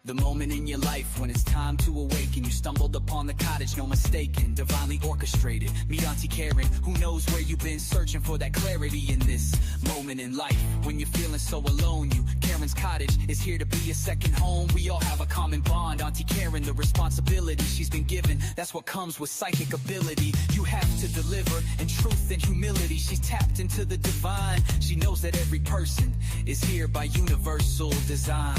The moment in your life when it's time to awaken. You stumbled upon the cottage, no mistaken, divinely orchestrated. Meet Auntie Karen, who knows where you've been searching for that clarity in this moment in life. When you're feeling so alone, Karen's Cottage is here to be a second home. We all have a common bond. Auntie Karen, the responsibility she's been given, that's what comes with psychic ability. You have to deliver in truth and humility. She's tapped into the divine. She knows that every person is here by universal design.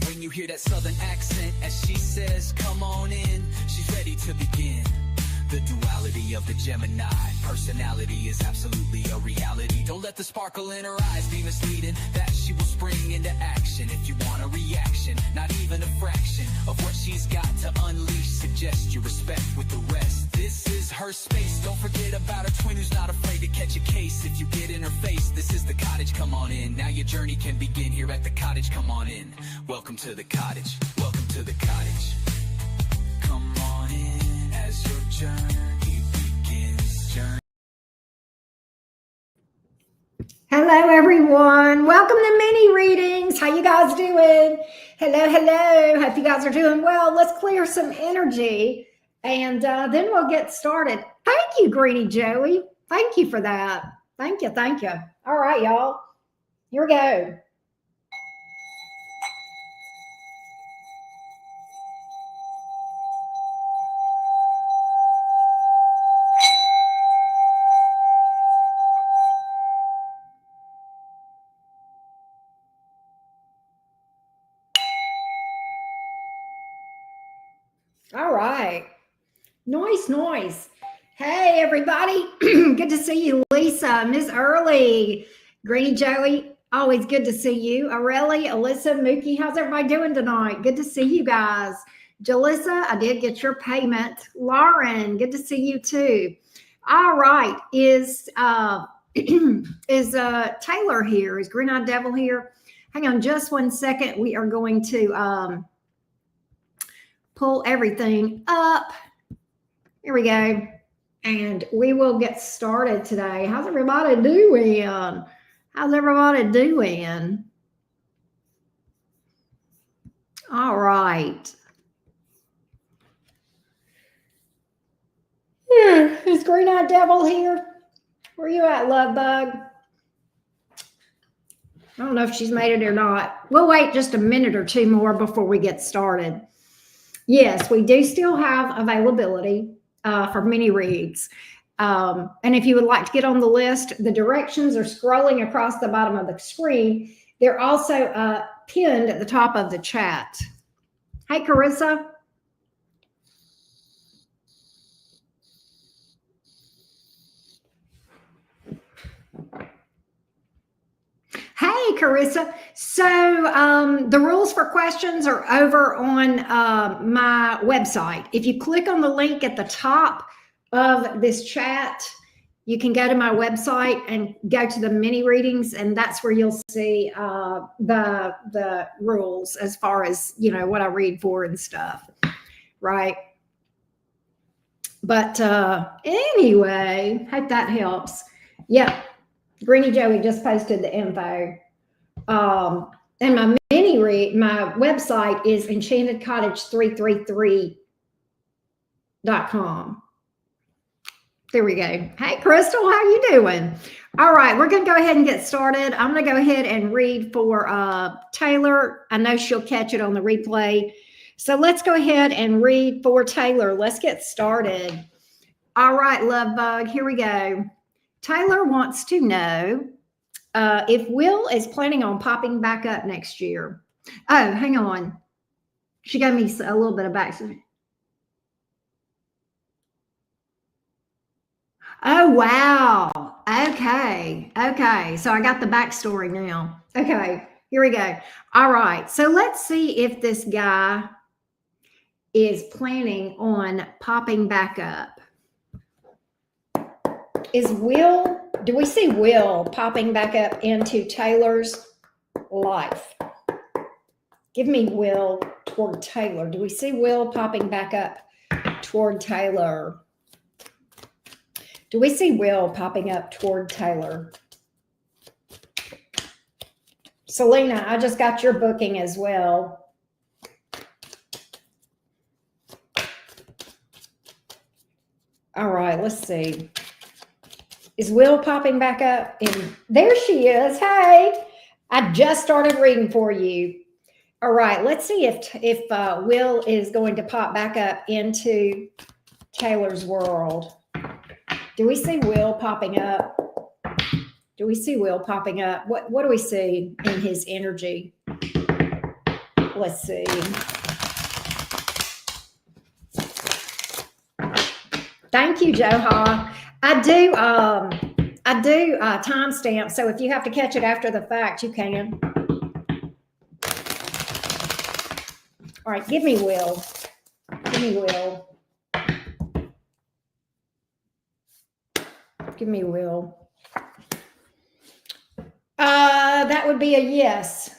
When you hear that southern accent as she says, come on in, she's ready to begin. The duality of the Gemini personality is absolutely a reality. Don't let the sparkle in her eyes be misleading. That she will spring into action if you want a reaction, not even a fraction of what she's got to unleash. Suggest you respect with the rest. This is her space. Don't forget about her twin who's not afraid to catch a case. If you get in her face, this is the cottage. Come on in. Now your journey can begin here at the cottage. Come on in. Welcome to the cottage. Welcome to the cottage. Come on in as your journey begins. Hello, everyone. Welcome to mini readings. How you guys doing? Hello, hello. Hope you guys are doing well. Let's clear some energy, and then we'll get started. Thank you, Greedy Joey. Thank you for that. Thank you, thank you. All right, y'all. Here we go. All right. Nice. Hey, everybody. Good to see you, Lisa, Miss Early, Greeny Joey. Always good to see you. Aurelie, Alyssa, Mookie. How's everybody doing tonight? Good to see you guys. Jalissa, I did get your payment. Lauren, good to see you too. All right. Is Taylor here? Is Green Eyed Devil here? Hang on just 1 second. We are going to pull everything up. Here we go. And we will get started today. How's everybody doing? How's everybody doing? All right. Yeah, is Green Eyed Devil here? Where you at, love bug? I don't know if she's made it or not. We'll wait just a minute or two more before we get started. Yes, we do still have availability for mini reads. And if you would like to get on the list, the directions are scrolling across the bottom of the screen. They're also pinned at the top of the chat. Hey, Carissa. Hey, Carissa. So the rules for questions are over on my website. If you click on the link at the top of this chat, you can go to my website and go to the mini readings, and that's where you'll see the rules as far as, you know, what I read for and stuff, right? But anyway, hope that helps. Yeah. Greeny Joey just posted the info. And my my website is enchantedcottage333.com. There we go. Hey, Crystal, how you doing? All right, we're going to go ahead and get started. I'm going to go ahead and read for Taylor. I know she'll catch it on the replay. So let's go ahead and read for Taylor. Let's get started. All right, love bug, here we go. Taylor wants to know if Will is planning on popping back up next year. Oh, hang on. She gave me a little bit of backstory. Oh, wow. Okay. So I got the backstory now. Okay, here we go. All right. So let's see if this guy is planning on popping back up. Is Will, do we see Will popping back up into Taylor's life? Give me Will toward Taylor. Do we see Will popping back up toward Taylor? Do we see Will popping up toward Taylor? Selena, I just got your booking as well. All right, let's see. Is Will popping back up? And there she is. Hey, I just started reading for you. All right, let's see if Will is going to pop back up into Taylor's world. Do we see Will popping up? Do we see Will popping up? What do we see in his energy? Let's see. Thank you, Joha. I do timestamp, so if you have to catch it after the fact, you can. All right, give me Will. Give me Will. Give me Will. That would be a yes.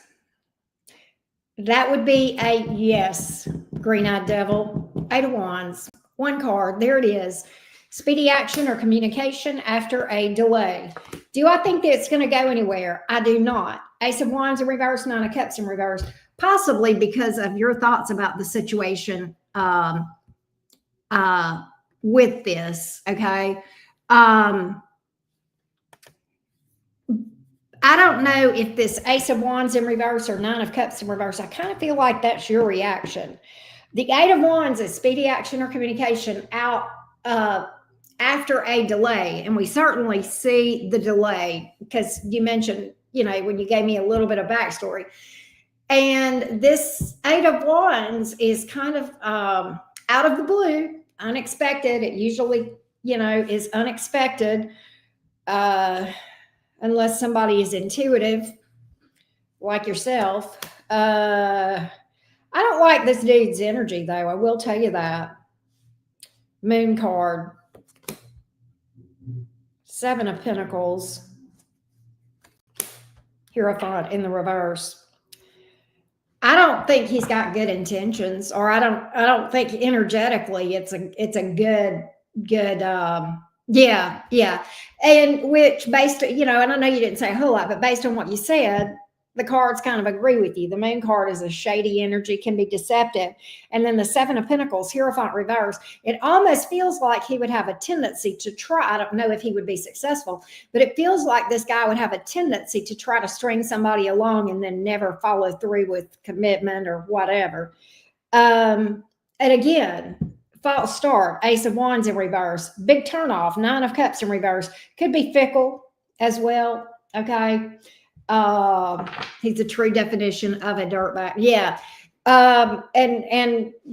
That would be a yes. Green-eyed devil. 8 of Wands. One card. There it is. Speedy action or communication after a delay. Do I think that it's going to go anywhere? I do not. Ace of Wands in reverse, 9 of Cups in reverse. Possibly because of your thoughts about the situation with this, okay? I don't know if this Ace of Wands in reverse or 9 of Cups in reverse. I kind of feel like that's your reaction. The 8 of Wands is speedy action or communication out after a delay. And we certainly see the delay because you mentioned, when you gave me a little bit of backstory. And this 8 of Wands is kind of out of the blue, unexpected. It usually, is unexpected unless somebody is intuitive like yourself. I don't like this dude's energy, though. I will tell you that. Moon card. 7 of Pentacles. Hierophant in the reverse. I don't think he's got good intentions, or I don't think energetically it's a good yeah. And which based, and I know you didn't say a whole lot, but based on what you said, the cards kind of agree with you. The Moon card is a shady energy, can be deceptive. And then the 7 of Pentacles, Hierophant reverse, it almost feels like he would have a tendency to try. I don't know if he would be successful, but it feels like this guy would have a tendency to try to string somebody along and then never follow through with commitment or whatever. And again, false start, Ace of Wands in reverse, big turnoff, 9 of Cups in reverse, could be fickle as well. Okay. He's a true definition of a dirtbag. Yeah. And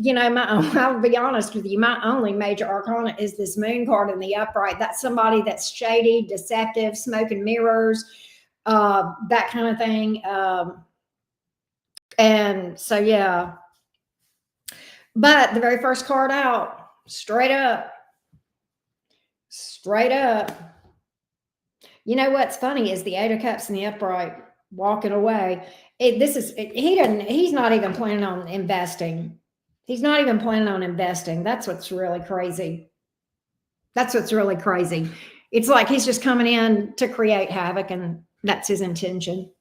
I'll be honest with you, my only major arcana is this Moon card in the upright. That's somebody that's shady, deceptive, smoke and mirrors, that kind of thing. And so, yeah. But the very first card out, straight up. You know what's funny is the 8 of Cups in the upright, walking away. He's not even planning on investing. He's not even planning on investing. That's what's really crazy. It's like he's just coming in to create havoc, and that's his intention.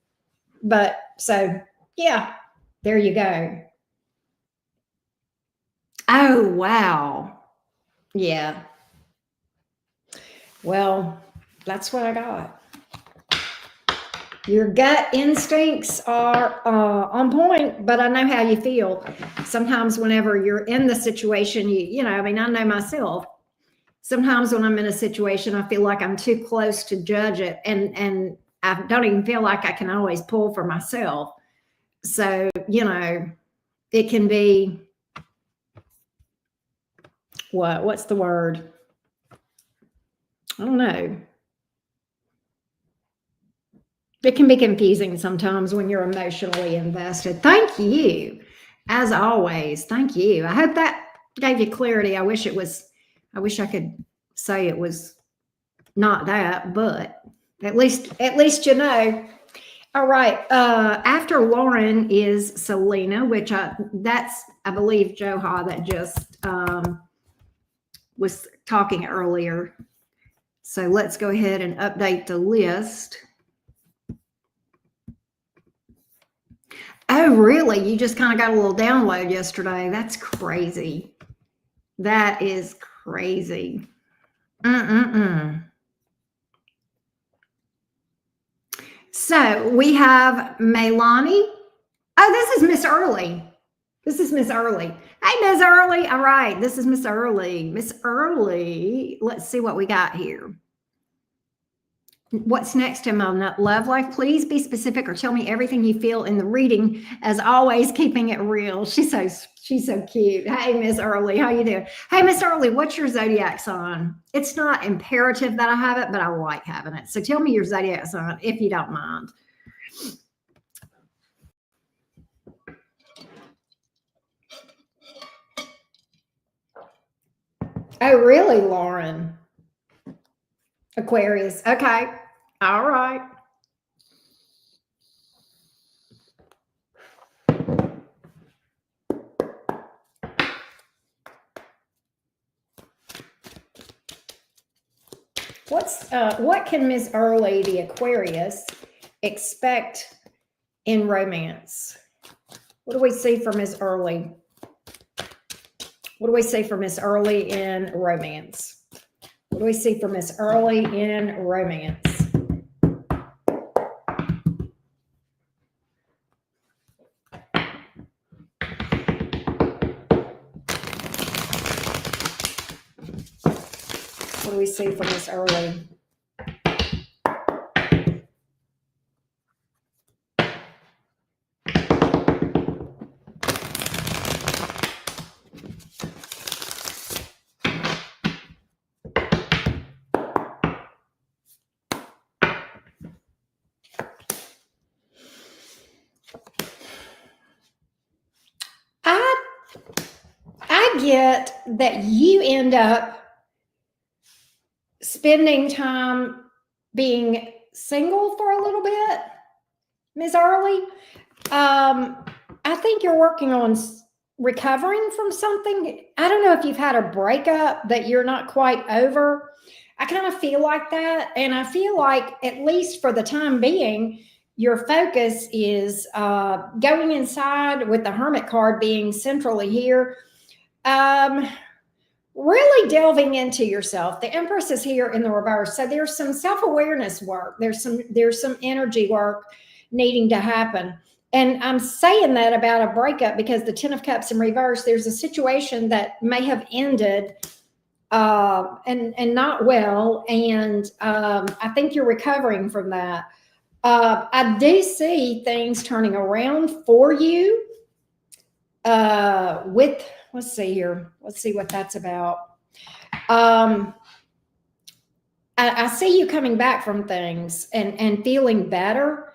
But so, yeah, there you go. Oh, wow. Yeah. Well, that's what I got. Your gut instincts are on point, but I know how you feel. Sometimes whenever you're in the situation, I know myself. Sometimes when I'm in a situation, I feel like I'm too close to judge it, and I don't even feel like I can always pull for myself. So, it can be, what's the word? I don't know. It can be confusing sometimes when you're emotionally invested. Thank you. As always, thank you. I hope that gave you clarity. I wish I could say it was not that, but at least All right. After Lauren is Selena, which I believe Joha that just was talking earlier. So let's go ahead and update the list. Oh, really? You just kind of got a little download yesterday. That's crazy. That is crazy. Mm-mm-mm. So we have Melani. Oh, this is Miss Early. This is Miss Early. Hey, Miss Early. All right. This is Miss Early. Miss Early. Let's see what we got here. What's next in my love life? Please be specific or tell me everything you feel in the reading. As always, keeping it real. She's so cute. Hey, Miss Early, how you doing? Hey, Miss Early, what's your zodiac sign? It's not imperative that I have it, but I like having it. So tell me your zodiac sign if you don't mind. Oh, really, Lauren? Aquarius. Okay. All right. What can Miss Early, the Aquarius, expect in romance? What do we see for Miss Early? What do we see for Miss Early in romance? What do we see for Miss Early in romance? What do we see for Miss Early? I get that you end up spending time being single for a little bit, Ms. Early. I think you're working on recovering from something. I don't know if you've had a breakup that you're not quite over. I kind of feel like that. And I feel like, at least for the time being, your focus is going inside, with the Hermit card being centrally here. Really delving into yourself. The Empress is here in the reverse. So there's some self-awareness work. There's some energy work needing to happen. And I'm saying that about a breakup because the 10 of Cups in reverse, there's a situation that may have ended and not well. And I think you're recovering from that. I do see things turning around for you with, let's see here. Let's see what that's about. I see you coming back from things and feeling better.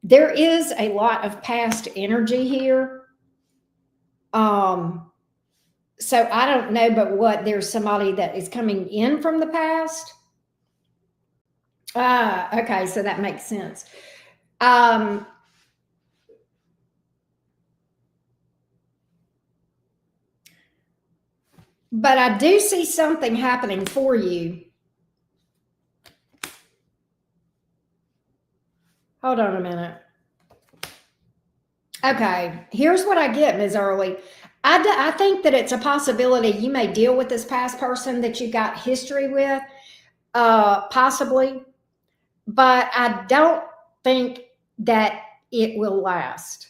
There is a lot of past energy here. So I don't know, but what, there's somebody that is coming in from the past. Okay, so that makes sense. But I do see something happening for you. Hold on a minute. Okay, here's what I get, Ms. Early. I think that it's a possibility you may deal with this past person that you got history with, possibly, but I don't think that it will last.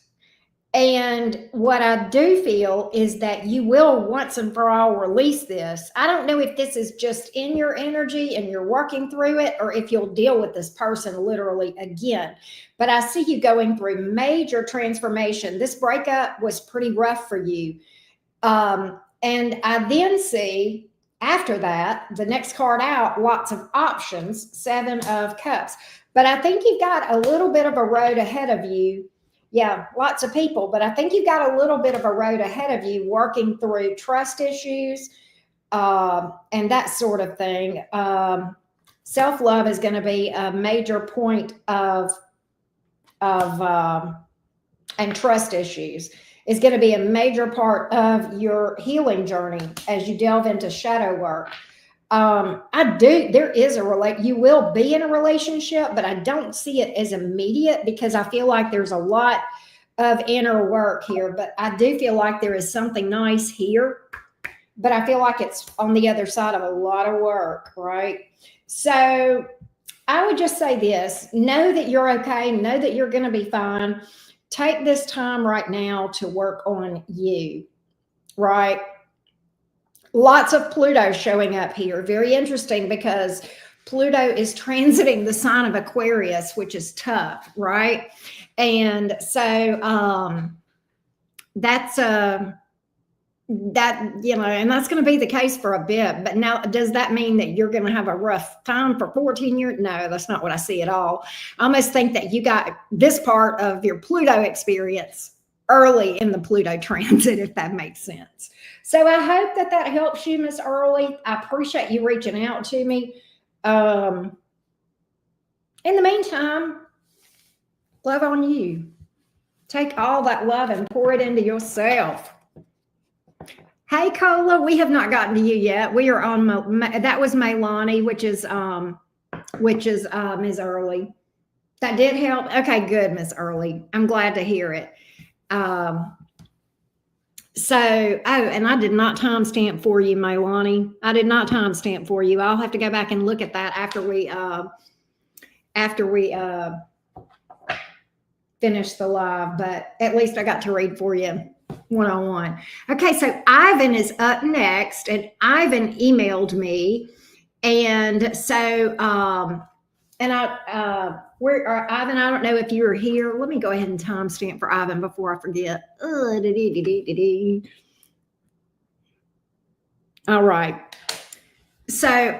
And what I do feel is that you will once and for all release this. I don't know if this is just in your energy and you're working through it, or if you'll deal with this person literally again. But I see you going through major transformation. This breakup was pretty rough for you. And I then see, after that, the next card out, lots of options, 7 of Cups. But I think you've got a little bit of a road ahead of you. Yeah, lots of people, but I think you've got a little bit of a road ahead of you working through trust issues and that sort of thing. Self-love is going to be a major point of and trust issues is going to be a major part of your healing journey as you delve into shadow work. There is you will be in a relationship, but I don't see it as immediate because I feel like there's a lot of inner work here, but I do feel like there is something nice here, but I feel like it's on the other side of a lot of work, right? So I would just say this: know that you're okay, know that you're going to be fine. Take this time right now to work on you, right? Lots of Pluto showing up here. Very interesting, because Pluto is transiting the sign of Aquarius, which is tough, right? And so that's that, you know, and that's going to be the case for a bit. But now, does that mean that you're going to have a rough time for 14 years? No, that's not what I see at all. I almost think that you got this part of your Pluto experience early in the Pluto transit, if that makes sense. So I hope that that helps you, Miss Early. I appreciate you reaching out to me. In the meantime, love on you. Take all that love and pour it into yourself. Hey, Cola, we have not gotten to you yet. We are on, that was Maylani, which is Ms. Early. That did help. Okay, good, Miss Early. I'm glad to hear it. And I did not timestamp for you, Maylani. I did not timestamp for you. I'll have to go back and look at that after we finish the live, but at least I got to read for you one-on-one. Okay, so Ivan is up next, and Ivan emailed me, and so Ivan, I don't know if you were here. Let me go ahead and timestamp for Ivan before I forget. All right. So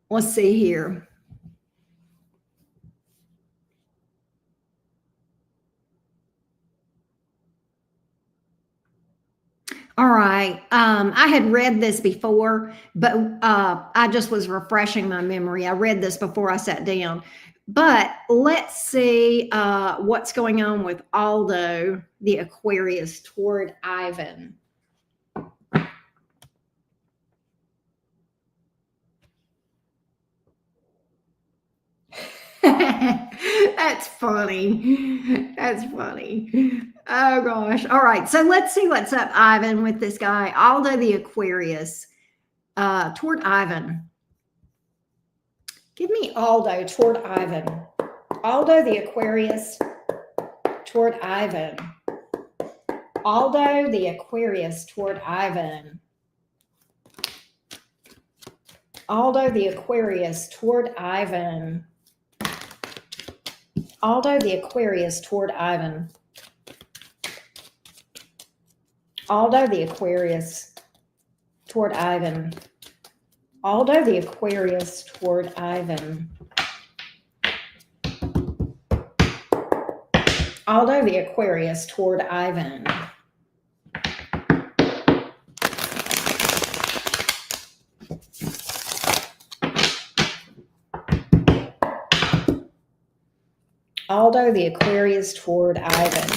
let's see here. All right. I had read this before, but I just was refreshing my memory. I read this before I sat down. But let's see what's going on with Aldo, the Aquarius, toward Ivan. That's funny. That's funny. Oh gosh. All right. So let's see what's up, Ivan, with this guy, Aldo the Aquarius, toward Ivan. Give me Aldo toward Ivan. Aldo the Aquarius toward Ivan. Aldo the Aquarius toward Ivan. Aldo the Aquarius toward Ivan. Aldo the Aquarius toward Ivan. Aldo the Aquarius toward Ivan. Aldo the Aquarius toward Ivan. Aldo the Aquarius toward Ivan. Aldo the Aquarius toward Ivan.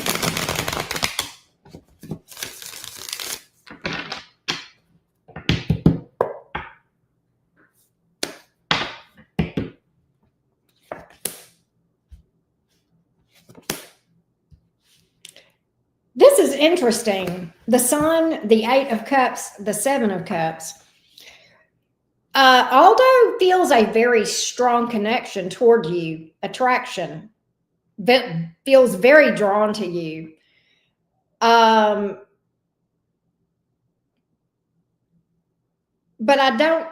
This is interesting. The Sun, the Eight of Cups, the Seven of Cups. Aldo feels a very strong connection toward you, attraction. Feels very drawn to you. But I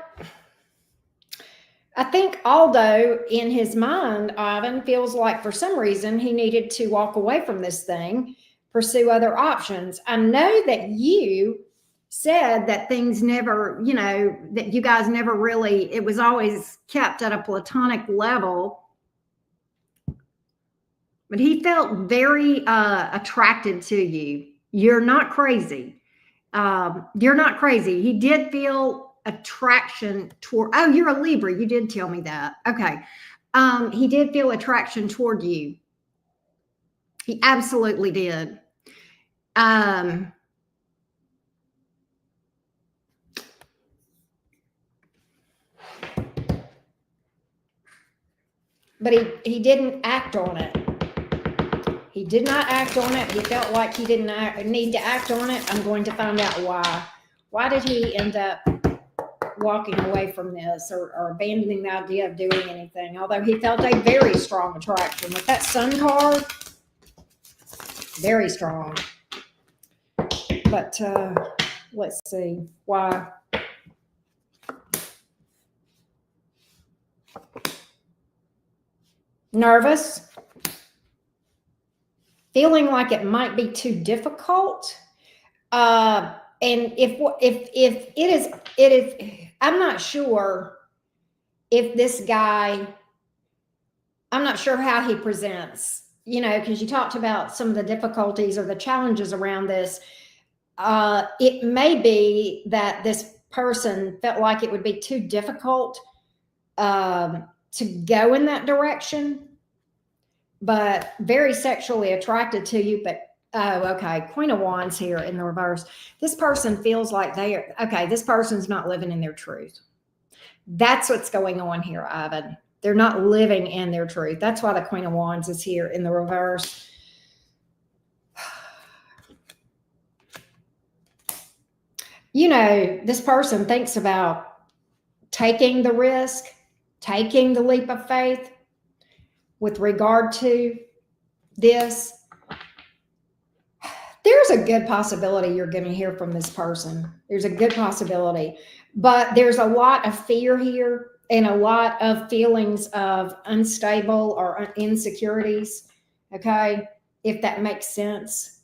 think Aldo, in his mind, Ivan feels like for some reason he needed to walk away from this thing, pursue other options. I know that you said that things never, that you guys never really, it was always kept at a platonic level. But he felt very attracted to you. You're not crazy. You're not crazy. He did feel attraction toward, oh, you're a Libra. You did tell me that. Okay. He did feel attraction toward you. He absolutely did. but he didn't act on it. He did not act on it. He felt like he didn't need to act on it. I'm going to find out why. Why did he end up walking away from this or abandoning the idea of doing anything? Although he felt a very strong attraction. With that Sun card, very strong. But let's see why. Nervous. Feeling like it might be too difficult. And if it is, I'm not sure if this guy, I'm not sure how he presents, because you talked about some of the difficulties or the challenges around this. It may be that this person felt like it would be too difficult to go in that direction, but very sexually attracted to you. But oh, okay, Queen of Wands here in the reverse. This person feels like this person's not living in their truth. That's what's going on here, Ivan. They're not living in their truth. That's why the Queen of Wands is here in the reverse. This person thinks about taking the risk, taking the leap of faith with regard to this. There's a good possibility you're going to hear from this person. There's a good possibility, but there's a lot of fear here and a lot of feelings of unstable or insecurities. Okay. If that makes sense.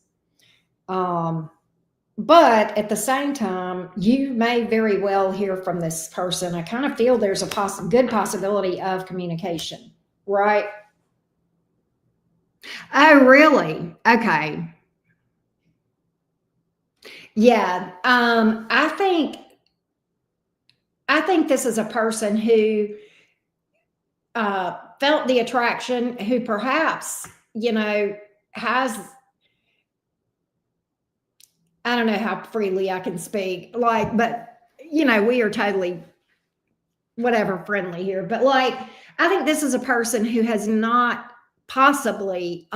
But at the same time, you may very well hear from this person. I kind of feel there's a good possibility of communication, right? Oh, really? Okay. Yeah. I think this is a person who felt the attraction, who perhaps, has, I don't know how freely I can speak, but we are totally whatever friendly here, but I think this is a person who has not possibly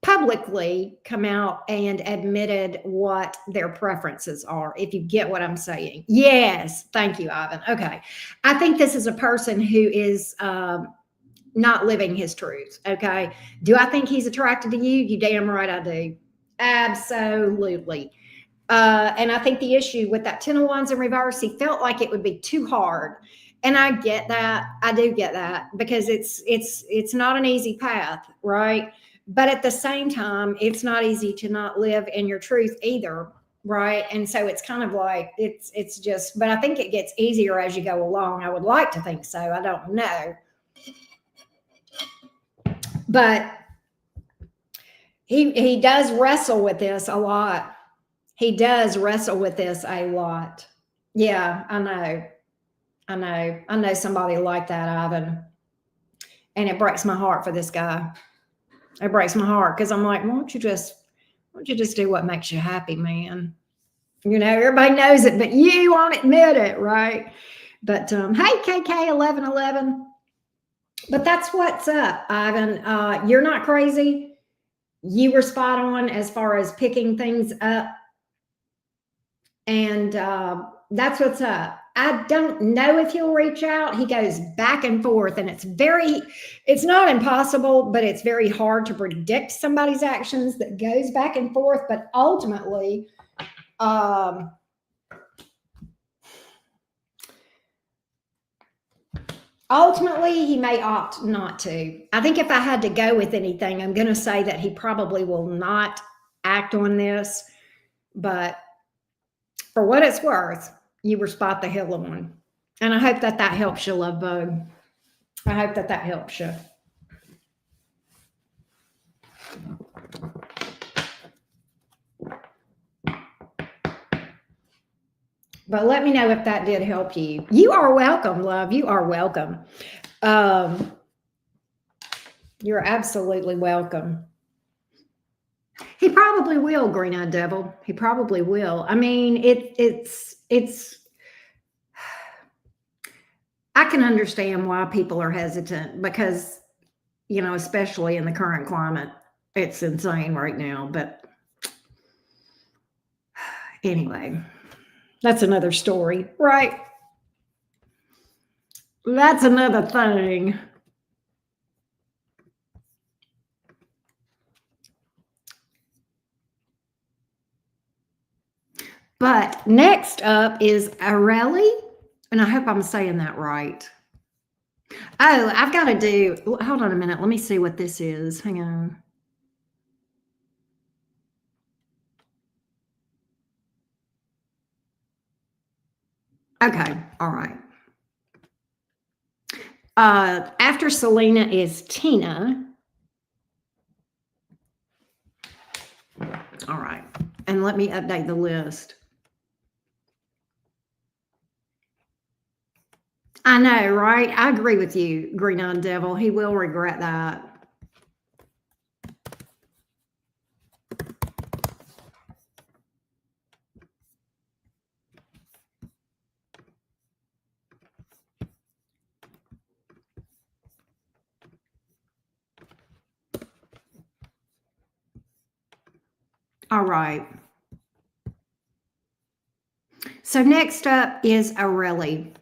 publicly come out and admitted what their preferences are, if you get what I'm saying. Yes. Thank you, Ivan. Okay. I think this is a person who is not living his truth. Okay. Do I think he's attracted to you? You damn right I do. Absolutely. And I think the issue with that 10 of Wands in reverse, he felt like it would be too hard. And I get that. I do get that, because it's not an easy path, right? But at the same time, it's not easy to not live in your truth either, right? And so it's kind of like it's just, but I think it gets easier as you go along. I would like to think so. I don't know. But he does wrestle with this a lot. He does wrestle with this a lot. Yeah, I know somebody like that, Ivan. And it breaks my heart for this guy. It breaks my heart, because I'm like, why don't you just do what makes you happy, man? Everybody knows it, but you won't admit it, right? But hey, KK1111. But that's what's up, Ivan. You're not crazy. You were spot on as far as picking things up. And that's what's up. I don't know if he'll reach out. He goes back and forth, and it's not impossible, but it's very hard to predict somebody's actions that goes back and forth. But ultimately, he may opt not to. I think if I had to go with anything, I'm going to say that he probably will not act on this. But for what it's worth, you were spot the hell on. And I hope that helps you, love bug. I hope that helps you. But let me know if that did help you. You are welcome, love. You are welcome. You're absolutely welcome. He probably will, Green-Eyed Devil. He probably will. I mean, it's I can understand why people are hesitant because, especially in the current climate, it's insane right now. But anyway, that's another story, right? That's another thing. But next up is Areli, and I hope I'm saying that right. Oh, I've got to do, hold on a minute. Let me see what this is. Hang on. Okay, all right. After Selena is Tina. All right. And let me update the list. I know, right? I agree with you, Green Eyed Devil. He will regret that. All right. So next up is Areli.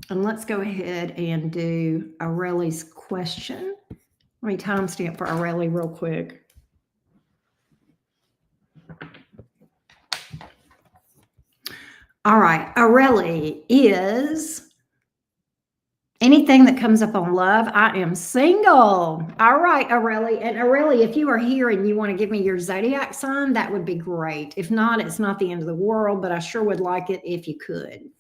And let's go ahead and do Areli's question. Let me timestamp for Areli real quick. All right. Areli is anything that comes up on love. I am single. All right, Areli. And Areli, if you are here and you want to give me your zodiac sign, that would be great. If not, it's not the end of the world, but I sure would like it if you could.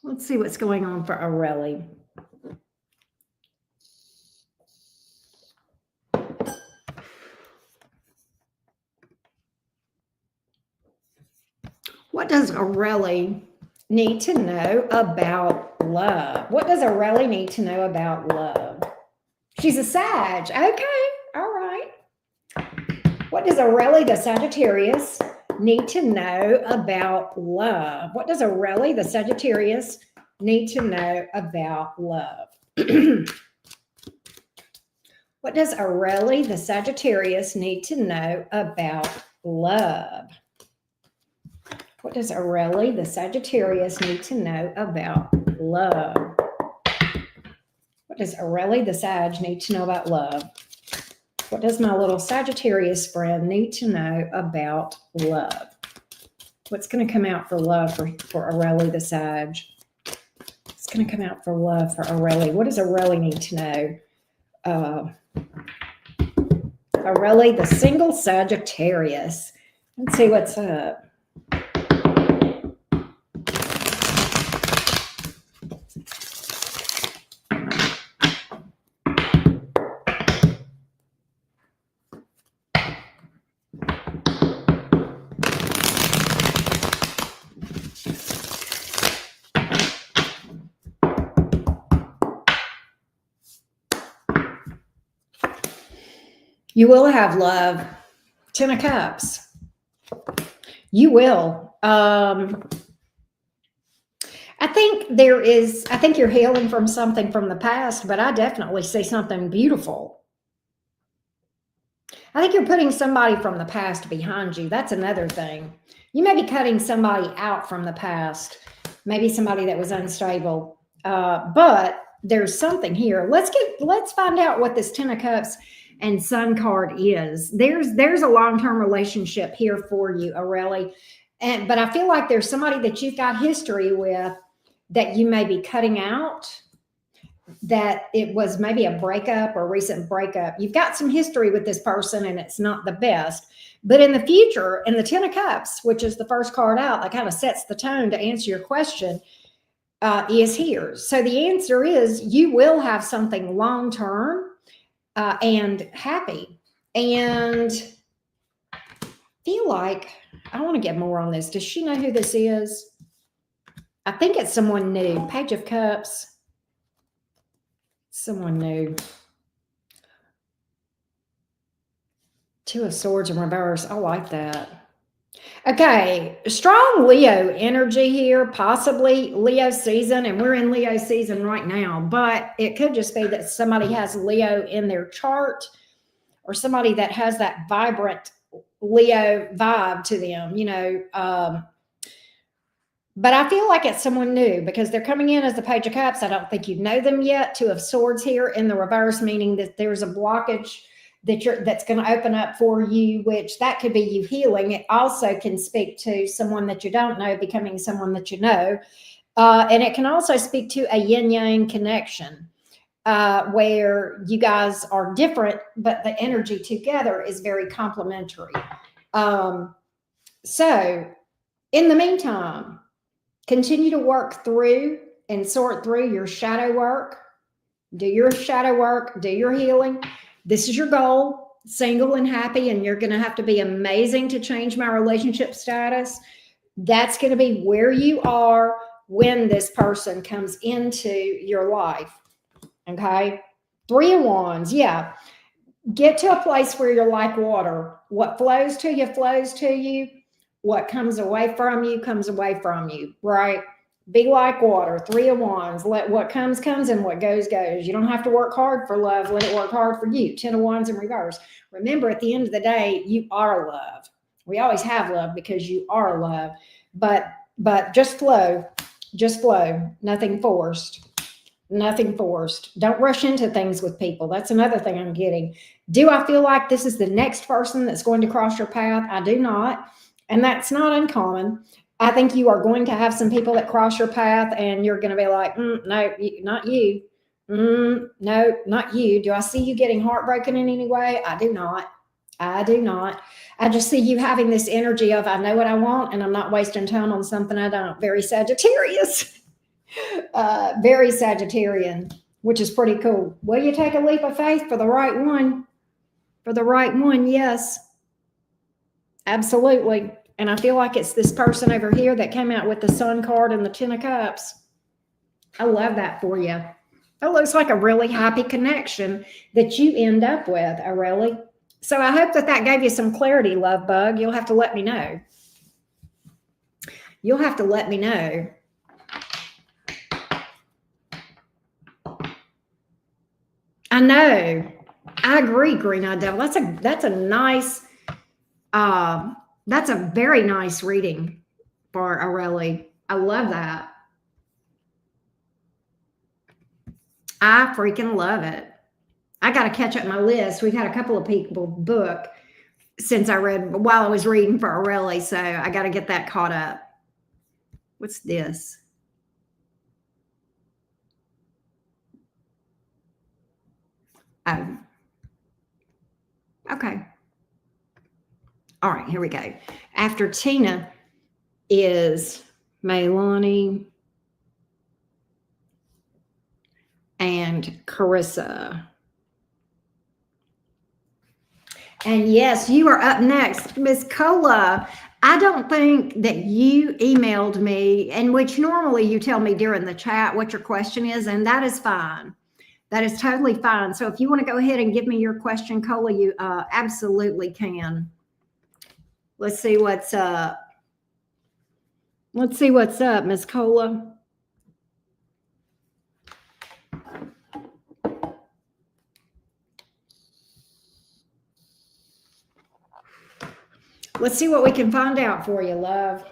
Let's see what's going on for Areli. What does Areli need to know about love? What does Areli need to know about love? She's a Sag. Okay. All right. What does Areli the Sagittarius need to know about love? What does Areli the Sagittarius need to know about love? What does Areli the Sagittarius need to know about love? What does Areli the Sagittarius need to know about love? What does Areli the Sag need to know about love? What does my little Sagittarius friend need to know about love? What's going to come out for love for Areli the Sag? What's going to come out for love for Areli? What does Areli need to know? Areli the single Sagittarius. Let's see what's up. You will have love. 10 of Cups. You will. I think you're healing from something from the past, but I definitely see something beautiful. I think you're putting somebody from the past behind you. That's another thing. You may be cutting somebody out from the past, maybe somebody that was unstable. But there's something here. Let's find out what this 10 of Cups and Sun card is. There's a long-term relationship here for you, Areli. But I feel like there's somebody that you've got history with that you may be cutting out, that it was maybe a breakup or a recent breakup. You've got some history with this person and it's not the best. But in the future, in the 10 of Cups, which is the first card out, that kind of sets the tone to answer your question, is here. So the answer is you will have something long-term and happy. And feel like I want to get more on this. Does she know who this is? I think it's someone new. Page of Cups. Someone new. Two of Swords in reverse. I like that. Okay, strong Leo energy here, possibly Leo season, and we're in Leo season right now, but it could just be that somebody has Leo in their chart or somebody that has that vibrant Leo vibe to them, but I feel like it's someone new because they're coming in as the Page of Cups. I don't think you know them yet. Two of Swords here in the reverse, meaning that there's a blockage that's going to open up for you, which that could be you healing. It also can speak to someone that you don't know becoming someone that you know. And it can also speak to a yin-yang connection where you guys are different, but the energy together is very complementary. So in the meantime, continue to work through and sort through your shadow work. Do your shadow work, do your healing. This is your goal, single and happy, and you're going to have to be amazing to change my relationship status. That's going to be where you are when this person comes into your life. Okay? 3 of Wands. Yeah. Get to a place where you're like water. What flows to you flows to you. What comes away from you comes away from you, right? Be like water. 3 of Wands. Let what comes, comes, and what goes, goes. You don't have to work hard for love. Let it work hard for you. 10 of Wands in reverse. Remember, at the end of the day, you are love. We always have love because you are love. But just flow. Just flow. Nothing forced. Nothing forced. Don't rush into things with people. That's another thing I'm getting. Do I feel like this is the next person that's going to cross your path? I do not. And that's not uncommon. I think you are going to have some people that cross your path and you're going to be like, no, not you. No, not you. Do I see you getting heartbroken in any way? I do not. I do not. I just see you having this energy of, I know what I want and I'm not wasting time on something I don't. Very Sagittarius. Very Sagittarian, which is pretty cool. Will you take a leap of faith for the right one? For the right one, yes. Absolutely. And I feel like it's this person over here that came out with the Sun card and the 10 of Cups. I love that for you. That looks like a really happy connection that you end up with, Aurelie. So I hope that gave you some clarity, love bug. You'll have to let me know. You'll have to let me know. I know. I agree, Green-Eyed Devil. That's a nice that's a very nice reading for Aurelie. I love that. I freaking love it. I got to catch up my list. We've had a couple of people book since I read while I was reading for Aurelie, so I got to get that caught up. What's this? Oh. Okay. All right, here we go. After Tina is Melanie and Carissa. And yes, you are up next, Miss Cola. I don't think that you emailed me, and which normally you tell me during the chat what your question is, and that is fine. That is totally fine. So if you want to go ahead and give me your question, Cola, you absolutely can. Let's see what's up. Let's see what's up, Miss Cola. Let's see what we can find out for you, love.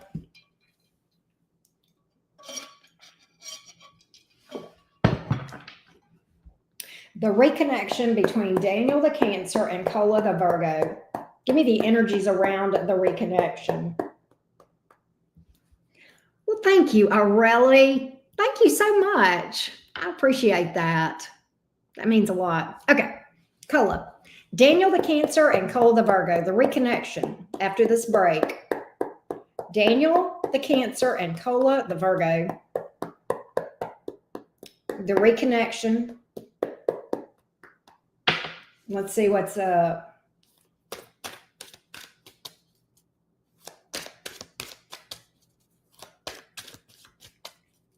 The reconnection between Daniel the Cancer and Cola the Virgo. Give me the energies around the reconnection. Well, thank you, Aurelie. Thank you so much. I appreciate that. That means a lot. Okay, Cola. Daniel the Cancer and Cola the Virgo. The reconnection after this break. Daniel the Cancer and Cola the Virgo. The reconnection. Let's see what's up.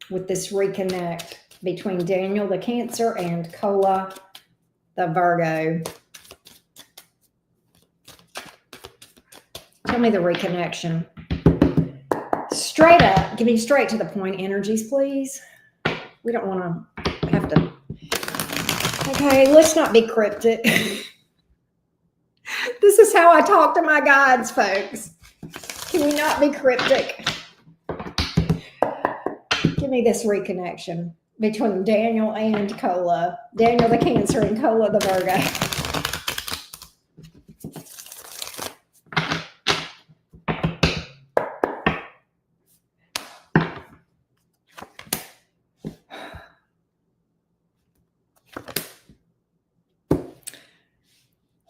With this reconnect between Daniel the Cancer and Cola the Virgo. Tell me the reconnection. Straight up. Give me straight to the point energies, please. We don't want to have to. Okay, let's not be cryptic. This is how I talk to my guides, folks. Can we not be cryptic? Give me this reconnection between Daniel and Cola. Daniel the Cancer and Cola the Virgo.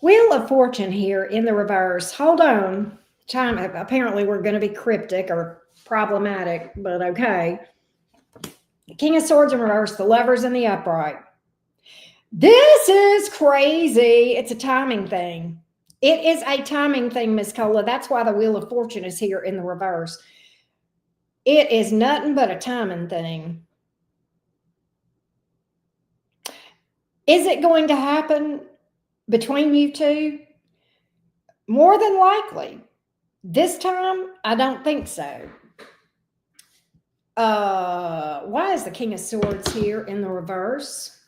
Wheel of Fortune here in the reverse. Hold on. Time. Apparently, we're going to be cryptic or problematic, but okay. King of Swords in reverse, the Lovers in the upright. This is crazy. It's a timing thing. It is a timing thing, Miss Cola. That's why the Wheel of Fortune is here in the reverse. It is nothing but a timing thing. Is it going to happen between you two? More than likely. This time, I don't think so. Why is the King of Swords here in the reverse?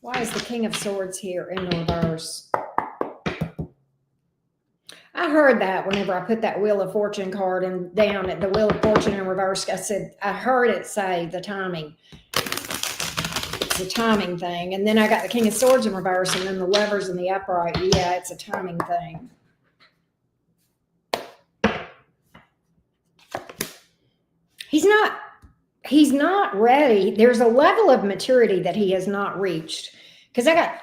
Why is the King of Swords here in the reverse? I heard that whenever I put that Wheel of Fortune card down at the Wheel of Fortune in reverse. I said, I heard it say the timing. It's a timing thing. And then I got the King of Swords in reverse and then the Lovers in the upright. Yeah, it's a timing thing. He's not ready. There's a level of maturity that he has not reached. Because I got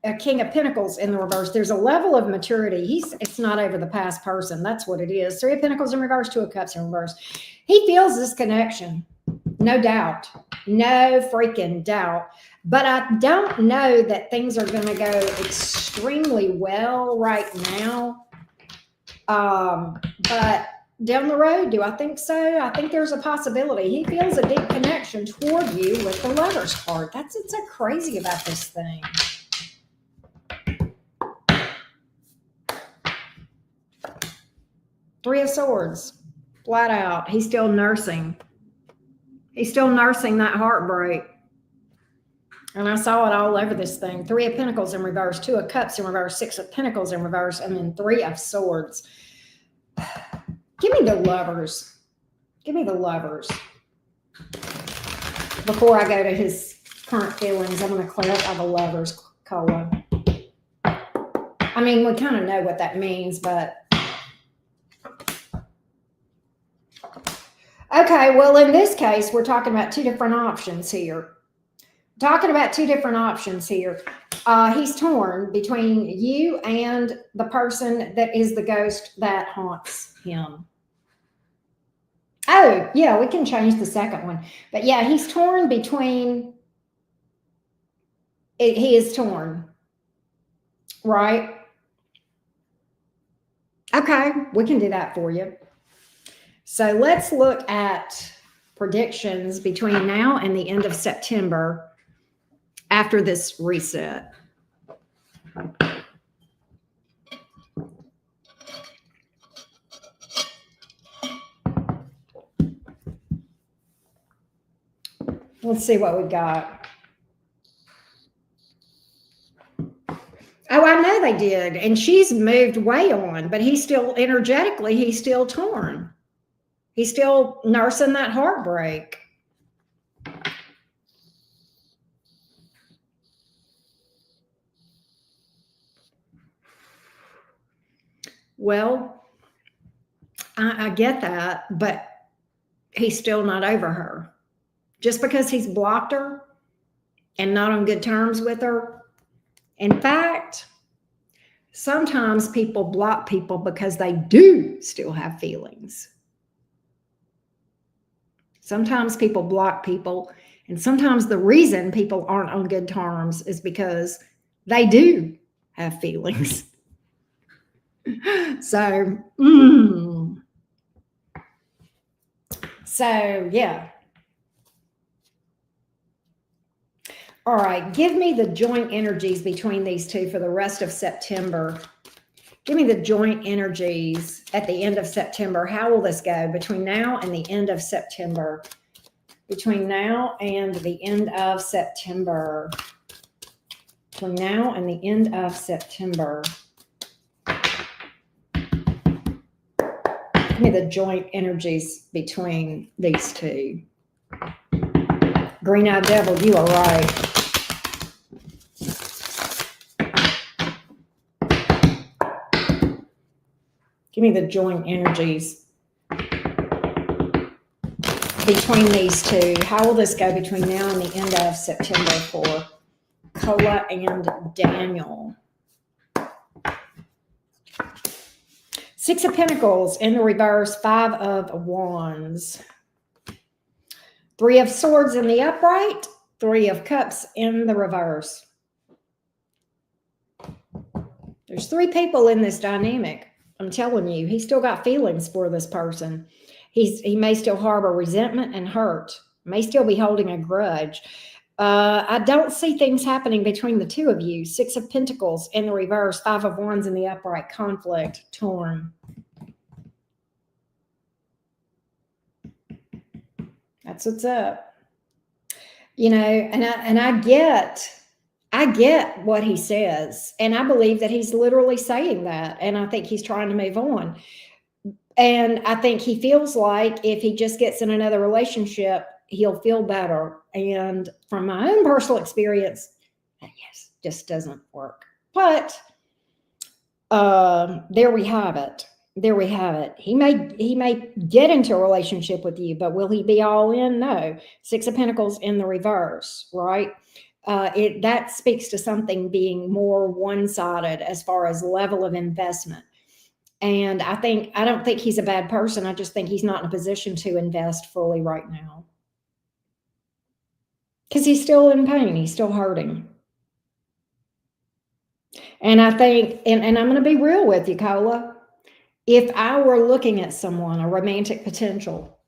a King of Pentacles in the reverse. There's a level of maturity. It's not over the past person. That's what it is. 3 of Pentacles in reverse, 2 of Cups in reverse. He feels this connection. No doubt. No freaking doubt. But I don't know that things are going to go extremely well right now. But down the road, do I think so? I think there's a possibility. He feels a deep connection toward you with the Lovers card. That's what's so crazy about this thing. Three of Swords, flat out. He's still nursing. He's still nursing that heartbreak. And I saw it all over this thing. 3 of Pentacles in reverse, 2 of Cups in reverse, 6 of Pentacles in reverse, and then 3 of Swords. Give me the Lovers. Give me the Lovers. Before I go to his current feelings, I'm going to clarify the Lovers, Cola. I mean, we kind of know what that means, but... Okay, well, in this case, we're talking about 2 different options here. He's torn between you and the person that is the ghost that haunts him. Oh, yeah, we can change the second one. But yeah, he's torn between, he is torn, right? Okay, we can do that for you. So let's look at predictions between now and the end of September after this reset. Let's see what we got. Oh, I know they did. And she's moved way on, but he's still energetically, he's still torn. He's still nursing that heartbreak. Well, I get that, but he's still not over her. Just because he's blocked her and not on good terms with her. In fact, sometimes people block people because they do still have feelings. Sometimes people block people, and sometimes the reason people aren't on good terms is because they do have feelings. So yeah. All right, give me the joint energies between these two for the rest of September. Give me the joint energies at the end of September. How will this go between now and the end of September? Between now and the end of September. Between now and the end of September. Give me the joint energies between these two. Green-eyed devil, you are right. Give me the joint energies between these two. How will this go between now and the end of September for Cola and Daniel? Six of Pentacles in the reverse, Five of Wands. Three of Swords in the upright, Three of Cups in the reverse. There's three people in this dynamic. I'm telling you, he's still got feelings for this person. He may still harbor resentment and hurt, may still be holding a grudge. I don't see things happening between the two of you. Six of Pentacles in the reverse, Five of Wands in the upright, conflict, torn. That's what's up. You know, and I get what he says, and I believe that he's literally saying that, and I think he's trying to move on. And I think he feels like if he just gets in another relationship, he'll feel better. And from my own personal experience, yes, just doesn't work. But there we have it. There we have it. He may get into a relationship with you, but will he be all in? No. Six of Pentacles in the reverse, right? That speaks to something being more one-sided as far as level of investment. And I don't think he's a bad person. I just think he's not in a position to invest fully right now. Because he's still in pain. He's still hurting. And I think, and I'm going to be real with you, Cola. If I were looking at someone, a romantic potential,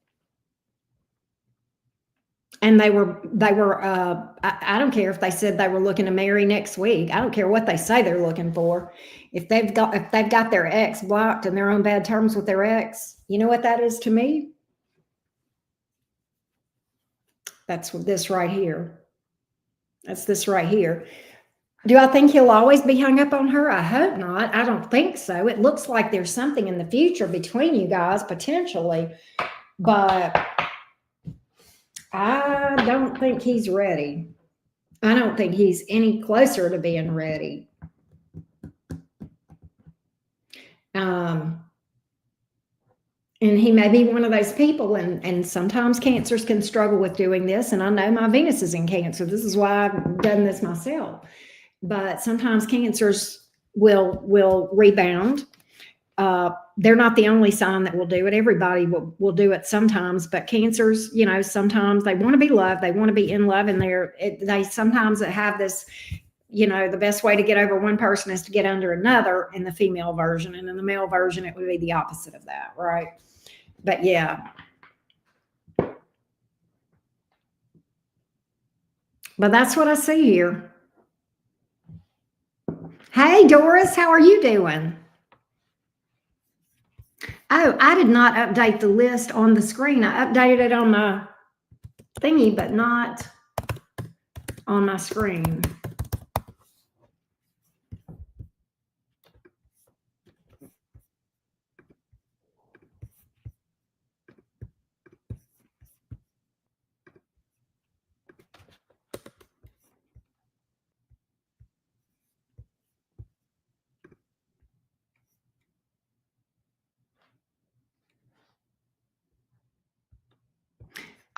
and they were, I don't care if they said they were looking to marry next week. I don't care what they say they're looking for. If they've got their ex blocked and they're on bad terms with their ex, you know what that is to me? That's this right here. That's this right here. Do I think he'll always be hung up on her? I hope not. I don't think so. It looks like there's something in the future between you guys, potentially, but I don't think he's ready. I don't think he's any closer to being ready. And he may be one of those people, and sometimes Cancers can struggle with doing this. And I know my Venus is in Cancer. This is why I've done this myself. But sometimes Cancers will rebound. They're not the only sign that will do it. Everybody will do it sometimes, but Cancers, you know, sometimes they want to be loved. They want to be in love, and they sometimes have this, you know, the best way to get over one person is to get under another in the female version. And in the male version, it would be the opposite of that, right? But yeah. But that's what I see here. Hey, Doris, how are you doing? Oh, I did not update the list on the screen. I updated it on my thingy, but not on my screen.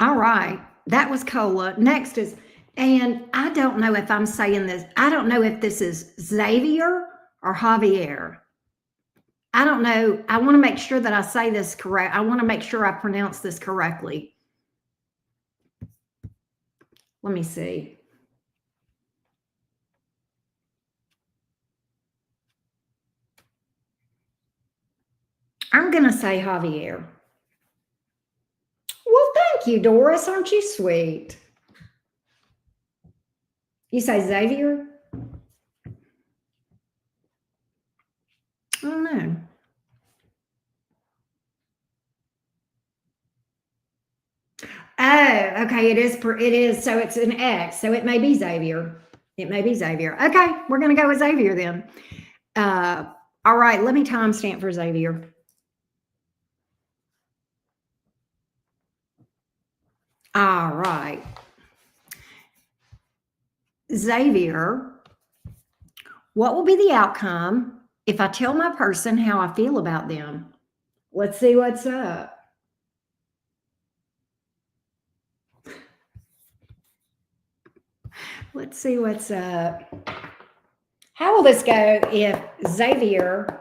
All right, that was Cola. Next is, and I don't know if I'm saying this, I don't know if this is Xavier or Javier. I don't know. I want to make sure that I say this correct. I want to make sure I pronounce this correctly. Let me see. I'm going to say Javier. Well, thank you, Doris. Aren't you sweet? You say Xavier? I don't know. Oh, okay. It is. It is. So it's an X. So it may be Xavier. It may be Xavier. Okay, we're gonna go with Xavier then. All right. Let me timestamp for Xavier. All right, Xavier. What will be the outcome if I tell my person how I feel about them? Let's see what's up. Let's see what's up. How will this go if Xavier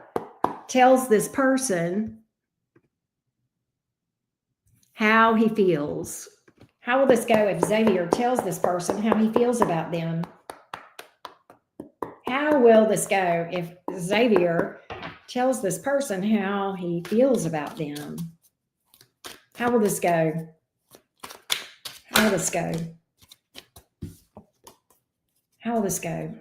tells this person how he feels? How will this go if Xavier tells this person how he feels about them? How will this go if Xavier tells this person how he feels about them? How will this go? How will this go? How will this go?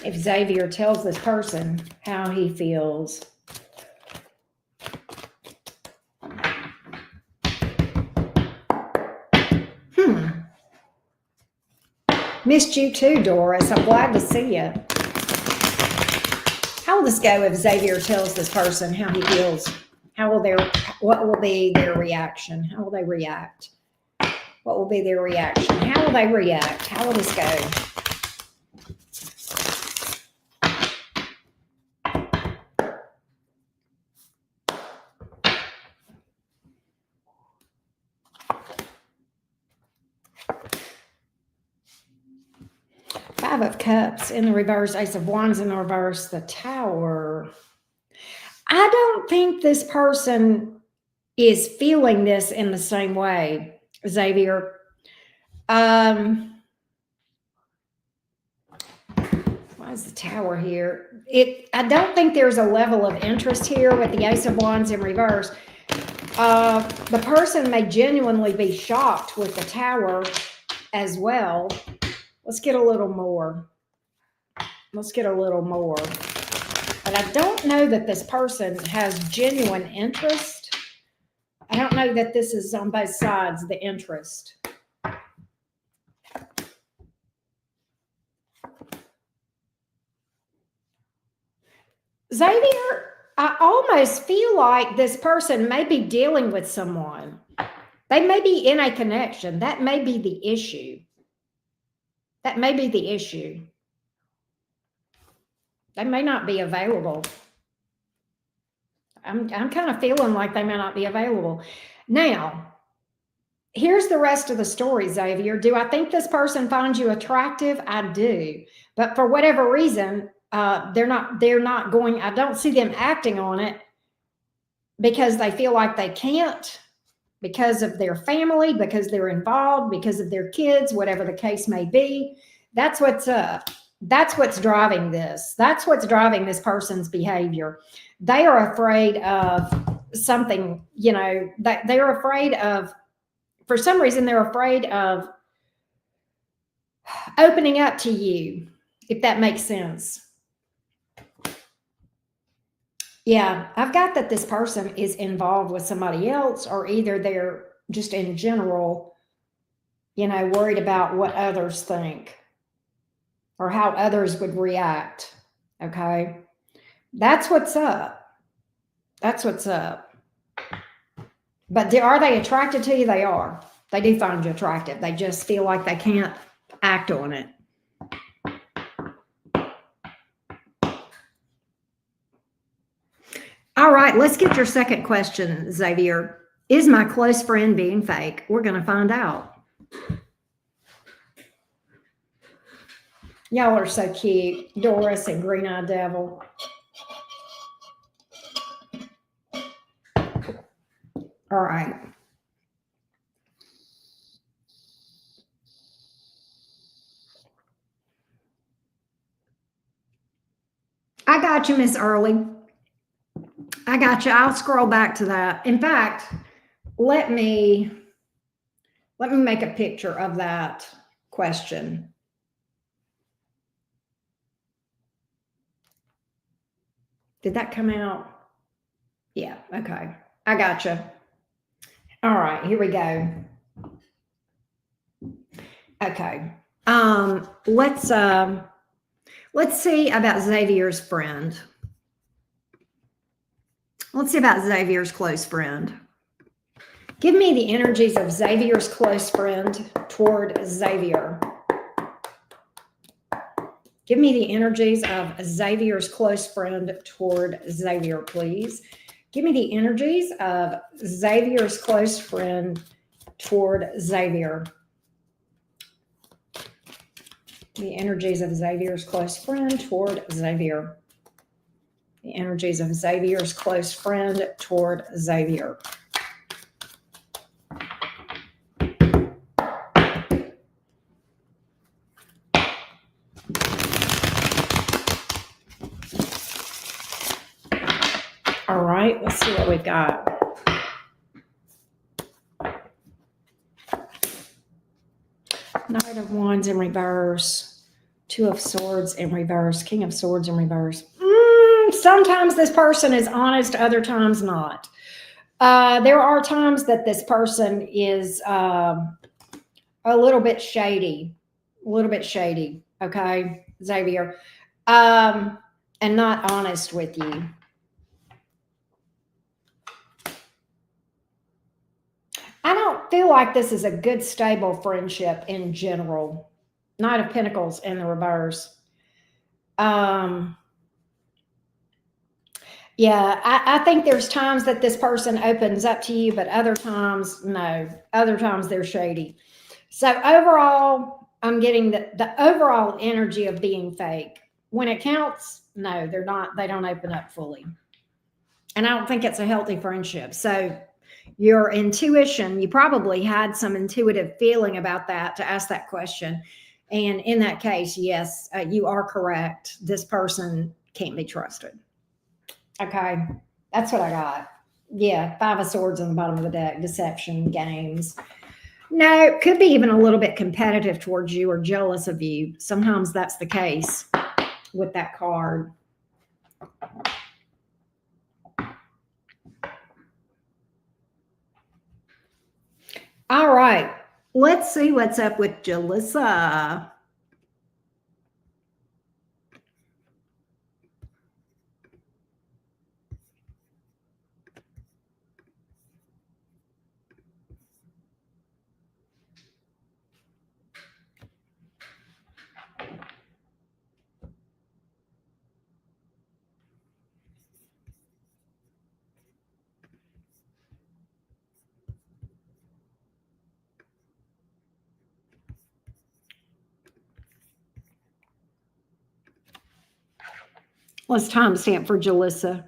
If Xavier tells this person how he feels. Missed you too, Doris. I'm glad to see you. How will this go if Xavier tells this person how he feels? What will be their reaction? How will they react? What will be their reaction? How will they react? How will this go? Five of Cups in the reverse, Ace of Wands in the reverse, the Tower. I don't think this person is feeling this in the same way, Xavier. Why is the Tower here? I don't think there's a level of interest here with the Ace of Wands in reverse. The person may genuinely be shocked with the Tower as well. Let's get a little more. Let's get a little more. But I don't know that this person has genuine interest. I don't know that this is on both sides, the interest. Xavier, I almost feel like this person may be dealing with someone. They may be in a connection. That may be the issue. That may be the issue. They may not be available. I'm kind of feeling like they may not be available. Now, here's the rest of the story, Xavier. Do I think this person finds you attractive? I do. But for whatever reason, they're not going, I don't see them acting on it because they feel like they can't, because of their family, because they're involved, because of their kids, whatever the case may be. That's what's up. That's what's driving this. That's what's driving this person's behavior. They are afraid of something, that they're afraid of, for some reason, they're afraid of opening up to you, if that makes sense. Yeah, I've got that this person is involved with somebody else, or either they're just in general, worried about what others think or how others would react. Okay. That's what's up. That's what's up. But are they attracted to you? They are. They do find you attractive. They just feel like they can't act on it. All right, let's get your second question, Xavier. Is my close friend being fake? We're going to find out. Y'all are so cute, Doris and Green Eye Devil. All right. I got you, Miss Early. I got you. I'll scroll back to that. In fact, let me make a picture of that question. Did that come out? Yeah, okay. I got you. All right, here we go. Okay. Let's see about Xavier's friend. Let's see about Xavier's close friend. Give me the energies of Xavier's close friend toward Xavier. Give me the energies of Xavier's close friend toward Xavier, please. Give me the energies of Xavier's close friend toward Xavier. The energies of Xavier's close friend toward Xavier. The energies of Xavier's close friend toward Xavier. All right, let's see what we've got. Knight of Wands in reverse. Two of Swords in reverse. King of Swords in reverse. Sometimes this person is honest, other times not. There are times that this person is a little bit shady. Okay, Xavier. And not honest with you. I don't feel like this is a good, stable friendship in general. Knight of Pentacles in the reverse. Yeah, I think there's times that this person opens up to you, but other times, no. Other times they're shady. So overall, I'm getting the overall energy of being fake. When it counts, no, they're not. They don't open up fully. And I don't think it's a healthy friendship. So your intuition, you probably had some intuitive feeling about that to ask that question. And in that case, yes, you are correct. This person can't be trusted. Okay, that's what I got. Yeah, Five of Swords on the bottom of the deck, deception, games. No, could be even a little bit competitive towards you or jealous of you. Sometimes that's the case with that card. All right, let's see what's up with Jalissa. Let's timestamp for Jalissa.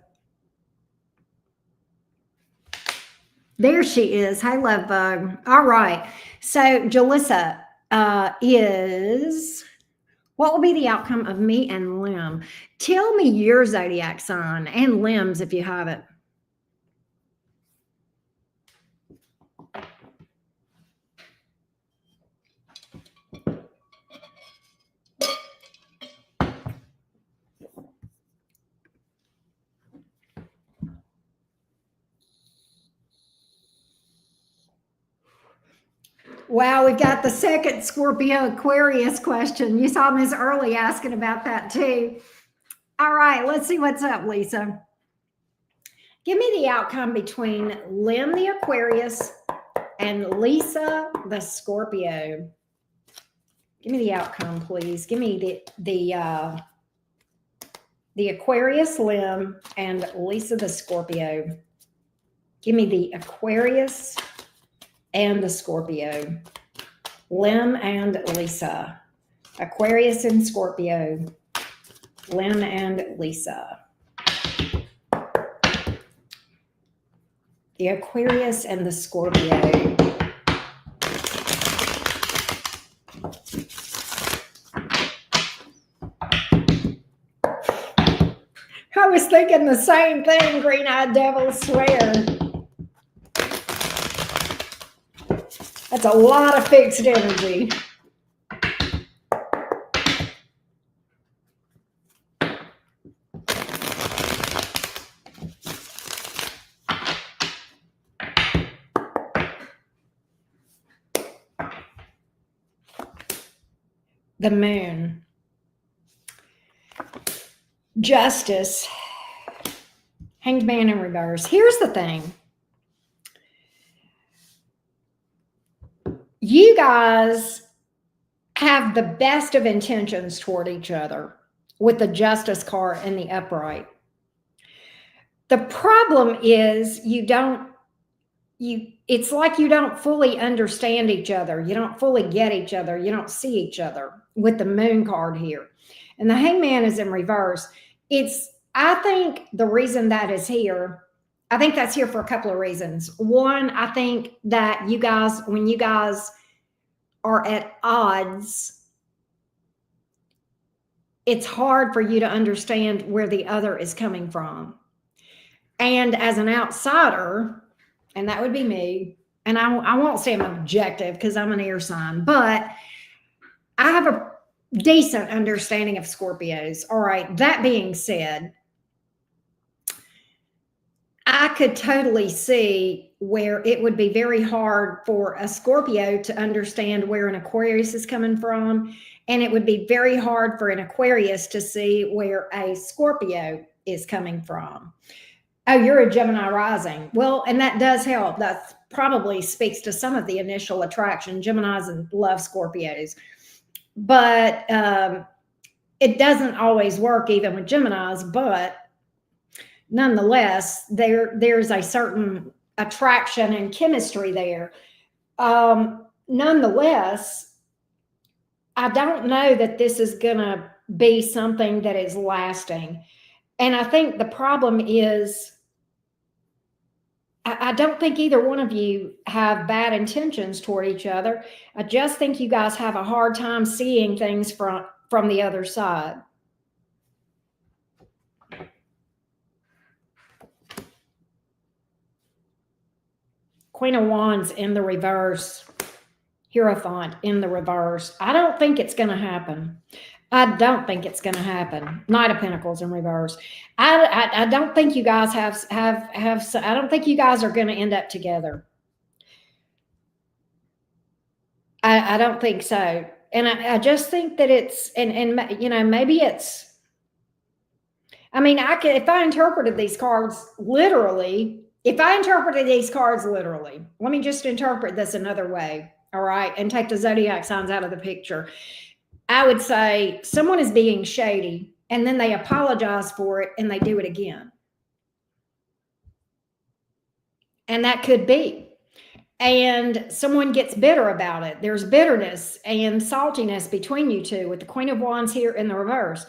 There she is. Hi, love bug. All right. So Jalissa is, what will be the outcome of me and Lim? Tell me your zodiac sign and Lim's if you have it. Wow, we've got the second Scorpio Aquarius question. You saw Ms. Early asking about that too. All right, let's see what's up, Lisa. Give me the outcome between Lim the Aquarius and Lisa the Scorpio. Give me the outcome, please. Give me the Aquarius Lim and Lisa the Scorpio. Give me the Aquarius and the Scorpio. Lim and Lisa. Aquarius and Scorpio. Lim and Lisa. The Aquarius and the Scorpio. I was thinking the same thing, green-eyed devil, swear. That's a lot of fixed energy. The moon. Justice. Hanged man in reverse. Here's the thing. You guys have the best of intentions toward each other with the justice card and the upright. The problem is it's like you don't fully understand each other. You don't fully get each other. You don't see each other with the moon card here. And the hangman is in reverse. I think the reason that is here, I think that's here for a couple of reasons. One, I think that you guys, when you guys are at odds, it's hard for you to understand where the other is coming from. And as an outsider, and that would be me, and I won't say I'm objective because I'm an air sign, but I have a decent understanding of Scorpios. All right, that being said, I could totally see where it would be very hard for a Scorpio to understand where an Aquarius is coming from. And it would be very hard for an Aquarius to see where a Scorpio is coming from. Oh, you're a Gemini rising. Well, and that does help. That probably speaks to some of the initial attraction. Geminis love Scorpios. But it doesn't always work even with Geminis, but nonetheless, there's a certain attraction and chemistry there. Nonetheless, I don't know that this is going to be something that is lasting. And I think the problem is, I don't think either one of you have bad intentions toward each other. I just think you guys have a hard time seeing things from the other side. Queen of Wands in the reverse. Hierophant in the reverse. I don't think it's going to happen. I don't think it's going to happen. Knight of Pentacles in reverse. I don't think you guys have. I don't think you guys are going to end up together. I don't think so. And I just think that it's, and you know, maybe it's, I mean, if I interpreted these cards literally, let me just interpret this another way. All right. And take the zodiac signs out of the picture. I would say someone is being shady and then they apologize for it and they do it again. And that could be. And someone gets bitter about it. There's bitterness and saltiness between you two with the Queen of Wands here in the reverse.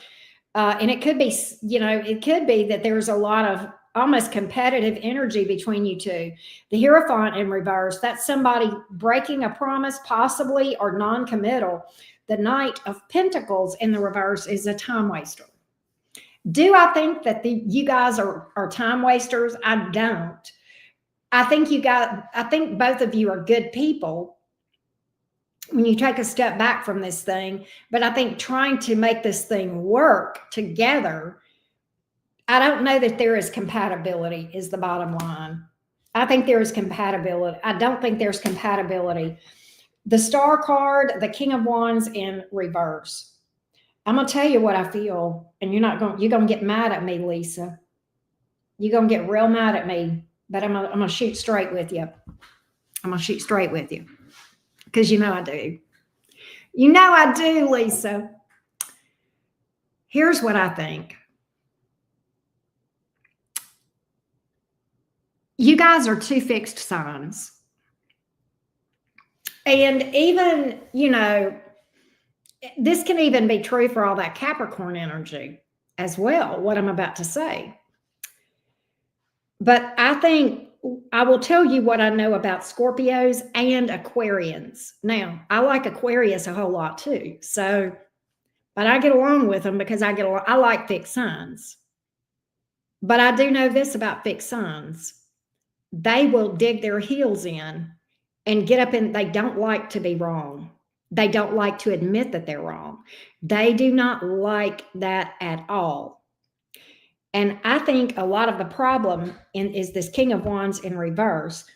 And it could be, you know, it could be that there's a lot of almost competitive energy between you two. The Hierophant in reverse, that's somebody breaking a promise, possibly, or non-committal. The Knight of Pentacles in the reverse is a time waster. Do I think that you guys are time wasters? I don't. I think both of you are good people when you take a step back from this thing. But I think trying to make this thing work together, I don't know that there is compatibility is the bottom line. I think there is compatibility. I don't think there's compatibility. The Star card, the King of Wands in reverse. I'm going to tell you what I feel, and you're going to get mad at me, Lisa. You're going to get real mad at me, but I'm going to shoot straight with you. I'm going to shoot straight with you because you know I do. You know I do, Lisa. Here's what I think. You guys are two fixed signs. And even, you know, this can even be true for all that Capricorn energy as well, what I'm about to say. But I think I will tell you what I know about Scorpios and Aquarians. Now, I like Aquarius a whole lot too. So, but I get along with them because I like fixed signs. But I do know this about fixed signs. They will dig their heels in and get up and they don't like to be wrong. They don't like to admit that they're wrong. They do not like that at all. And I think a lot of the problem is this King of Wands in reverse.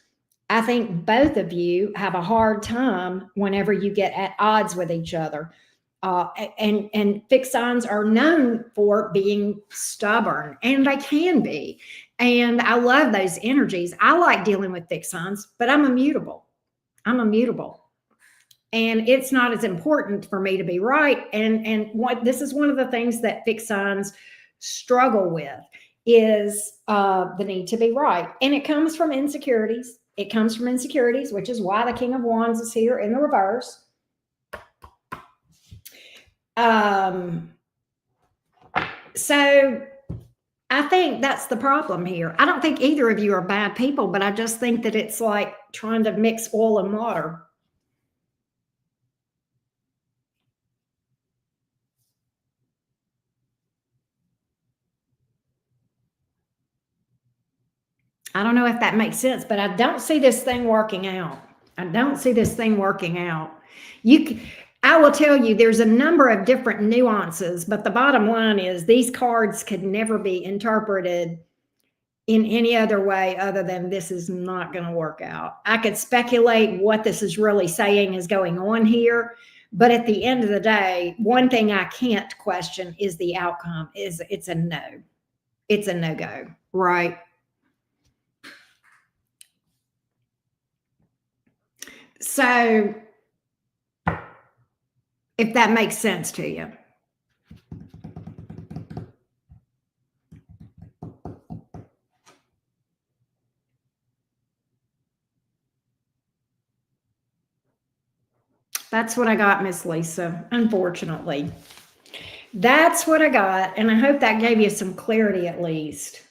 I think both of you have a hard time whenever you get at odds with each other. And fixed signs are known for being stubborn, and they can be. And I love those energies. I like dealing with fixed signs, but I'm immutable. I'm immutable. And it's not as important for me to be right. And what this is one of the things that fixed signs struggle with is the need to be right. And it comes from insecurities. It comes from insecurities, which is why the King of Wands is here in the reverse. So I think that's the problem here. I don't think either of you are bad people, but I just think that it's like trying to mix oil and water. I don't know if that makes sense, but I don't see this thing working out. I don't see this thing working out. I will tell you, there's a number of different nuances, but the bottom line is these cards could never be interpreted in any other way other than this is not going to work out. I could speculate what this is really saying is going on here, but at the end of the day, one thing I can't question is the outcome. It's a no. It's a no-go, right? So if that makes sense to you. That's what I got, Miss Lisa, unfortunately. That's what I got, and I hope that gave you some clarity at least.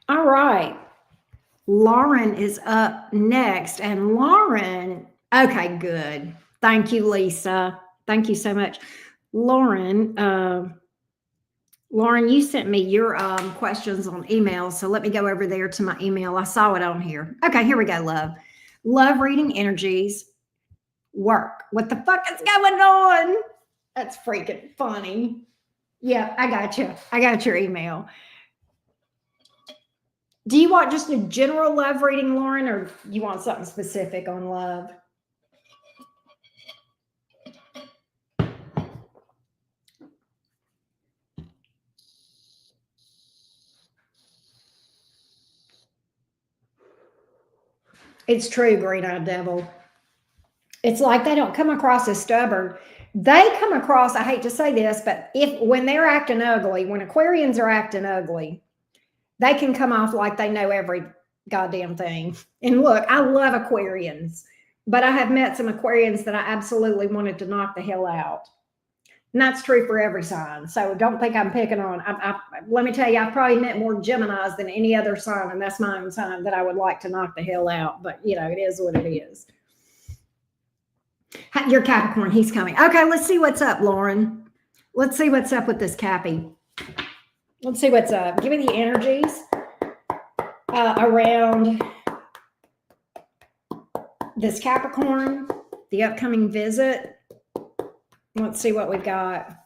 All right. Lauren is up next. And Lauren, okay, good. Thank you, Lisa. Thank you so much. Lauren, you sent me your questions on email. So let me go over there to my email. I saw it on here. Okay, here we go, love. Love reading energies work. What the fuck is going on? That's freaking funny. Yeah, I got you. I got your email. Do you want just a general love reading, Lauren, or you want something specific on love? It's true, green-eyed devil. It's like they don't come across as stubborn. They come across, I hate to say this, but when they're acting ugly, when Aquarians are acting ugly, they can come off like they know every goddamn thing. And look, I love Aquarians, but I have met some Aquarians that I absolutely wanted to knock the hell out. And that's true for every sign. So don't think I'm picking on. Let me tell you, I've probably met more Geminis than any other sign, and that's my own sign that I would like to knock the hell out. But, you know, it is what it is. Your Capricorn, he's coming. Okay, let's see what's up, Lauren. Let's see what's up with this Cappy. Let's see what's up. Give me the energies around this Capricorn, the upcoming visit. Let's see what we've got.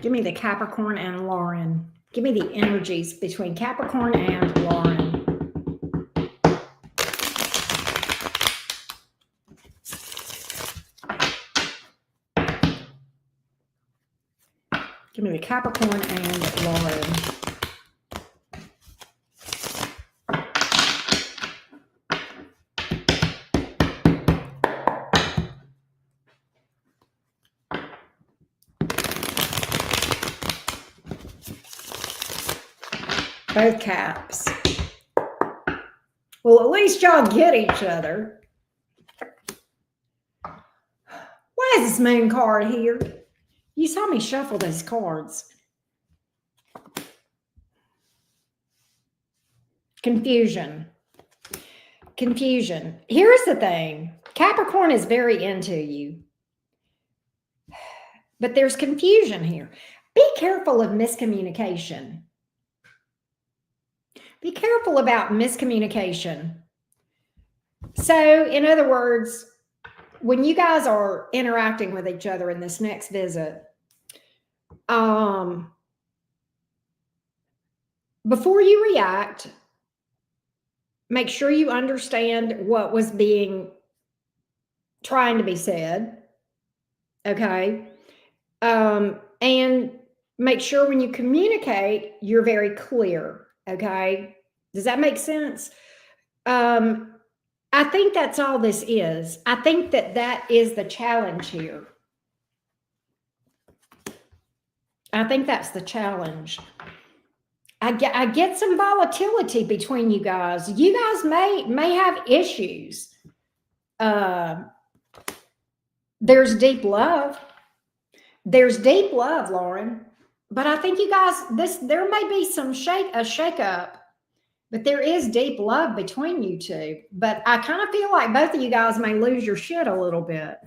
Give me the Capricorn and Lauren. Give me the energies between Capricorn and Lauren. Give me the Capricorn and Lauren. Both caps. Well, at least y'all get each other. Why is this moon card here? You saw me shuffle these cards. Confusion. Confusion. Here's the thing. Capricorn is very into you. But there's confusion here. Be careful of miscommunication. Be careful about miscommunication. So, in other words, when you guys are interacting with each other in this next visit, before you react, make sure you understand what was trying to be said. Okay. And make sure when you communicate, you're very clear. Okay. Does that make sense? I think that's all this is. I think that is the challenge here. I think that's the challenge. I get some volatility between you guys. You guys may have issues. There's deep love. There's deep love, Lauren. But I think you guys, there may be some shake-up, but there is deep love between you two. But I kind of feel like both of you guys may lose your shit a little bit.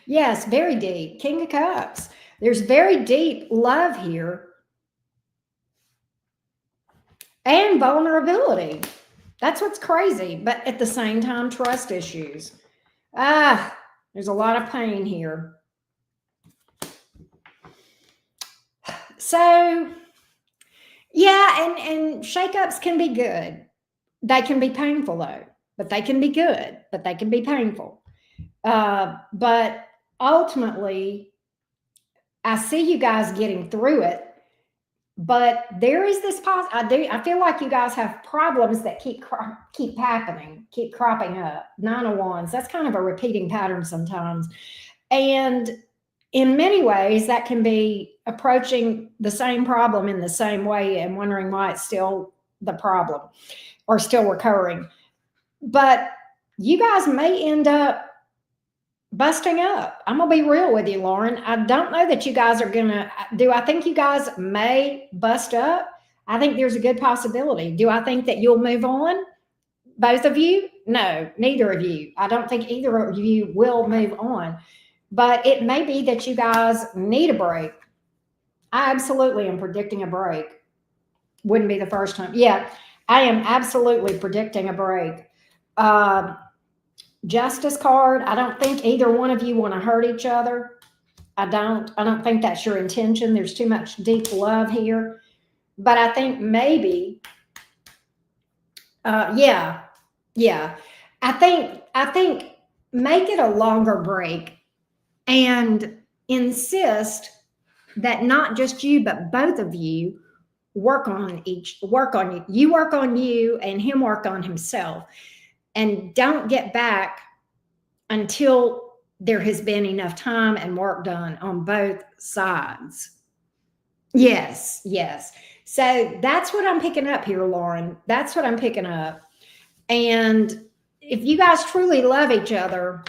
Yes, very deep. King of Cups. There's very deep love here. And vulnerability. That's what's crazy. But at the same time, trust issues. There's a lot of pain here. So, yeah, and shakeups can be good. They can be painful, though. But they can be good. But they can be painful. But ultimately, I see you guys getting through it. But there is this I feel like you guys have problems that keep happening, keep cropping up. 9 of Wands. That's kind of a repeating pattern sometimes. And in many ways, that can be approaching the same problem in the same way and wondering why it's still the problem or still recurring. But you guys may end up busting up. I'm going to be real with you, Lauren. I don't know that you guys are going to I think you guys may bust up? I think there's a good possibility. Do I think that you'll move on? Both of you? No, neither of you. I don't think either of you will move on. But it may be that you guys need a break. I absolutely am predicting a break. Wouldn't be the first time. Yeah, I am absolutely predicting a break. Justice card. I don't think either one of you want to hurt each other. I don't think that's your intention. There's too much deep love here. But I think maybe, yeah. I think make it a longer break and insist that not just you, but both of you work on you. You work on you and him work on himself. And don't get back until there has been enough time and work done on both sides. Yes. So that's what I'm picking up here, Lauren. That's what I'm picking up. And if you guys truly love each other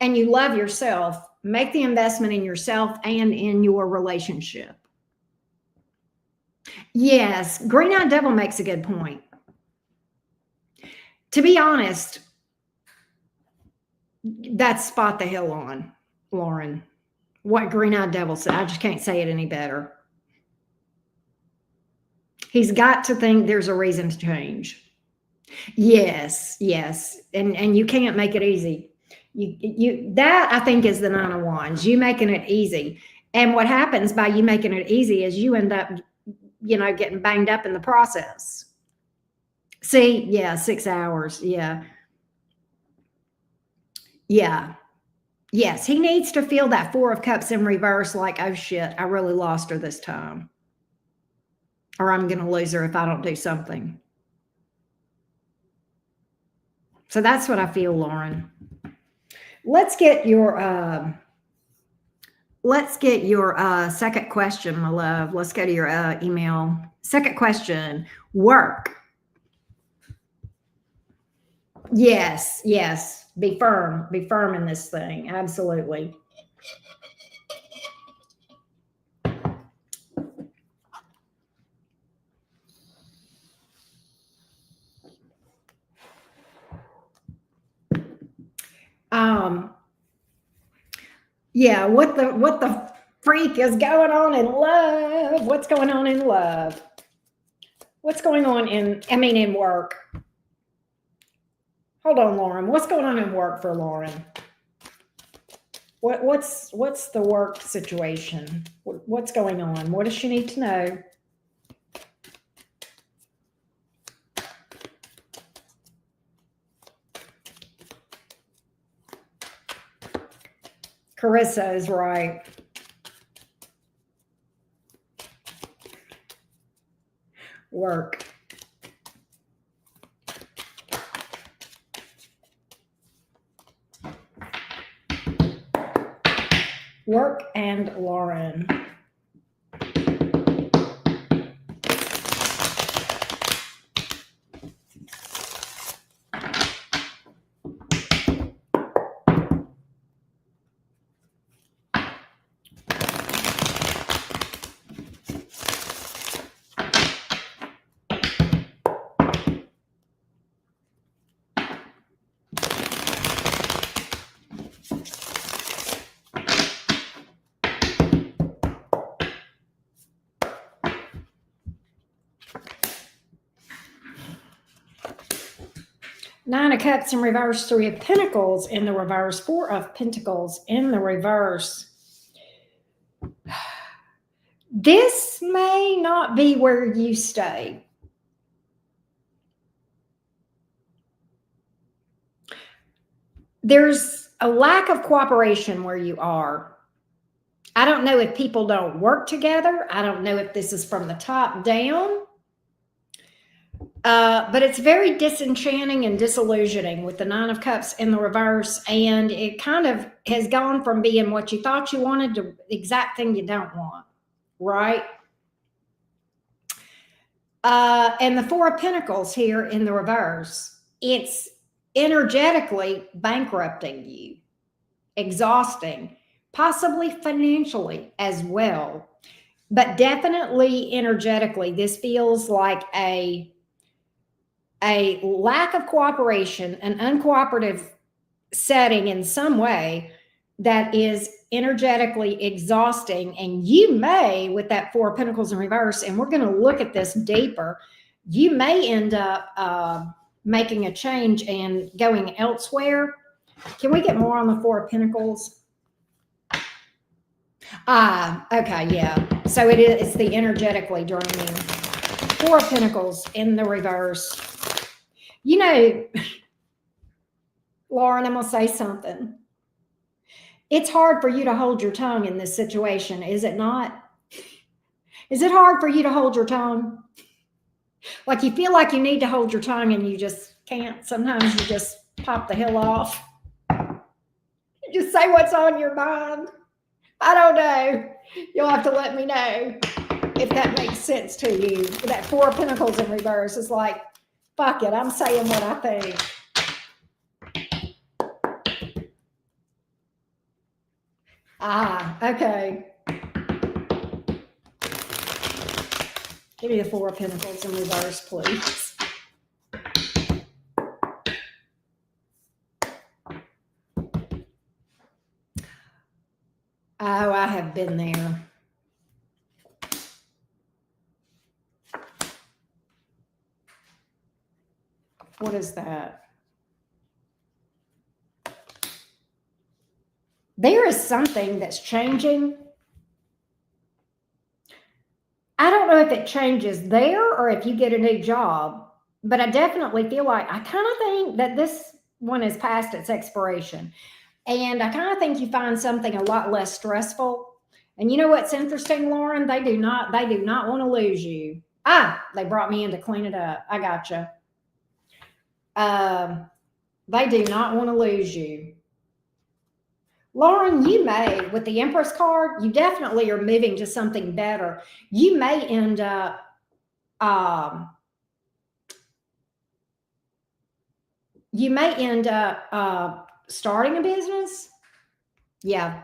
and you love yourself, make the investment in yourself and in your relationship. Yes, Green-Eyed Devil makes a good point. To be honest, that's spot the hell on, Lauren. What Green-Eyed Devil said, I just can't say it any better. He's got to think there's a reason to change. Yes. And you can't make it easy. That I think is the 9 of Wands. You making it easy. And what happens by you making it easy is you end up, getting banged up in the process. See, yeah, 6 hours. Yeah. Yes, he needs to feel that Four of Cups in reverse, like, oh shit, I really lost her this time. Or I'm going to lose her if I don't do something. So that's what I feel, Lauren. Let's get your second question, my love. Let's go to your email. Second question, work. Yes, yes. Be firm in this thing. Absolutely. Yeah, what the freak is going on in love? What's going on in love? What's going on in work? Hold on, Lauren. What's going on in work for Lauren? What's the work situation? What's going on? What does she need to know? Carissa is right. Work. Work and Lauren. Nine of Cups in reverse, Three of Pentacles in the reverse, Four of Pentacles in the reverse. This may not be where you stay. There's a lack of cooperation where you are. I don't know if people don't work together. I don't know if this is from the top down. But it's very disenchanting and disillusioning with the Nine of Cups in the reverse. And it kind of has gone from being what you thought you wanted to the exact thing you don't want, right? And the Four of Pentacles here in the reverse, it's energetically bankrupting you, exhausting, possibly financially as well. But definitely energetically, this feels like a lack of cooperation, an uncooperative setting in some way that is energetically exhausting. And you may, with that Four of Pentacles in reverse, and we're going to look at this deeper, you may end up making a change and going elsewhere. Can we get more on the Four of Pentacles? Okay, yeah. So it's the energetically draining. Four of Pentacles in the reverse. You know, Lauren, I'm going to say something. It's hard for you to hold your tongue in this situation, is it not? Is it hard for you to hold your tongue? Like you feel like you need to hold your tongue and you just can't. Sometimes you just pop the hell off. You just say what's on your mind. I don't know. You'll have to let me know if that makes sense to you. That Four of Pentacles in reverse is like, fuck it, I'm saying what I think. Okay. Give me the Four of Pentacles in reverse, please. Oh, I have been there. What is that? There is something that's changing. I don't know if it changes there or if you get a new job, but I definitely feel like I kind of think that this one is past its expiration. And I kind of think you find something a lot less stressful. And you know what's interesting, Lauren? They do not want to lose you. They brought me in to clean it up. I gotcha. They do not want to lose you. Lauren, you may, with the Empress card, you definitely are moving to something better. You may end up starting a business. Yeah,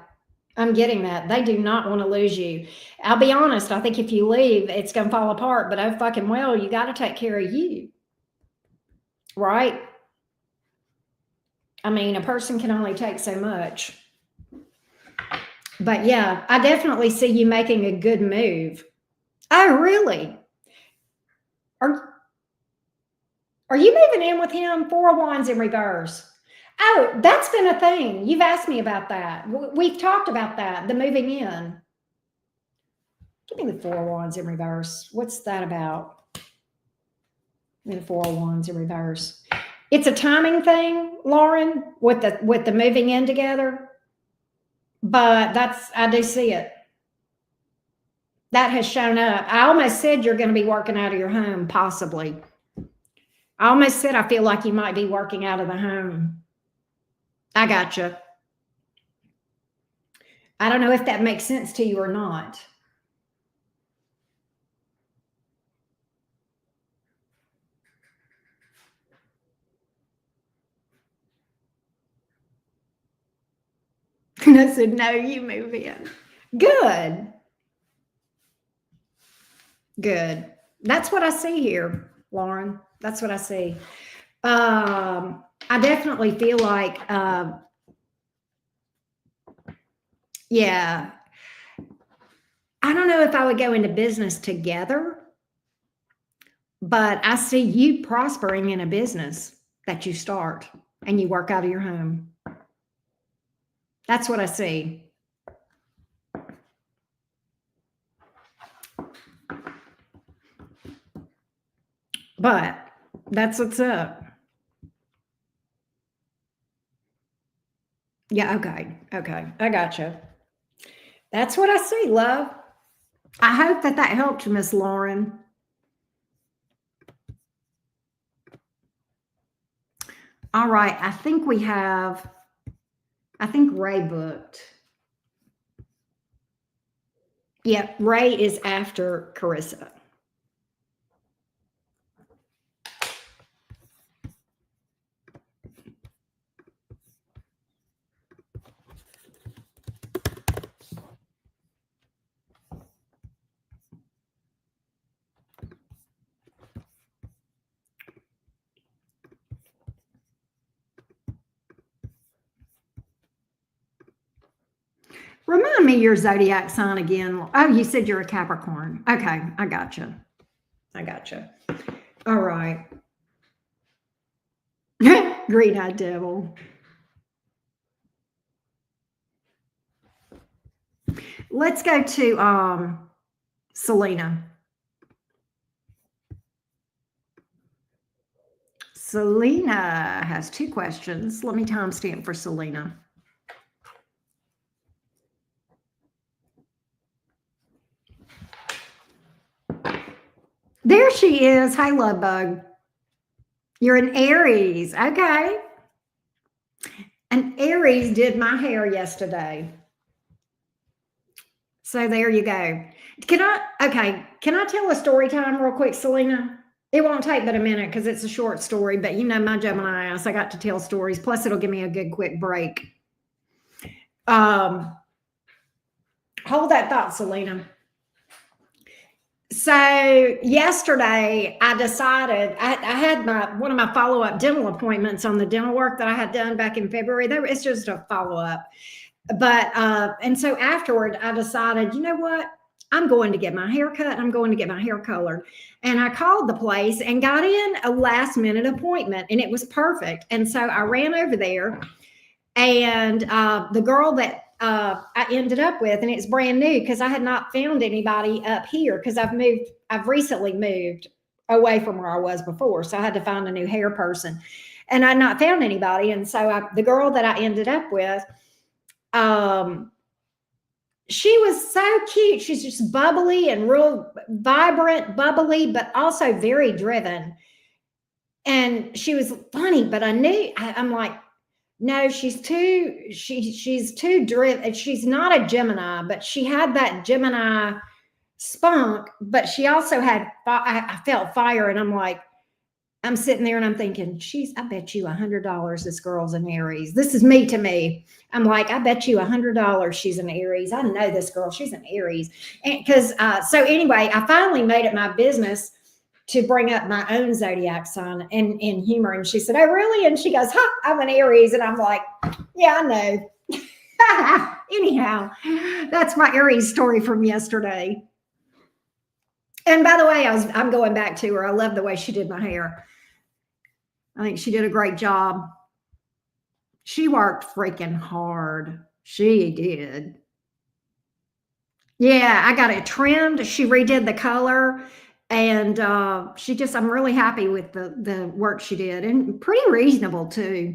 I'm getting that. They do not want to lose you. I'll be honest, I think if you leave, it's going to fall apart, but oh fucking well, you got to take care of you. Right? I mean, a person can only take so much. But yeah, I definitely see you making a good move. Oh, really? Are you moving in with him? Four of Wands in reverse. Oh, that's been a thing. You've asked me about that. We've talked about that, the moving in. Give me the Four of Wands in reverse. What's that about? Give me the Four of Wands in reverse. It's a timing thing, Lauren, with the moving in together. But I do see it. That has shown up. I almost said you're going to be working out of your home, possibly. I almost said I feel like you might be working out of the home. I gotcha. I don't know if that makes sense to you or not. And I said, no, you move in. Good. Good. That's what I see here, Lauren. That's what I see. I definitely feel like, yeah, I don't know if I would go into business together, but I see you prospering in a business that you start and you work out of your home. That's what I see. But that's what's up. Yeah, okay. Okay. I gotcha. That's what I see, love. I hope that helped you, Miss Lauren. All right. I think Ray booked. Yeah, Ray is after Carissa. Remind me your zodiac sign again. Oh, you said you're a Capricorn. Okay, I gotcha. All right. Green-eyed devil. Let's go to Selena. Selena has two questions. Let me timestamp for Selena. There she is. Hi, love bug. You're an Aries. Okay. An Aries did my hair yesterday. So there you go. Can I tell a story time real quick, Selena? It won't take but a minute because it's a short story, but you know my Gemini ass, I got to tell stories. Plus it'll give me a good quick break. Hold that thought, Selena. So yesterday I decided I had one of my follow-up dental appointments on the dental work that I had done back in February. It's just a follow-up. But and so afterward I decided, you know what? I'm going to get my hair cut. I'm going to get my hair colored. And I called the place and got in a last minute appointment and it was perfect. And so I ran over there and the girl that I ended up with, and it's brand new because I had not found anybody up here because I've recently moved away from where I was before. So I had to find a new hair person. and I'd not found anybody. And so the girl that I ended up with, she was so cute. She's just bubbly and real vibrant, bubbly, but also very driven. And she was funny, but I'm like, no, she's too driven. She's not a Gemini, but she had that Gemini spunk, but she also had, I felt fire. And I'm like, I'm sitting there and I'm thinking, I bet you $100 this girl's an Aries. This is me to me. I'm like, I bet you $100 she's an Aries. I know this girl, she's an Aries. And so anyway, I finally made it my business to bring up my own zodiac sign in humor. And she said, oh, really? And she goes, I'm an Aries. And I'm like, yeah, I know. Anyhow, that's my Aries story from yesterday. And by the way, I'm going back to her. I love the way she did my hair. I think she did a great job. She worked freaking hard. She did. Yeah, I got it trimmed. She redid the color. And I'm really happy with the work she did, and pretty reasonable too.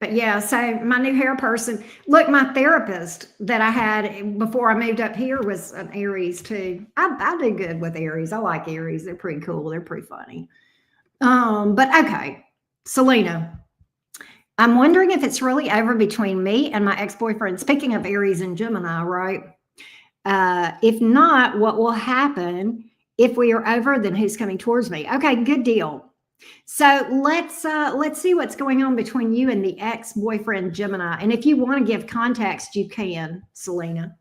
But yeah, so my new hair person, look, my therapist that I had before I moved up here was an Aries too. I do good with Aries. I like Aries. They're pretty cool. They're pretty funny. But okay, Selena, I'm wondering if it's really over between me and my ex-boyfriend. Speaking of Aries and Gemini, right? If not, what will happen if we are over? Then who's coming towards me? Okay, good deal. So let's see what's going on between you and the ex-boyfriend Gemini. And if you want to give context, you can, Selena.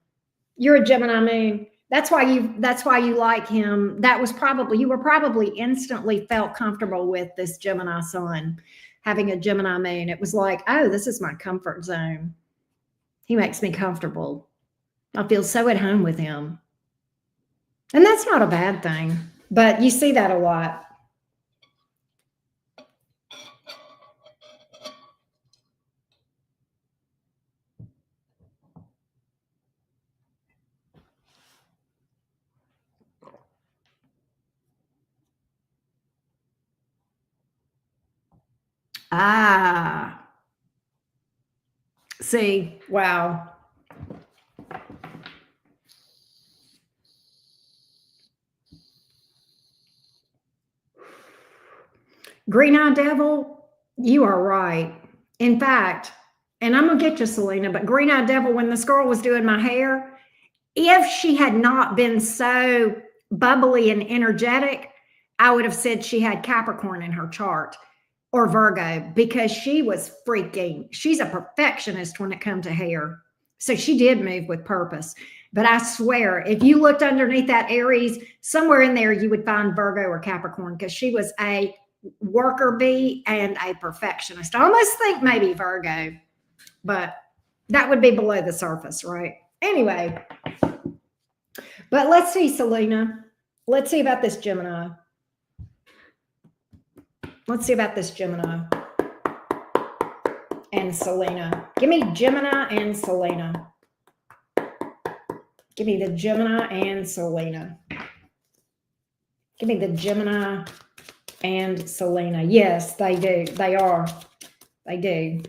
You're a Gemini moon. That's why you like him. You were probably instantly felt comfortable with this Gemini sun, having a Gemini moon. It was like, oh, this is my comfort zone. He makes me comfortable. I feel so at home with him. And that's not a bad thing, but you see that a lot. Ah, see, wow. Green Eye Devil, you are right. In fact, and I'm going to get you, Selena, but Green Eye Devil, when this girl was doing my hair, if she had not been so bubbly and energetic, I would have said she had Capricorn in her chart or Virgo, because she's a perfectionist when it comes to hair. So she did move with purpose. But I swear, if you looked underneath that Aries, somewhere in there, you would find Virgo or Capricorn, because she was a worker bee and a perfectionist. I almost think maybe Virgo, but that would be below the surface, right? Anyway, but let's see, Selena. Let's see about this Gemini. Let's see about this Gemini and Selena. Give me Gemini and Selena. Give me the Gemini and Selena. Give me the Gemini and Selena. Yes, they do. They are. They do.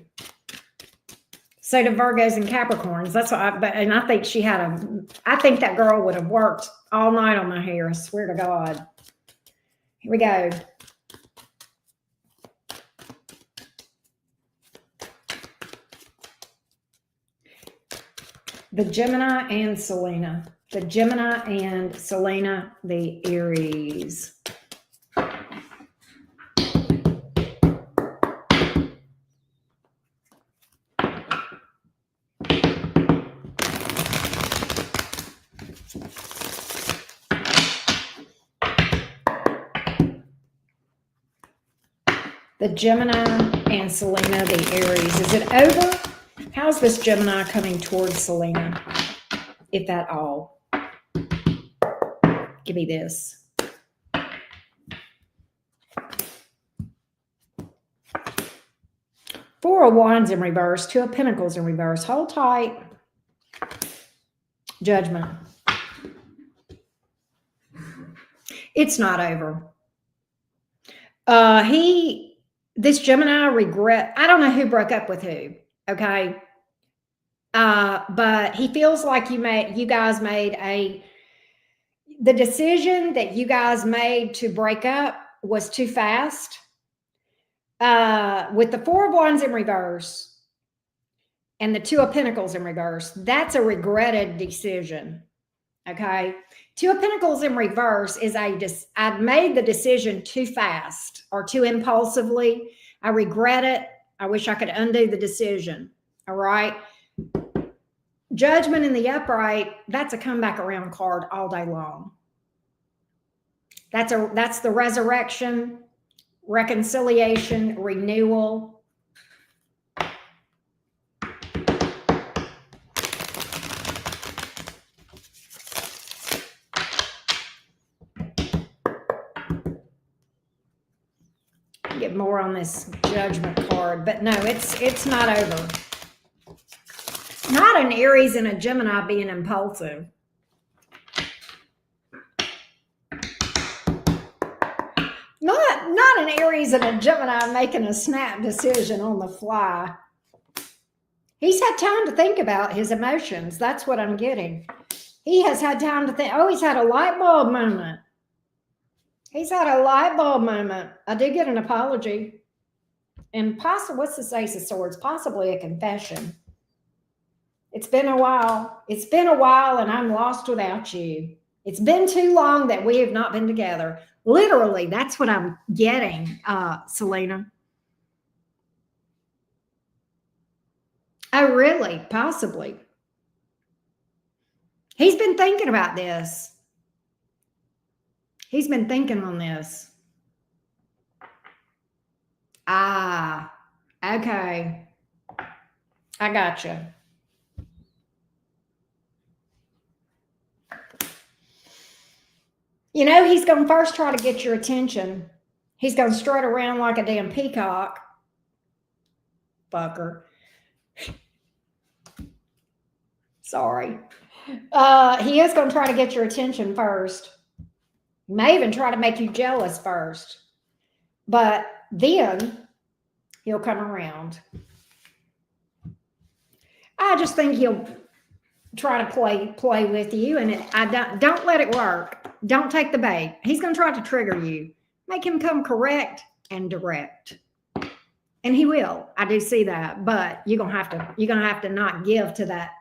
So do Virgos and Capricorns. That's what and I think I think that girl would have worked all night on my hair. I swear to God. Here we go. The Gemini and Selena. The Gemini and Selena, the Aries. The Gemini and Selena, the Aries. Is it over? How's this Gemini coming towards Selena, if at all? Give me this. Four of Wands in reverse, Two of Pentacles in reverse. Hold tight. Judgment. It's not over. This Gemini I don't know who broke up with who, okay? But he feels like you guys made the decision that you guys made to break up was too fast. With the Four of Wands in reverse and the Two of Pentacles in reverse, that's a regretted decision. Okay. Two of Pentacles in reverse is I made the decision too fast or too impulsively. I regret it. I wish I could undo the decision. All right. Judgment in the upright, that's a come back around card all day long. That's the resurrection, reconciliation, renewal. Get more on this Judgment card, but no, it's not over. Not an Aries and a Gemini being impulsive. Not an Aries and a Gemini making a snap decision on the fly. He's had time to think about his emotions. That's what I'm getting. He has had time to think. Oh, he's had a light bulb moment. He's had a light bulb moment. I did get an apology. And possibly, what's this Ace of Swords? Possibly a confession. It's been a while. It's been a while and I'm lost without you. It's been too long that we have not been together. Literally, that's what I'm getting, Selena. Oh, really? Possibly. He's been thinking about this. He's been thinking on this. Ah, okay. I gotcha. You know, he's going to first try to get your attention. He's going to strut around like a damn peacock. Fucker. Sorry. He is going to try to get your attention first. He may even try to make you jealous first. But then he'll come around. I just think he'll try to play with you, and don't let it work. Don't take the bait. He's going to try to trigger you. Make him come correct and direct. And he will. I do see that, but you're going to have to not give to that.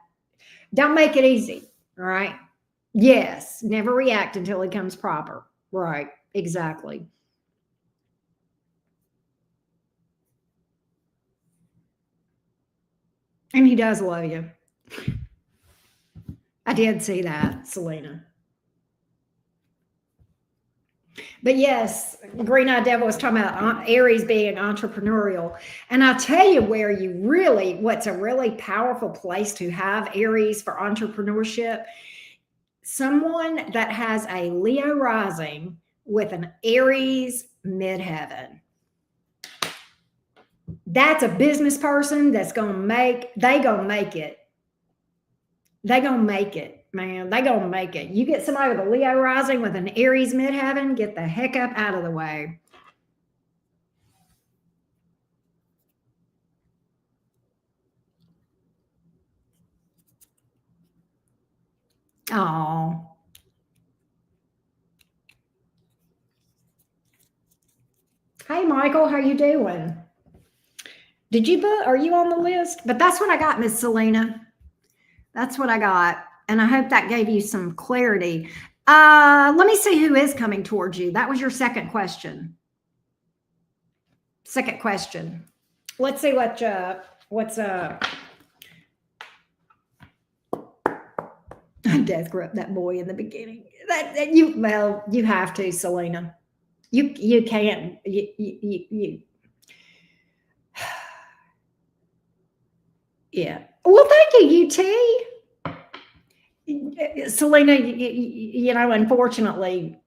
Don't make it easy. All right? Yes, never react until he comes proper. Right, exactly. And he does love you. I did see that, Selena. But yes, Green Eyed Devil was talking about Aries being entrepreneurial. And I'll tell you what's a really powerful place to have Aries for entrepreneurship. Someone that has a Leo rising with an Aries midheaven. That's a business person that's going to make it. They're going to make it, man. They're going to make it. You get somebody with a Leo rising with an Aries midheaven, get the heck up out of the way. Oh. Hey, Michael, how you doing? Did you book? Are you on the list? But that's what I got, Miss Selena. That's what I got. And I hope that gave you some clarity. Let me see who is coming towards you. That was your second question. Second question. Let's see what's Death gripped that boy in the beginning. You have to, Selena. You can't. You. Yeah. Well, thank you, UT. Selena, you know, unfortunately,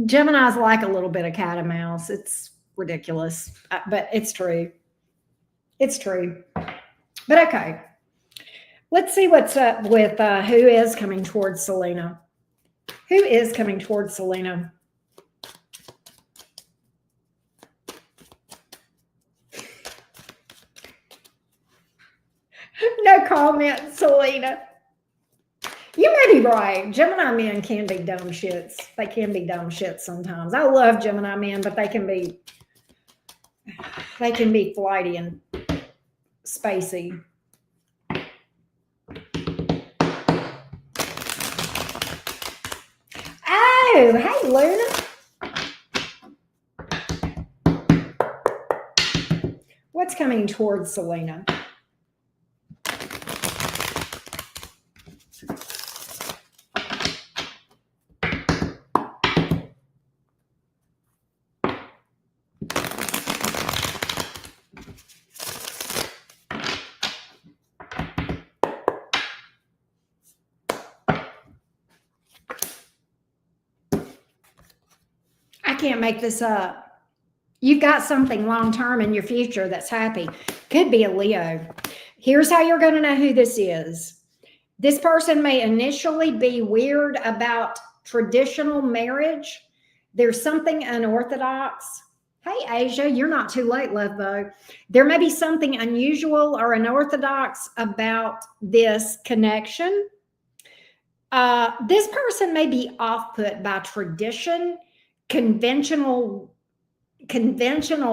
Gemini's like a little bit of cat and mouse. It's ridiculous, but it's true. It's true. But okay. Let's see what's up with who is coming towards Selena. Who is coming towards Selena? comment, Selena. You may be right. Gemini men can be dumb shits. They can be dumb shits sometimes. I love Gemini men, but they can be flighty and spacey. Oh, hey, Luna. What's coming towards Selena? I can't make this up. You've got something long-term in your future that's happy. Could be a Leo. Here's how you're going to know who this is. This person may initially be weird about traditional marriage. There's something unorthodox. Hey, Asia, you're not too late, love, though. There may be something unusual or unorthodox about this connection. This person may be off-put by tradition, conventional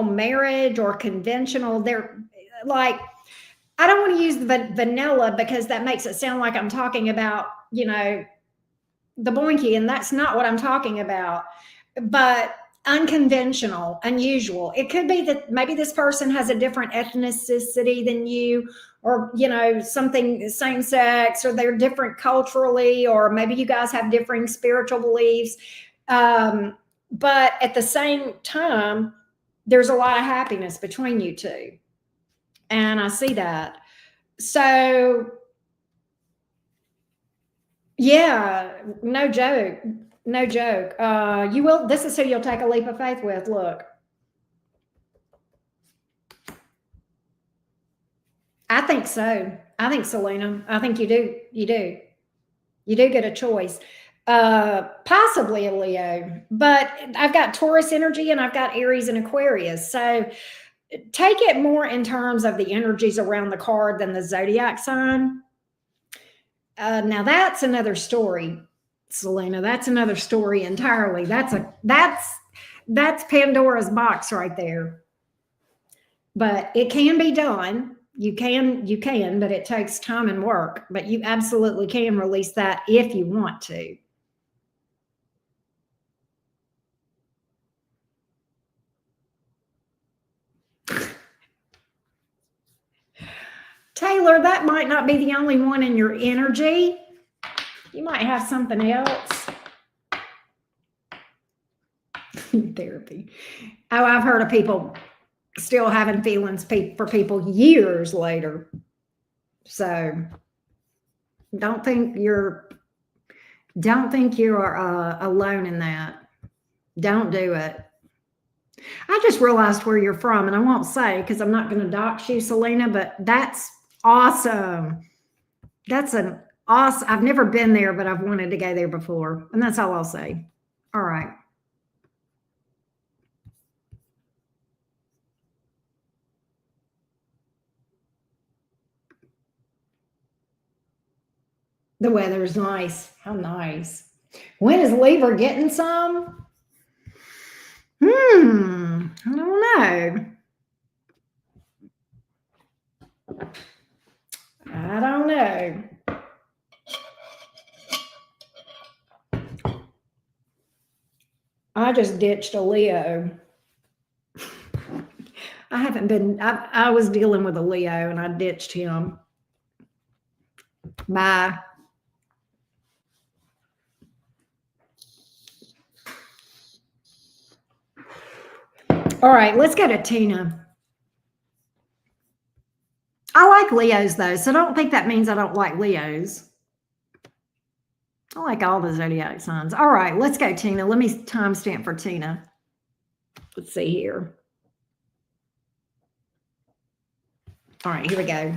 marriage, or conventional, they're like, I don't want to use the vanilla because that makes it sound like I'm talking about, the boinky, and that's not what I'm talking about, but unconventional, unusual. It could be that maybe this person has a different ethnicity than you, or, something same sex, or they're different culturally, or maybe you guys have differing spiritual beliefs. But at the same time, there's a lot of happiness between you two. And I see that. So, yeah, no joke. No joke. This is who you'll take a leap of faith with. Look. I think so. I think, Selena, I think you do. You do. You do get a choice. Possibly a Leo, but I've got Taurus energy and I've got Aries and Aquarius. So take it more in terms of the energies around the card than the zodiac sign. Now that's another story, Selena. That's another story entirely. That's Pandora's box right there. But it can be done. You can, but it takes time and work. But you absolutely can release that if you want to. Taylor, that might not be the only one in your energy. You might have something else. Therapy. Oh, I've heard of people still having feelings for people years later. So don't think you're alone in that. Don't do it. I just realized where you're from, and I won't say because I'm not going to dox you, Selena, but that's awesome. That's an awesome. I've never been there, but I've wanted to go there before. And that's all I'll say. All right. The weather's nice. How nice. When is Libra getting some? I don't know. I don't know. I just ditched a Leo. I was dealing with a Leo and I ditched him. Bye. All right, let's go to Tina. I like Leos, though, so don't think that means I don't like Leos. I like all the zodiac signs. All right, let's go, Tina. Let me timestamp for Tina. Let's see here. All right, here we go.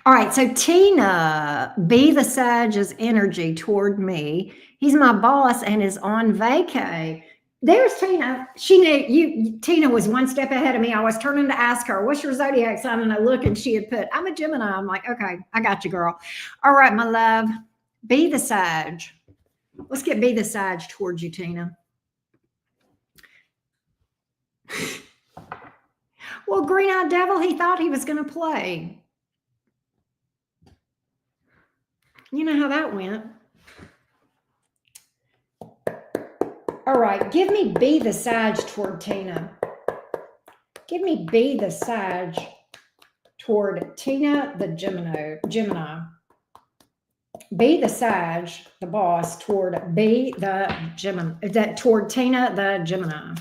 All right, so Tina, be the Sag's energy toward me. He's my boss and is on vacay. There's Tina. She knew you. Tina was one step ahead of me. I was turning to ask her, "What's your zodiac sign?" And I look, and she had put, "I'm a Gemini." I'm like, "Okay, I got you, girl." All right, my love. Be the Sag. Let's get be the Sag towards you, Tina. Well, Green-Eyed Devil, he thought he was going to play. You know how that went. All right, give me be the Sag toward Tina. Give me be the Sag toward Tina, the Gemini. Be the Sag, the boss, toward be the Gemini, that toward Tina, the Gemini.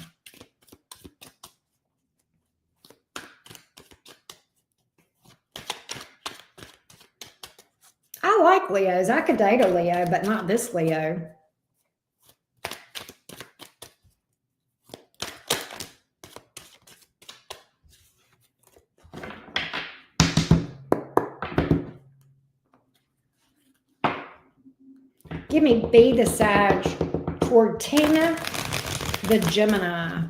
I like Leos. I could date a Leo, but not this Leo. Give me be the Sag toward Tina, the Gemini.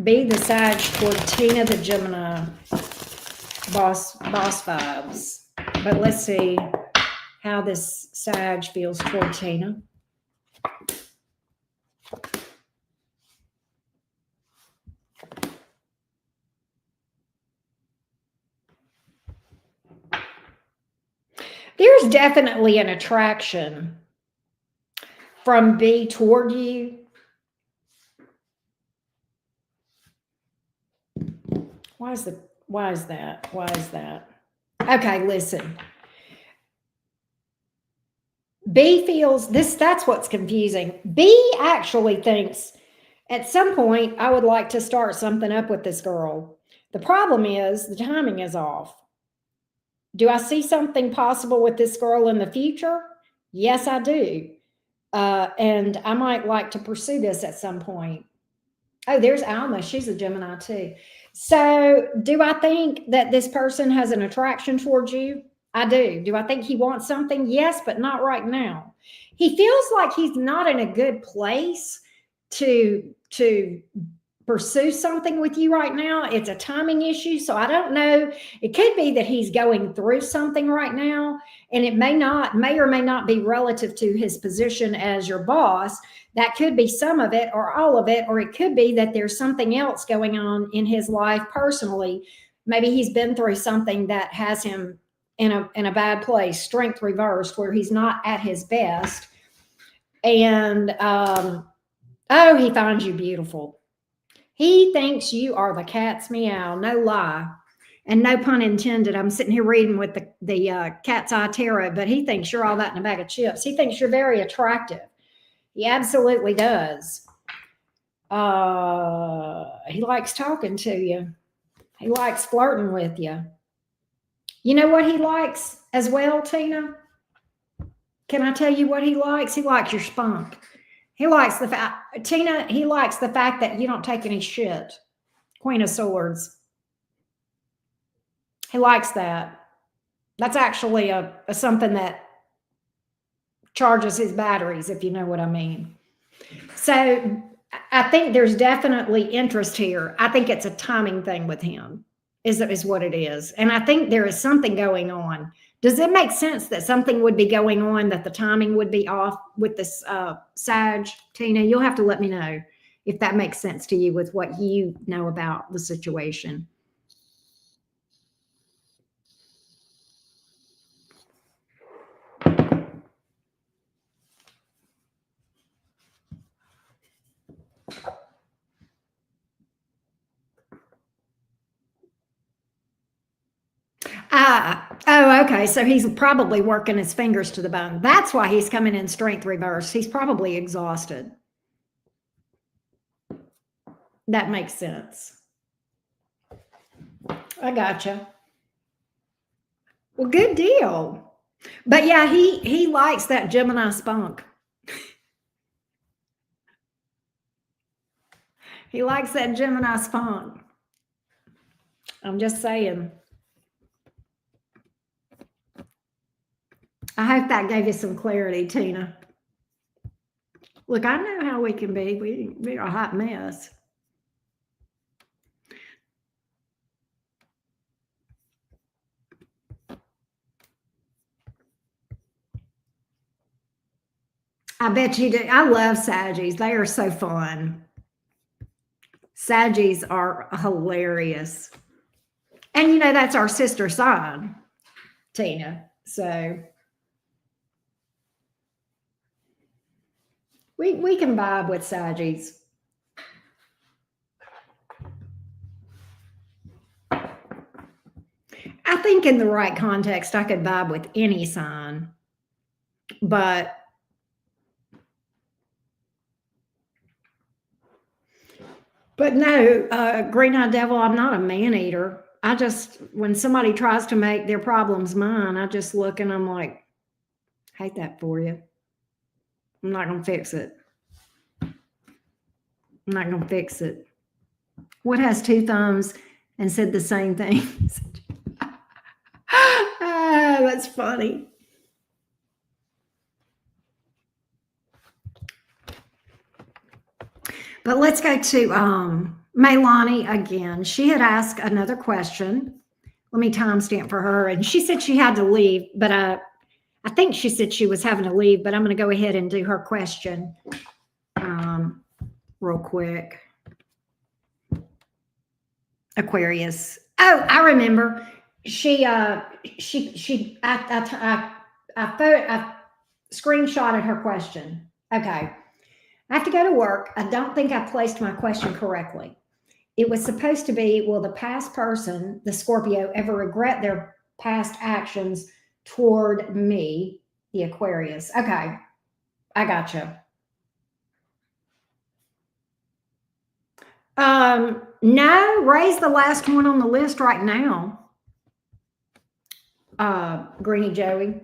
Be the Sag toward Tina, the Gemini. Boss vibes. But let's see how this Sag feels toward Tina. There's definitely an attraction from B toward you. Why is that? Okay, listen. B feels this, that's what's confusing. B actually thinks at some point I would like to start something up with this girl. The problem is the timing is off. Do I see something possible with this girl in the future? Yes, I do. And I might like to pursue this at some point. Oh, there's Alma. She's a Gemini too. So do I think that this person has an attraction towards you? I do. Do I think he wants something? Yes, but not right now. He feels like he's not in a good place to pursue something with you right now. It's a timing issue. So I don't know. It could be that he's going through something right now, and it may or may not be relative to his position as your boss. That could be some of it or all of it, or it could be that there's something else going on in his life personally. Maybe he's been through something that has him in a bad place, strength reversed, where he's not at his best. And oh, he finds you beautiful. He thinks you are the cat's meow, no lie. And no pun intended. I'm sitting here reading with the cat's eye tarot, but he thinks you're all that in a bag of chips. He thinks you're very attractive. He absolutely does. He likes talking to you. He likes flirting with you. You know what he likes as well, Tina? Can I tell you what he likes? He likes your spunk. He likes the fact, Tina, he likes the fact that you don't take any shit. Queen of Swords. He likes that. That's actually a something that charges his batteries, if you know what I mean. So I think there's definitely interest here. I think it's a timing thing with him, is what it is. And I think there is something going on. Does it make sense that something would be going on, that the timing would be off with this Sag, Tina? You'll have to let me know if that makes sense to you with what you know about the situation. Oh, okay. So he's probably working his fingers to the bone. That's why he's coming in strength reverse. He's probably exhausted. That makes sense. I gotcha. Well, good deal. But yeah, he likes that Gemini spunk. He likes that Gemini spunk. I'm just saying. I hope that gave you some clarity, Tina. Look, I know how we can be. We're a hot mess. I bet you do. I love Saggies. They are so fun. Saggies are hilarious. And you know, that's our sister sign, Tina. So we can vibe with Saggies. I think in the right context, I could vibe with any sign. But no, Green Eye Devil, I'm not a man eater. I just, when somebody tries to make their problems mine, I just look and I'm like, hate that for you. I'm not going to fix it. I'm not going to fix it. What has two thumbs and said the same thing? That's funny. But let's go to Maylani again. She had asked another question. Let me timestamp for her. And she said she had to leave, but I think she said she was having to leave, but I'm going to go ahead and do her question real quick. Aquarius. Oh, I remember. I screenshotted her question. Okay. I have to go to work. I don't think I placed my question correctly. It was supposed to be, will the past person, the Scorpio, ever regret their past actions toward me, the Aquarius? Okay. I gotcha. No, Ray's the last one on the list right now. Greenie Joey.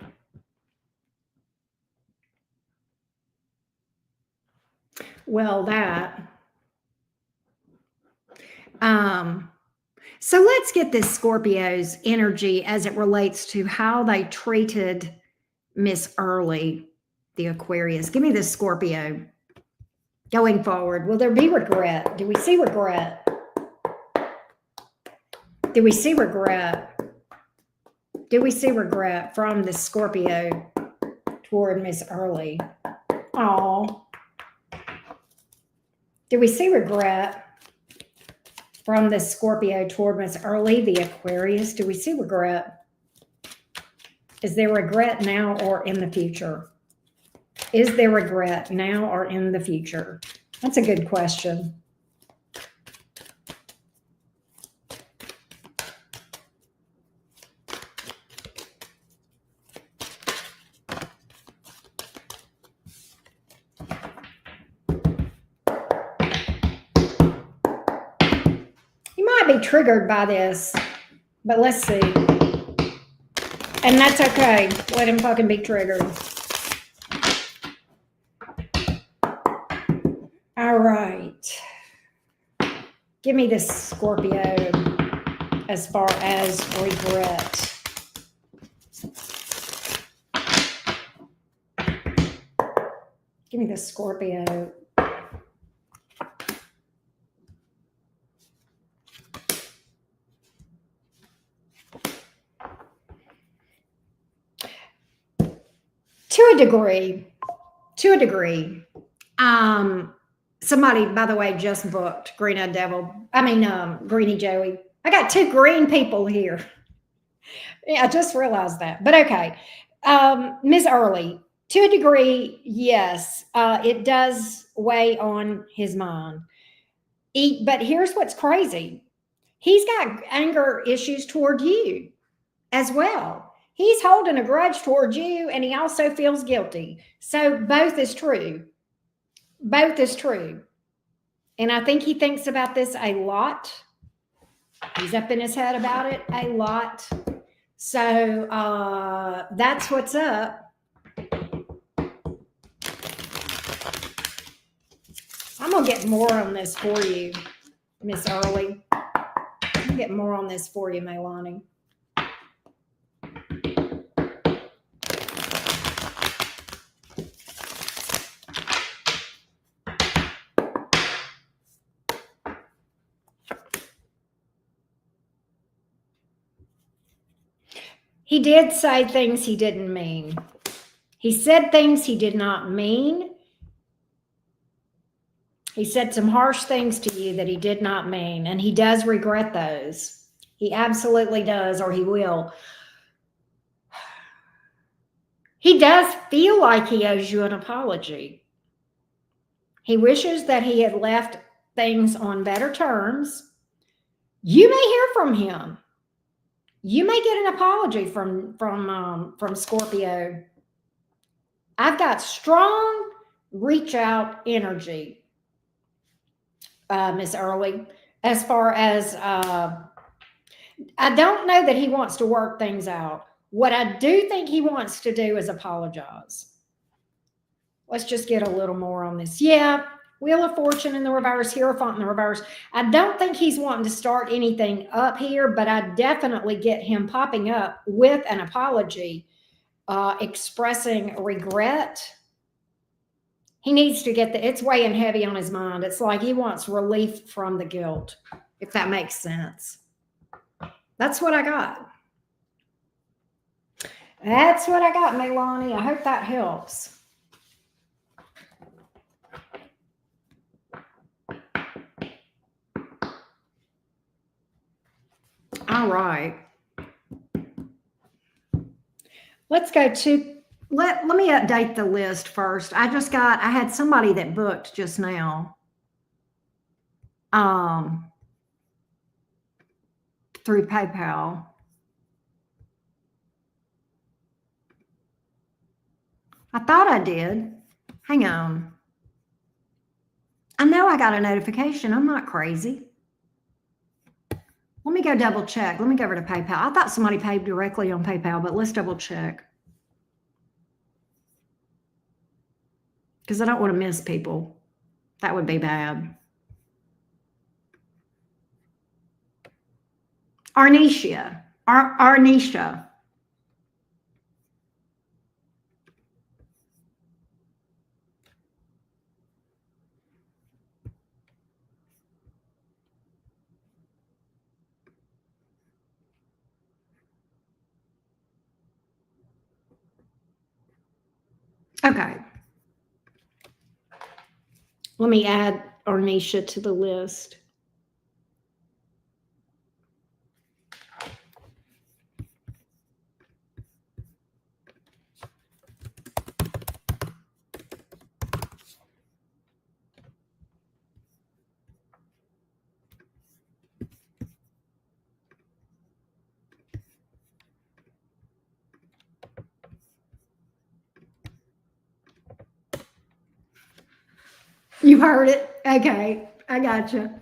Well, that. So let's get this Scorpio's energy as it relates to how they treated Miss Early, the Aquarius. Give me this Scorpio going forward. Will there be regret? Do we see regret? Do we see regret? Do we see regret from the Scorpio toward Miss Early? Oh. Do we see regret from the Scorpio toward Miss Early, the Aquarius? Do we see regret? Is there regret now or in the future? Is there regret now or in the future? That's a good question. Be triggered by this, but let's see. And that's okay. Let him fucking be triggered. All right. Give me this Scorpio as far as regret. Give me the Scorpio. To a degree. Somebody, by the way, just booked Greenie Joey. I got two green people here. Yeah, I just realized that. But okay. Ms. Early, to a degree, yes, it does weigh on his mind. But here's what's crazy. He's got anger issues toward you as well. He's holding a grudge towards you, and he also feels guilty. So both is true. Both is true. And I think he thinks about this a lot. He's up in his head about it a lot. So that's what's up. I'm going to get more on this for you, Miss Early. I'm going to get more on this for you, Maylani. He did say things he didn't mean. He said things he did not mean. He said some harsh things to you that he did not mean, and he does regret those. He absolutely does, or he will. He does feel like he owes you an apology. He wishes that he had left things on better terms. You may hear from him. You may get an apology from Scorpio. I've got strong reach out energy, Miss Early, as far as I don't know that he wants to work things out. What I do think he wants to do is apologize. Let's just get a little more on this. Yeah, Wheel of Fortune in the reverse, Hierophant in the reverse. I don't think he's wanting to start anything up here, but I definitely get him popping up with an apology, expressing regret. He needs to get it's weighing heavy on his mind. It's like he wants relief from the guilt, if that makes sense. That's what I got. That's what I got, Melanie. I hope that helps. All right. Let's go to, let me update the list first. I had somebody that booked just now. Through PayPal. I thought I did. Hang on. I know I got a notification. I'm not crazy. Let me go double check. Let me go over to PayPal. I thought somebody paid directly on PayPal, but let's double check. Because I don't want to miss people. That would be bad. Arnisha. Arnisha. Okay. Let me add Arnisha to the list. You heard it. Okay. I gotcha.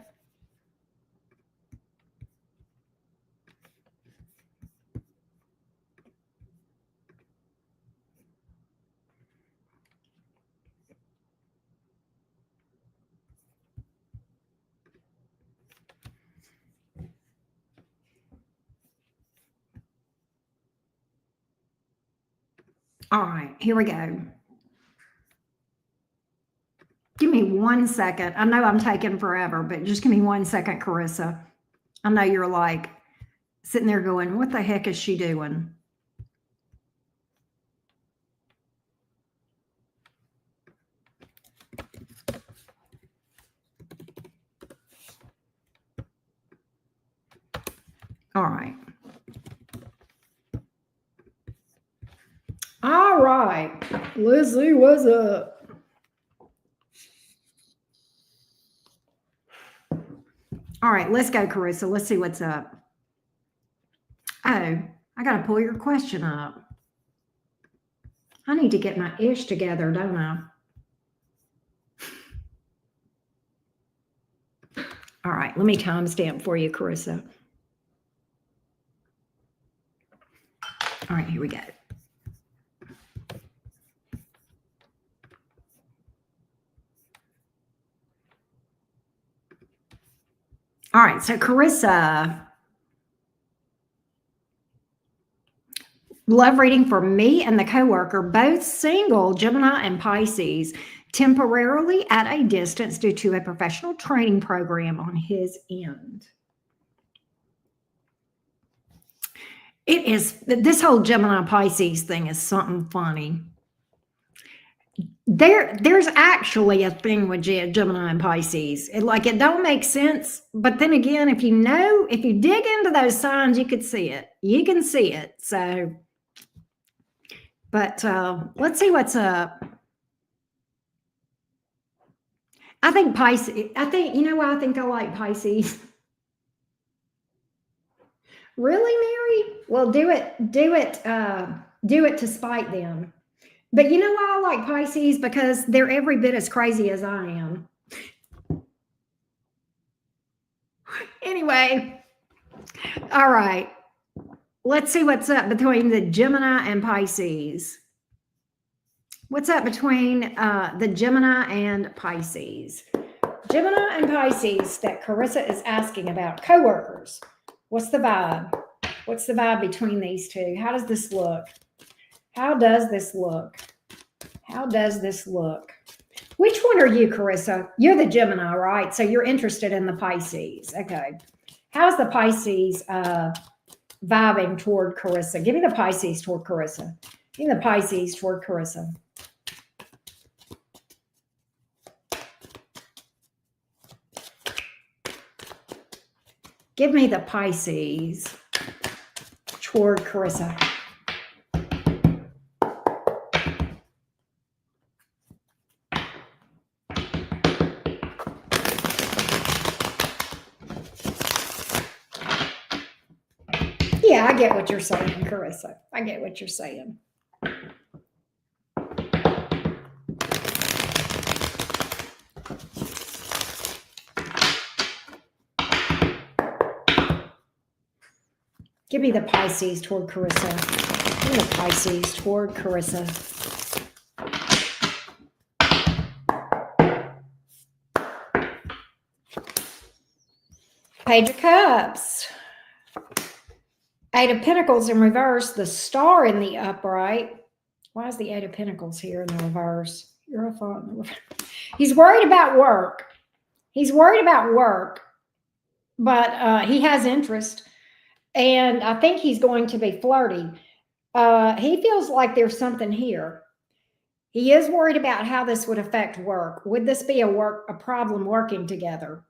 All right, here we go. Give me 1 second. I know I'm taking forever, but just give me 1 second, Carissa. I know you're like sitting there going, what the heck is she doing? All right. All right. Lizzie, what's up? All right, let's go, Carissa. Let's see what's up. Oh, I got to pull your question up. I need to get my ish together, don't I? All right, let me timestamp for you, Carissa. All right, here we go. All right, so Carissa, love reading for me and the coworker, both single, Gemini and Pisces, temporarily at a distance due to a professional training program on his end. It is, this whole Gemini Pisces thing is something funny. There's actually a thing with Gemini and Pisces. It don't make sense, but then again, if you dig into those signs, you could see it. You can see it. So, but let's see what's up. I think Pisces. You know why I think I like Pisces. Really, Mary? Well, do it to spite them. But you know why I like Pisces? Because they're every bit as crazy as I am. Anyway, all right. Let's see what's up between the Gemini and Pisces. What's up between the Gemini and Pisces? Gemini and Pisces that Carissa is asking about. Coworkers. What's the vibe? What's the vibe between these two? How does this look? How does this look? How does this look? Which one are you, Carissa? You're the Gemini, right? So you're interested in the Pisces. Okay. How's the Pisces vibing toward Carissa? Give me the Pisces toward Carissa. Give me the Pisces toward Carissa. Give me the Pisces toward Carissa. Yeah, I get what you're saying, Carissa. I get what you're saying. Give me the Pisces toward Carissa. Give me the Pisces toward Carissa. Page of Cups. Eight of Pentacles in reverse. The Star in the upright. Why is the Eight of Pentacles here in the reverse? You're a thought. He's worried about work. He's worried about work, but he has interest. And I think he's going to be flirty. He feels like there's something here. He is worried about how this would affect work. Would this be a problem working together?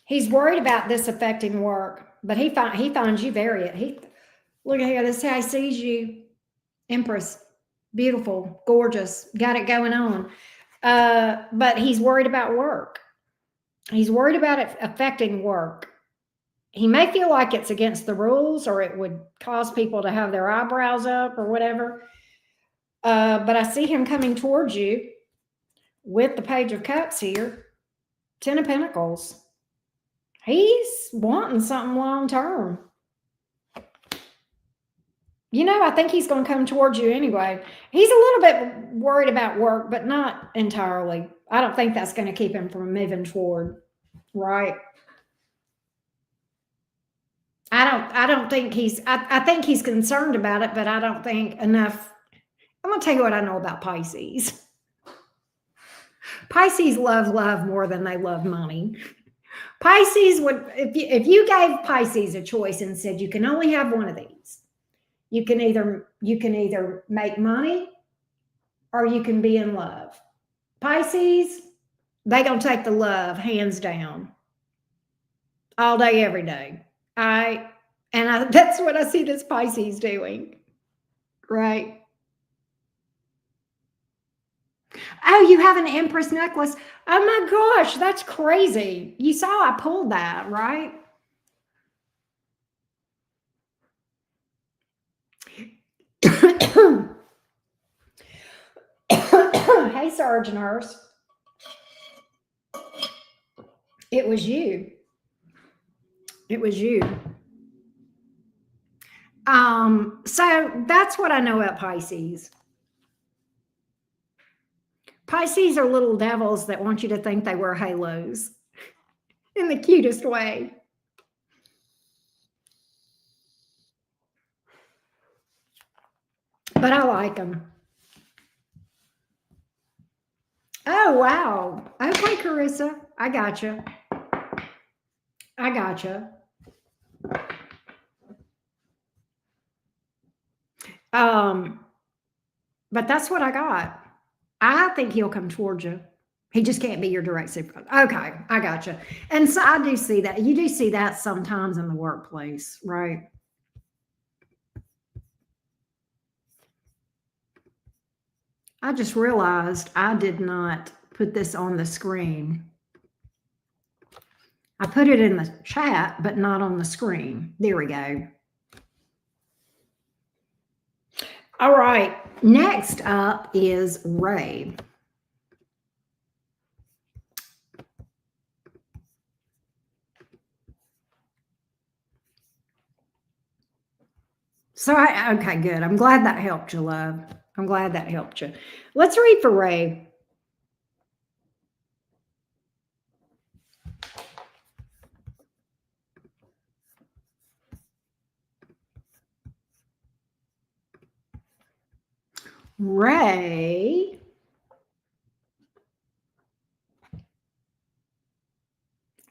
He's worried about this affecting work, but he finds you look at here. This is how he sees you. Empress, beautiful, gorgeous, got it going on. But he's worried about work. He's worried about it affecting work. He may feel like it's against the rules or it would cause people to have their eyebrows up or whatever. But I see him coming towards you with the Page of Cups here. 10 of Pentacles. He's wanting something long term. You know, I think he's going to come towards you anyway. He's a little bit worried about work, but not entirely. I don't think that's going to keep him from moving toward, right? I don't think I think he's concerned about it, but I don't think enough. I'm going to tell you what I know about Pisces. Pisces love more than they love money. Pisces would, if you gave Pisces a choice and said you can only have one of these, you can either make money or you can be in love. Pisces, they gonna take the love hands down, all day, every day. That's what I see this Pisces doing, right? Oh, you have an Empress necklace. Oh my gosh, that's crazy. You saw I pulled that, right? Hey, Sergeant Nurse. It was you. It was you. So that's what I know about Pisces. Pisces are little devils that want you to think they wear halos in the cutest way. But I like them. Oh, wow. Okay, Carissa. I gotcha. I gotcha. But that's what I got. I think he'll come towards you. He just can't be your direct supervisor. Okay, I gotcha. And so I do see that. You do see that sometimes in the workplace, right? I just realized I did not put this on the screen. I put it in the chat, but not on the screen. There we go. All right. Next up is Ray. So okay, good. I'm glad that helped you, love. I'm glad that helped you. Let's read for Ray. Ray.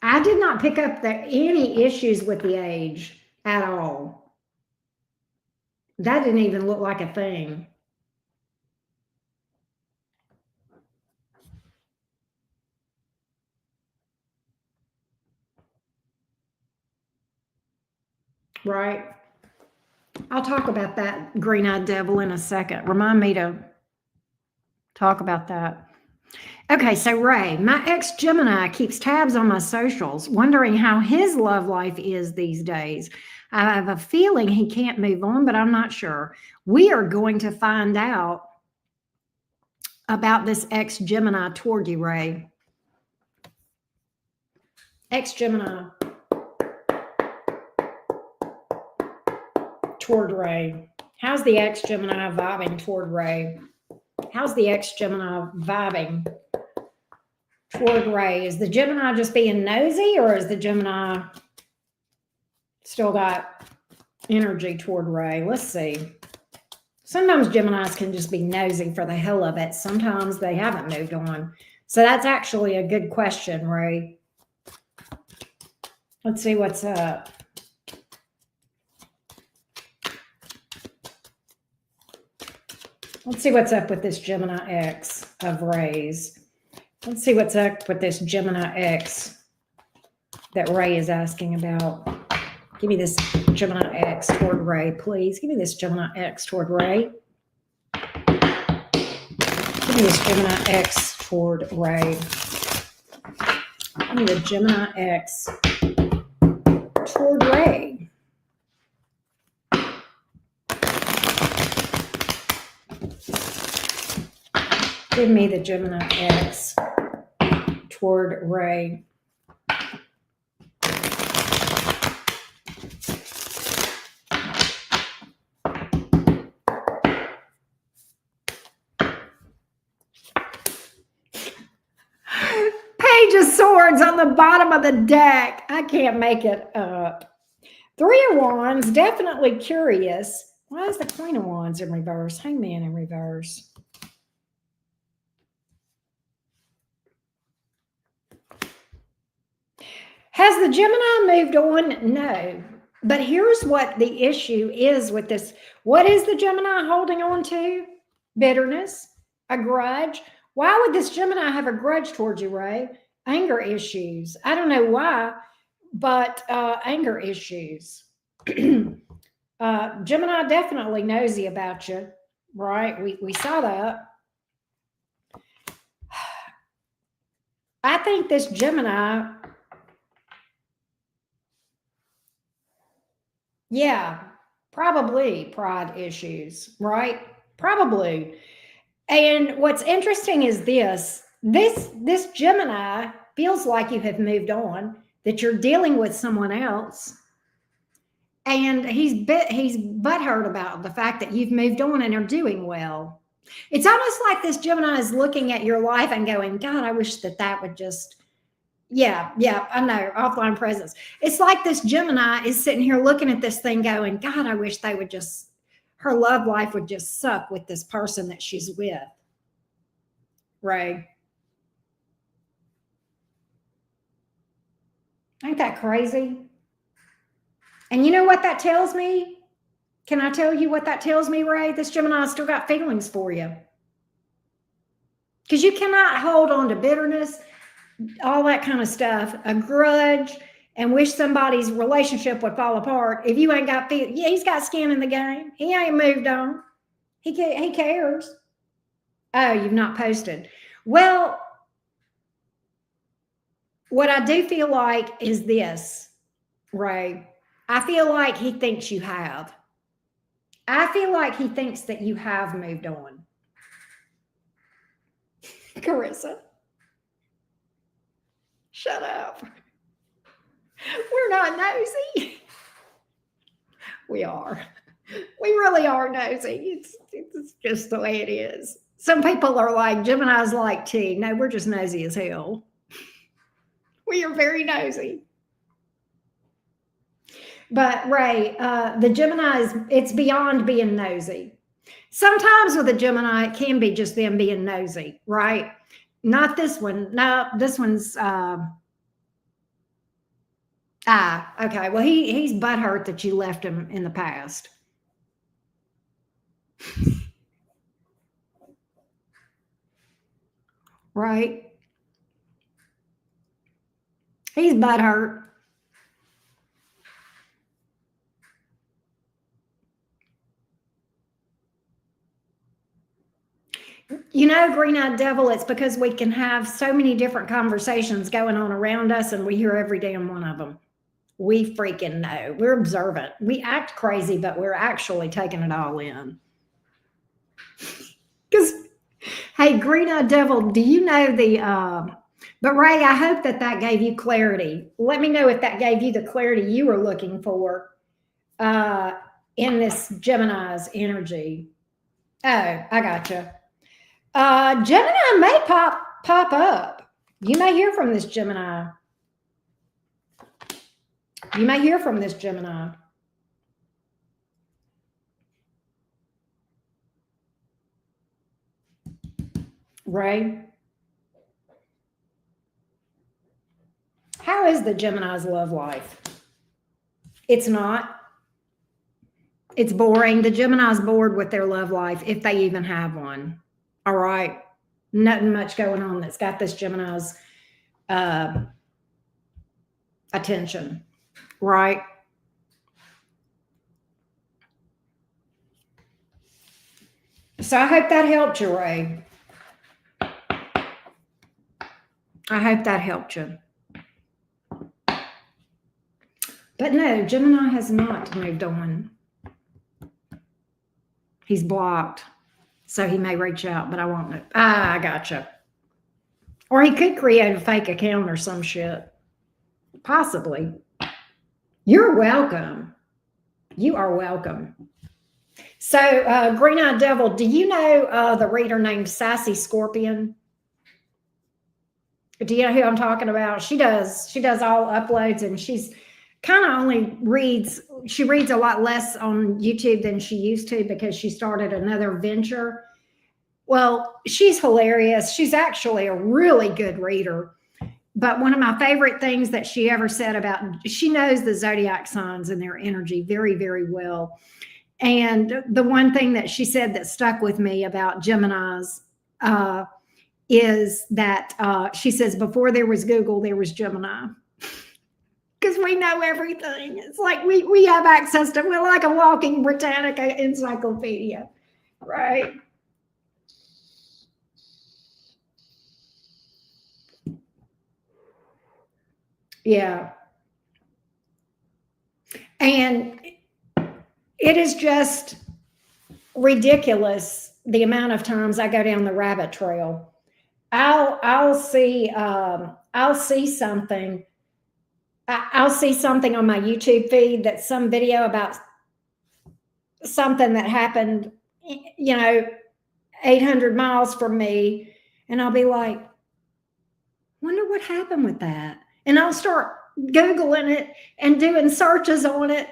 I did not pick up any issues with the age at all. That didn't even look like a thing. Right? I'll talk about that green-eyed devil in a second. Remind me to talk about that. Okay, so Ray, my ex-Gemini keeps tabs on my socials, wondering how his love life is these days. I have a feeling he can't move on, but I'm not sure. We are going to find out about this ex-Gemini toward you, Ray. Ex-Gemini toward Ray. How's the ex-Gemini vibing toward Ray? How's the ex-Gemini vibing toward Ray? Is the Gemini just being nosy, or is the Gemini still got energy toward Ray? Let's see. Sometimes Geminis can just be nosy for the hell of it. Sometimes they haven't moved on. So that's actually a good question, Ray. Let's see what's up. Let's see what's up with this Gemini X of Ray's. Let's see what's up with this Gemini X that Ray is asking about. Give me this Gemini X toward Ray, please. Give me this Gemini X toward Ray. Give me this Gemini X toward Ray. Give me the Gemini X toward Ray. Give me the Gemini X toward Ray. Page of Swords on the bottom of the deck. I can't make it up. Three of Wands, definitely curious. Why is the Queen of Wands in reverse? Hangman in reverse. Has the Gemini moved on? No. But here's what the issue is with this. What is the Gemini holding on to? Bitterness, a grudge. Why would this Gemini have a grudge towards you, Ray? Anger issues. I don't know why, but anger issues. Gemini definitely nosy about you, right? We saw that. I think this Gemini, yeah, probably pride issues, right? Probably. And what's interesting is this Gemini feels like you have moved on, that you're dealing with someone else. And he's butthurt about the fact that you've moved on and are doing well. It's almost like this Gemini is looking at your life and going, God, I wish that would just, yeah, I know, offline presence. It's like this Gemini is sitting here looking at this thing going, God, I wish they would just, her love life would just suck with this person that she's with. Ray. Ain't that crazy? And you know what that tells me? Can I tell you what that tells me, Ray? This Gemini still got feelings for you. Because you cannot hold on to bitterness, all that kind of stuff, a grudge, and wish somebody's relationship would fall apart if you ain't got feelings. Yeah, he's got skin in the game. He ain't moved on. He cares. Oh, you've not posted. Well, what I do feel like is this, Ray. I feel like he thinks you have. I feel like he thinks that you have moved on. Carissa, shut up. We're not nosy. We are. We really are nosy. It's just the way it is. Some people are like, Gemini's like tea. No, we're just nosy as hell. We are very nosy. But Ray, the Gemini it's beyond being nosy. Sometimes with a Gemini, it can be just them being nosy, right? Not this one. No, this one's okay. Well, he's butthurt that you left him in the past. Right? He's butthurt. You know, green-eyed devil, it's because we can have so many different conversations going on around us and we hear every damn one of them. We freaking know. We're observant. We act crazy, but we're actually taking it all in. Because, hey, green-eyed devil, do you know but Ray, I hope that gave you clarity. Let me know if that gave you the clarity you were looking for in this Gemini's energy. Oh, I gotcha. Gemini may pop up. You may hear from this Gemini. You may hear from this Gemini. Ray, how is the Gemini's love life? It's not. It's boring. The Gemini's bored with their love life, if they even have one. All right. Nothing much going on that's got this Gemini's attention. Right. So I hope that helped you, Ray. I hope that helped you. But no, Gemini has not moved on. He's blocked. So he may reach out, but I won't know. I gotcha. Or he could create a fake account or some shit. Possibly. You're welcome. You are welcome. So, green-eyed devil, do you know the reader named Sassy Scorpion? Do you know who I'm talking about? She does all uploads, and she's kind of only reads a lot less on YouTube than she used to because she started another venture. Well, she's hilarious. She's actually a really good reader. But one of my favorite things that she ever said she knows the zodiac signs and their energy very, very well. And the one thing that she said that stuck with me about Geminis is that she says, before there was Google, there was Gemini. Because we know everything. It's like we have access to, we're like a walking Britannica encyclopedia, right? Yeah. And it is just ridiculous the amount of times I go down the rabbit trail. I'll see something. I'll see something on my YouTube feed that's some video about something that happened, 800 miles from me. And I'll be like, wonder what happened with that. And I'll start Googling it and doing searches on it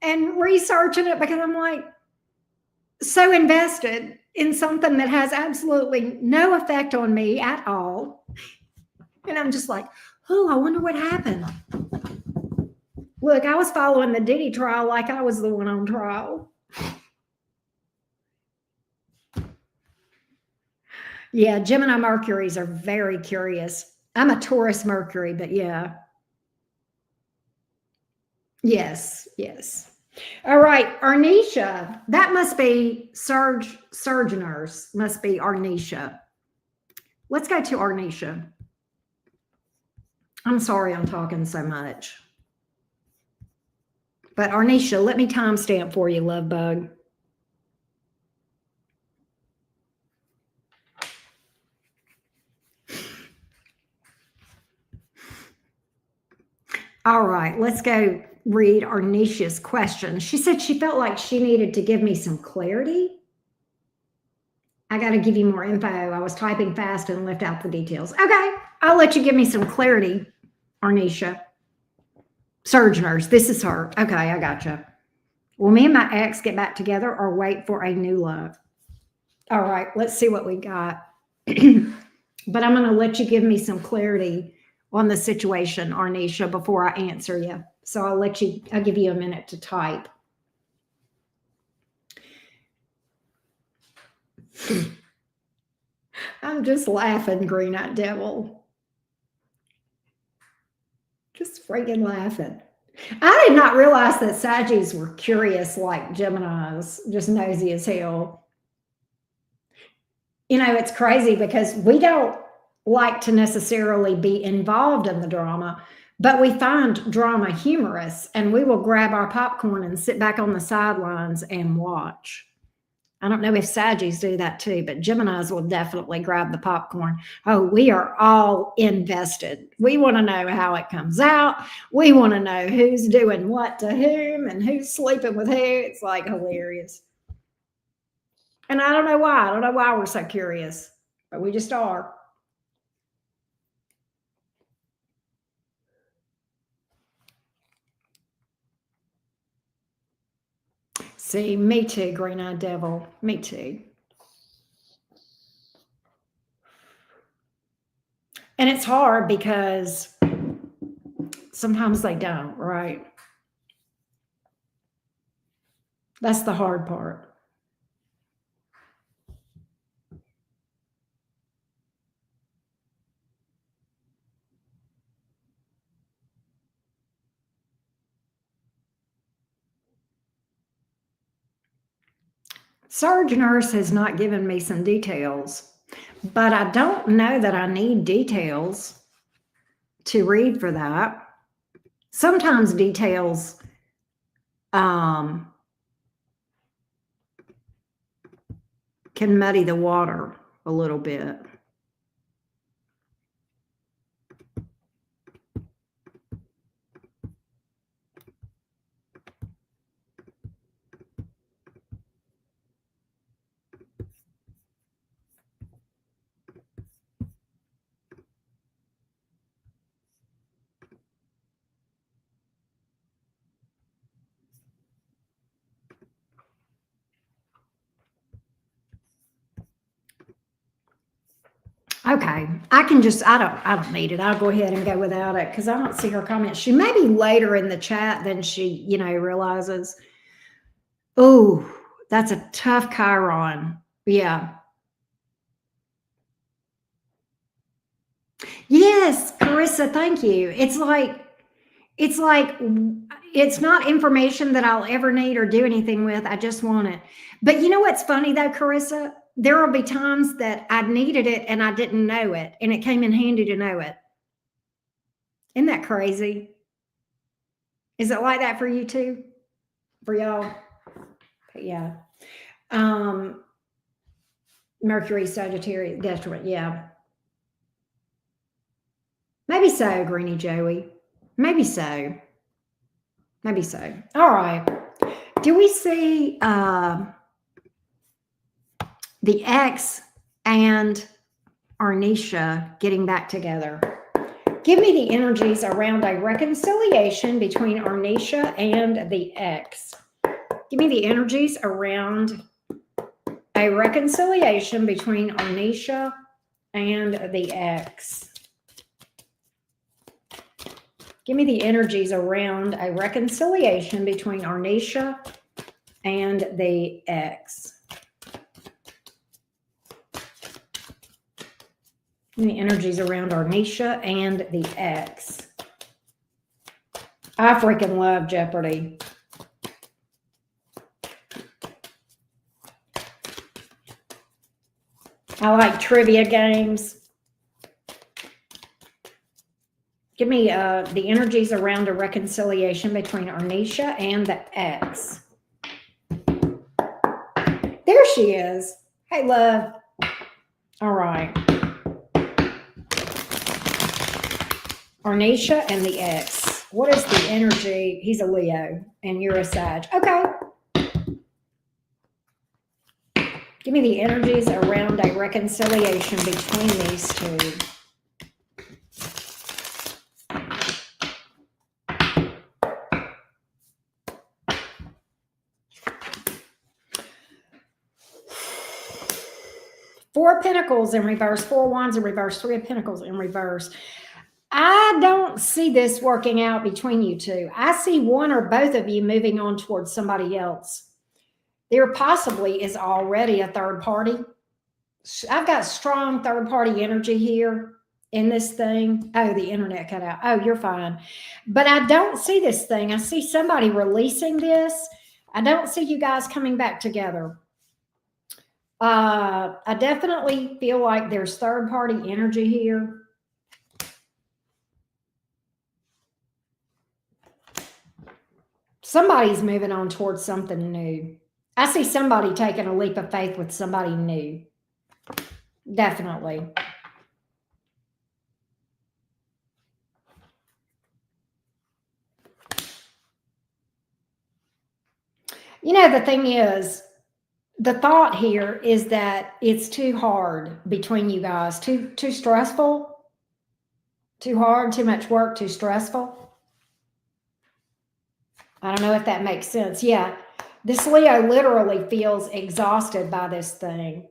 and researching it because I'm like so invested in something that has absolutely no effect on me at all. And I'm just like, Oh, I wonder what happened. Look, I was following the Diddy trial like I was the one on trial. Yeah, Gemini Mercuries are very curious. I'm a Taurus Mercury, but yeah. Yes, yes. All right, Arnisha. That must be Surgeoners, must be Arnisha. Let's go to Arnisha. I'm sorry I'm talking so much. But Arnisha, let me timestamp for you, love bug. All right, let's go read Arnisha's question. She said she felt like she needed to give me some clarity. I got to give you more info. I was typing fast and left out the details. Okay, I'll let you give me some clarity, Arnisha. Surgeoners, this is her. Okay, I gotcha. Will me and my ex get back together or wait for a new love? All right, let's see what we got. But I'm going to let you give me some clarity on the situation, Arnisha, before I answer you. So I'll give you a minute to type. I'm just laughing, Green-Eyed Devil. Just freaking laughing. I did not realize that Saggies were curious like Geminis, just nosy as hell. You know, it's crazy because we don't like to necessarily be involved in the drama, but we find drama humorous and we will grab our popcorn and sit back on the sidelines and watch. I don't know if Saggies do that too, but Geminis will definitely grab the popcorn. Oh, we are all invested. We want to know how it comes out. We want to know who's doing what to whom and who's sleeping with who. It's like hilarious. And I don't know why. I don't know why we're so curious, but we just are. See, me too, Green-Eyed Devil. Me too. And it's hard because sometimes they don't, right? That's the hard part. Surge Nurse has not given me some details, but I don't know that I need details to read for that. Sometimes details can muddy the water a little bit. Okay, I don't need it. I'll go ahead and go without it because I don't see her comments. She may be later in the chat than she, realizes. Oh, that's a tough Chiron. Yeah. Yes, Carissa, thank you. It's not information that I'll ever need or do anything with. I just want it. But you know what's funny though, Carissa? There will be times that I needed it and I didn't know it, and it came in handy to know it. Isn't that crazy? Is it like that for you too? For y'all? Yeah. Mercury, Sagittarius, detriment. Yeah. Maybe so, Greenie Joey. Maybe so. Maybe so. All right. Do we see the ex and Arnisha getting back together? Give me the energies around a reconciliation between Arnisha and the ex. Give me the energies around a reconciliation between Arnisha and the ex. Give me the energies around a reconciliation between Arnisha and the ex. Give me energies around Arnisha and the ex. I freaking love Jeopardy. I like trivia games. Give me the energies around a reconciliation between Arnisha and the ex. There she is. Hey, love. All right. Arnisha and the ex. What is the energy? He's a Leo and you're a Sag. Okay. Give me the energies around a reconciliation between these two. Four of Pentacles in reverse, four of Wands in reverse, Three of Pentacles in reverse. I don't see this working out between you two. I see one or both of you moving on towards somebody else. There possibly is already a third party. I've got strong third party energy here in this thing. Oh, the internet cut out. Oh, you're fine. But I don't see this thing. I see somebody releasing this. I don't see you guys coming back together. I definitely feel like there's third party energy here. Somebody's moving on towards something new. I see somebody taking a leap of faith with somebody new. Definitely. You know, the thing is, the thought here is that it's too hard between you guys, too stressful, too hard, too much work, too stressful. I don't know if that makes sense. Yeah, this Leo literally feels exhausted by this thing.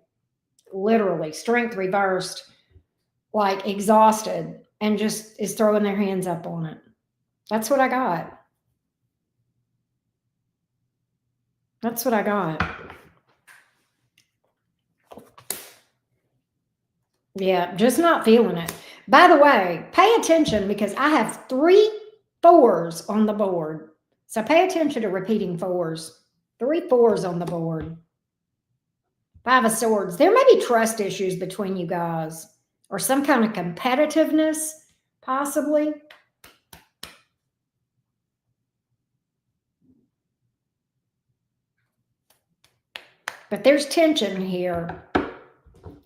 Literally, strength reversed, like exhausted, and just is throwing their hands up on it. That's what I got. That's what I got. Yeah, just not feeling it. By the way, pay attention because I have 3 4s on the board. So pay attention to repeating 4s. 3 4s on the board. 5 of Swords. There may be trust issues between you guys or some kind of competitiveness, possibly. But there's tension here.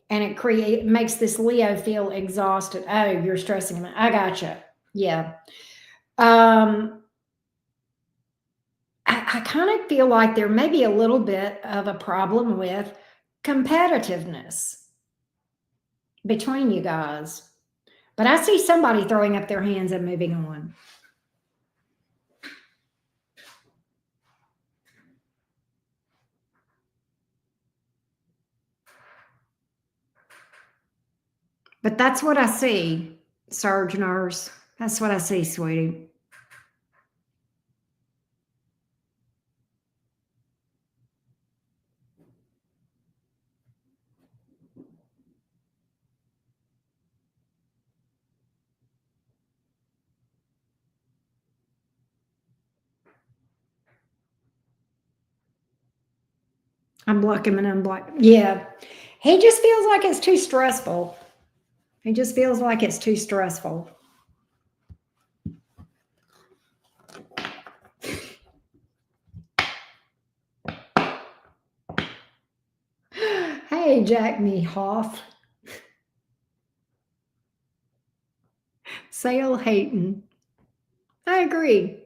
And it makes this Leo feel exhausted. Oh, you're stressing him. I gotcha. Yeah. I kind of feel like there may be a little bit of a problem with competitiveness between you guys. But I see somebody throwing up their hands and moving on. But that's what I see, Surge Nurse. That's what I see, sweetie. I'm blocking and unblocking. Yeah. He just feels like it's too stressful. He just feels like it's too stressful. Hey, Jack Me Hoff. Sale hating. I agree.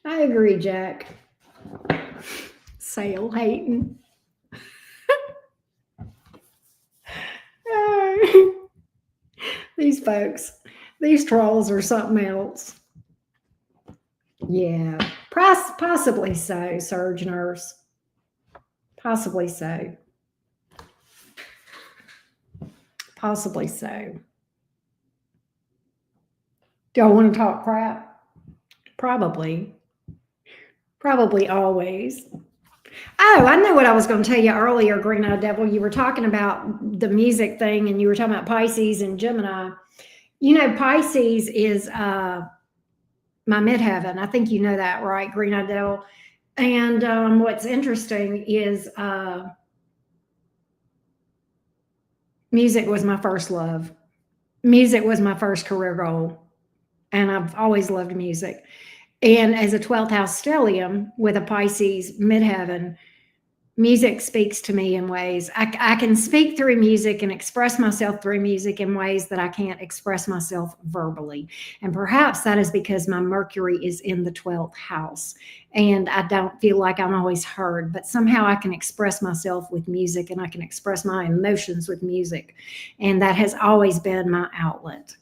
I agree, Jack. Sale hating. These folks, these trolls are something else. Yeah, possibly so, Surge Nurse. Possibly so. Possibly so. Do I want to talk crap? Probably. Probably always. Oh, I know what I was going to tell you earlier, Green Eyed Devil. You were talking about the music thing and you were talking about Pisces and Gemini. You know, Pisces is my midheaven. I think you know that, right, Green Eyed Devil? And what's interesting is music was my first love. Music was my first career goal. And I've always loved music. And as a 12th house stellium with a Pisces midheaven, music speaks to me in ways I can speak through music and express myself through music in ways that I can't express myself verbally. And perhaps that is because my Mercury is in the 12th house and I don't feel like I'm always heard, but somehow I can express myself with music and I can express my emotions with music. And that has always been my outlet.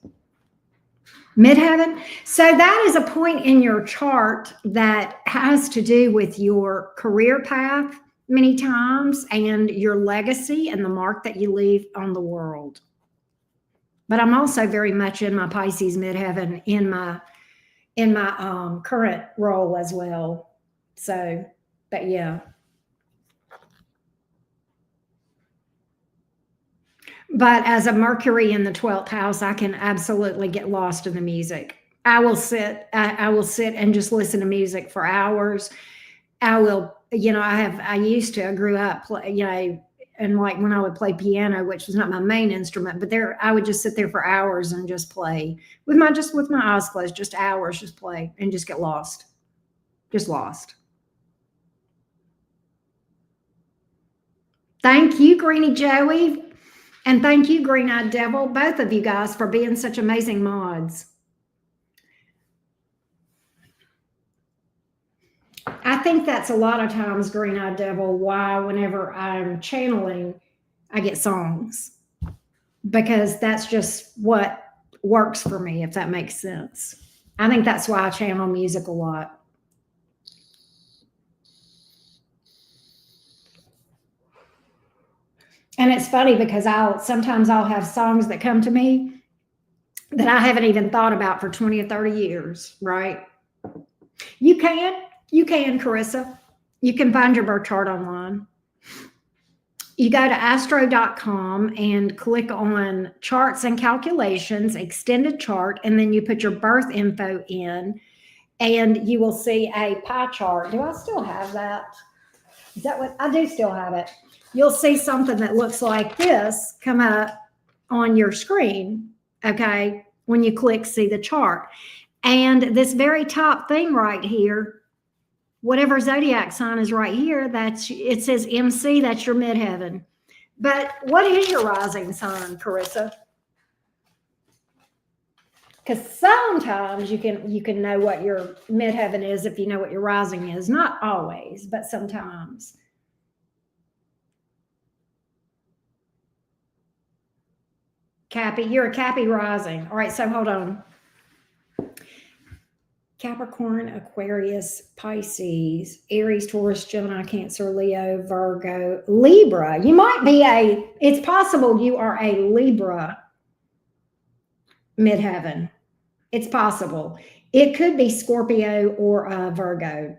Midheaven. So that is a point in your chart that has to do with your career path many times and your legacy and the mark that you leave on the world. But I'm also very much in my Pisces midheaven in my current role as well. So, but yeah. But as a Mercury in the 12th house, I can absolutely get lost in the music. I will sit and just listen to music for hours. I will, I grew up, and like when I would play piano, which was not my main instrument, but I would just sit there for hours and just play with my eyes closed, just hours, just play and just get lost, just lost. Thank you, Greenie Joey. And thank you, Green Eyed Devil, both of you guys, for being such amazing mods. I think that's a lot of times, Green Eyed Devil, why whenever I'm channeling, I get songs. Because that's just what works for me, if that makes sense. I think that's why I channel music a lot. And it's funny because sometimes I'll have songs that come to me that I haven't even thought about for 20 or 30 years, right? You can, Carissa. You can find your birth chart online. You go to astro.com and click on charts and calculations, extended chart, and then you put your birth info in, and you will see a pie chart. Do I still have that? Is that what I do? Still have it. You'll see something that looks like this come up on your screen, okay, when you click see the chart. And this very top thing right here, whatever zodiac sign is right here, it says MC, that's your midheaven. But what is your rising sign, Carissa? Because sometimes you can know what your midheaven is if you know what your rising is. Not always, but sometimes. Cappy, you're a Cappy rising. All right, so hold on. Capricorn, Aquarius, Pisces, Aries, Taurus, Gemini, Cancer, Leo, Virgo, Libra. You might be it's possible you are a Libra midheaven. It's possible. It could be Scorpio or Virgo.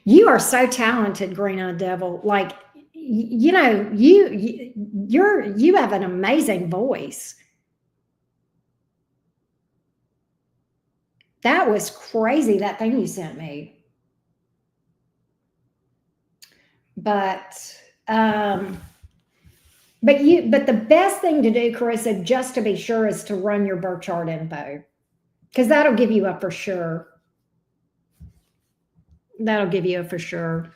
You are so talented, Green Eyed Devil. Like, you have an amazing voice. That was crazy, that thing you sent me. But the best thing to do, Carissa, just to be sure, is to run your birth chart info, because that'll give you a for sure. That'll give you a for sure.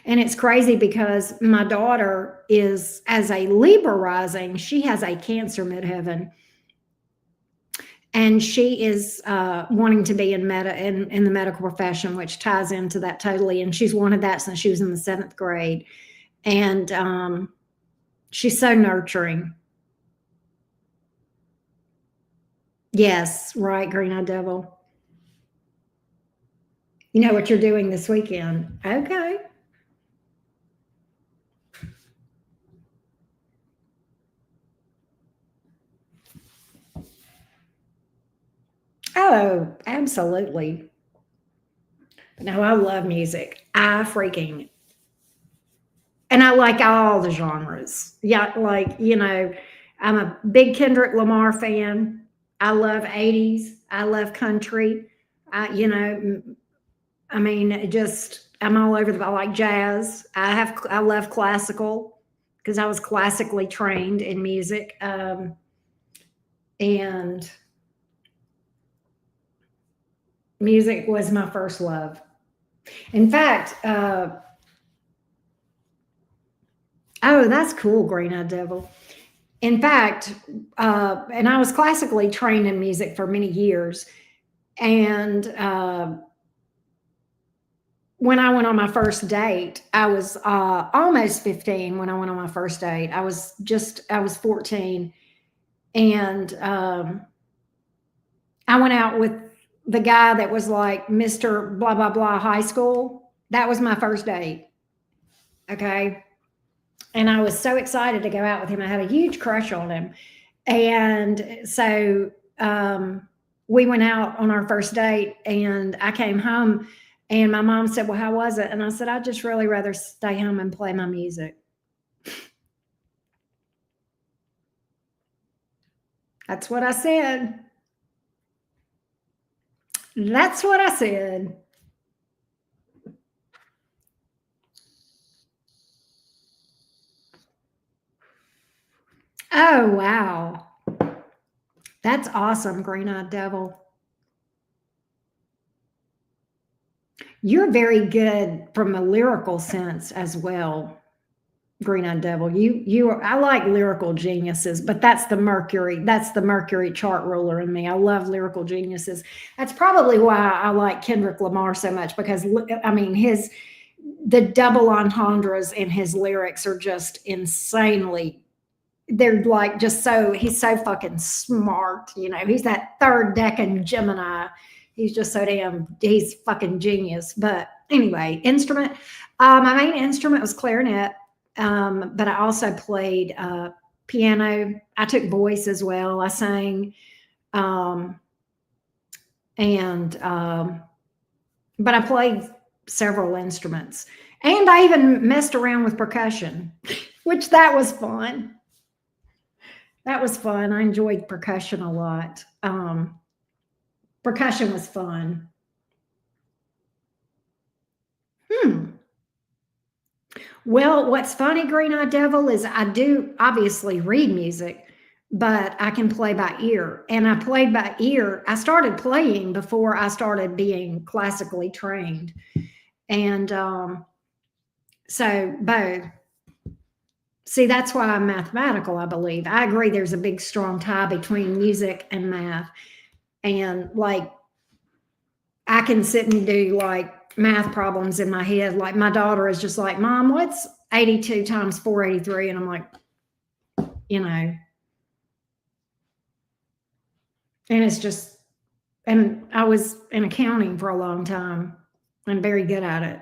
And it's crazy because my daughter is, as a Libra rising, she has a Cancer midheaven. And she is wanting to be in the medical profession, which ties into that totally. And she's wanted that since she was in the 7th grade. And she's so nurturing. Yes, right, Green Eyed Devil. You know what you're doing this weekend. Okay. Oh, absolutely. No, I love music. I freaking and I like all the genres. Yeah, like, I'm a big Kendrick Lamar fan. I love 80s. I love country. I mean, I'm all over I like jazz. I love classical because I was classically trained in music. And music was my first love. In fact, oh, that's cool, Green Eyed Devil. In fact, and I was classically trained in music for many years. And when I went on my first date, I was almost 15 when I went on my first date. I was 14. And I went out with the guy that was like Mr. Blah, blah, blah high school. That was my first date. Okay. And I was so excited to go out with him. I had a huge crush on him. And so we went out on our first date, and I came home, and my mom said, "Well, how was it?" And I said, "I'd just really rather stay home and play my music." That's what I said. That's what I said. Oh, wow. That's awesome, Green Eyed Devil. You're very good from a lyrical sense as well, Green Eyed Devil. I like lyrical geniuses, but that's the Mercury chart ruler in me. I love lyrical geniuses. That's probably why I like Kendrick Lamar so much, because I mean the double entendres in his lyrics are just insanely, they're like just so, he's so fucking smart. He's that third decan Gemini. He's fucking genius. But anyway, instrument. My main instrument was clarinet, but I also played piano. I took voice as well. I sang, um, and but I played several instruments, and I even messed around with percussion, which that was fun. That was fun. I enjoyed percussion a lot. Percussion was fun. Hmm. Well, what's funny, Green Eye Devil, is I do obviously read music, but I can play by ear. And I played by ear. I started playing before I started being classically trained. And so both. See, that's why I'm mathematical, I believe. I agree there's a big, strong tie between music and math. And like, I can sit and do like math problems in my head. Like, my daughter is just like, "Mom, what's 82 times 483?" And I'm like, you know, and it's just, and I was in accounting for a long time and very good at it.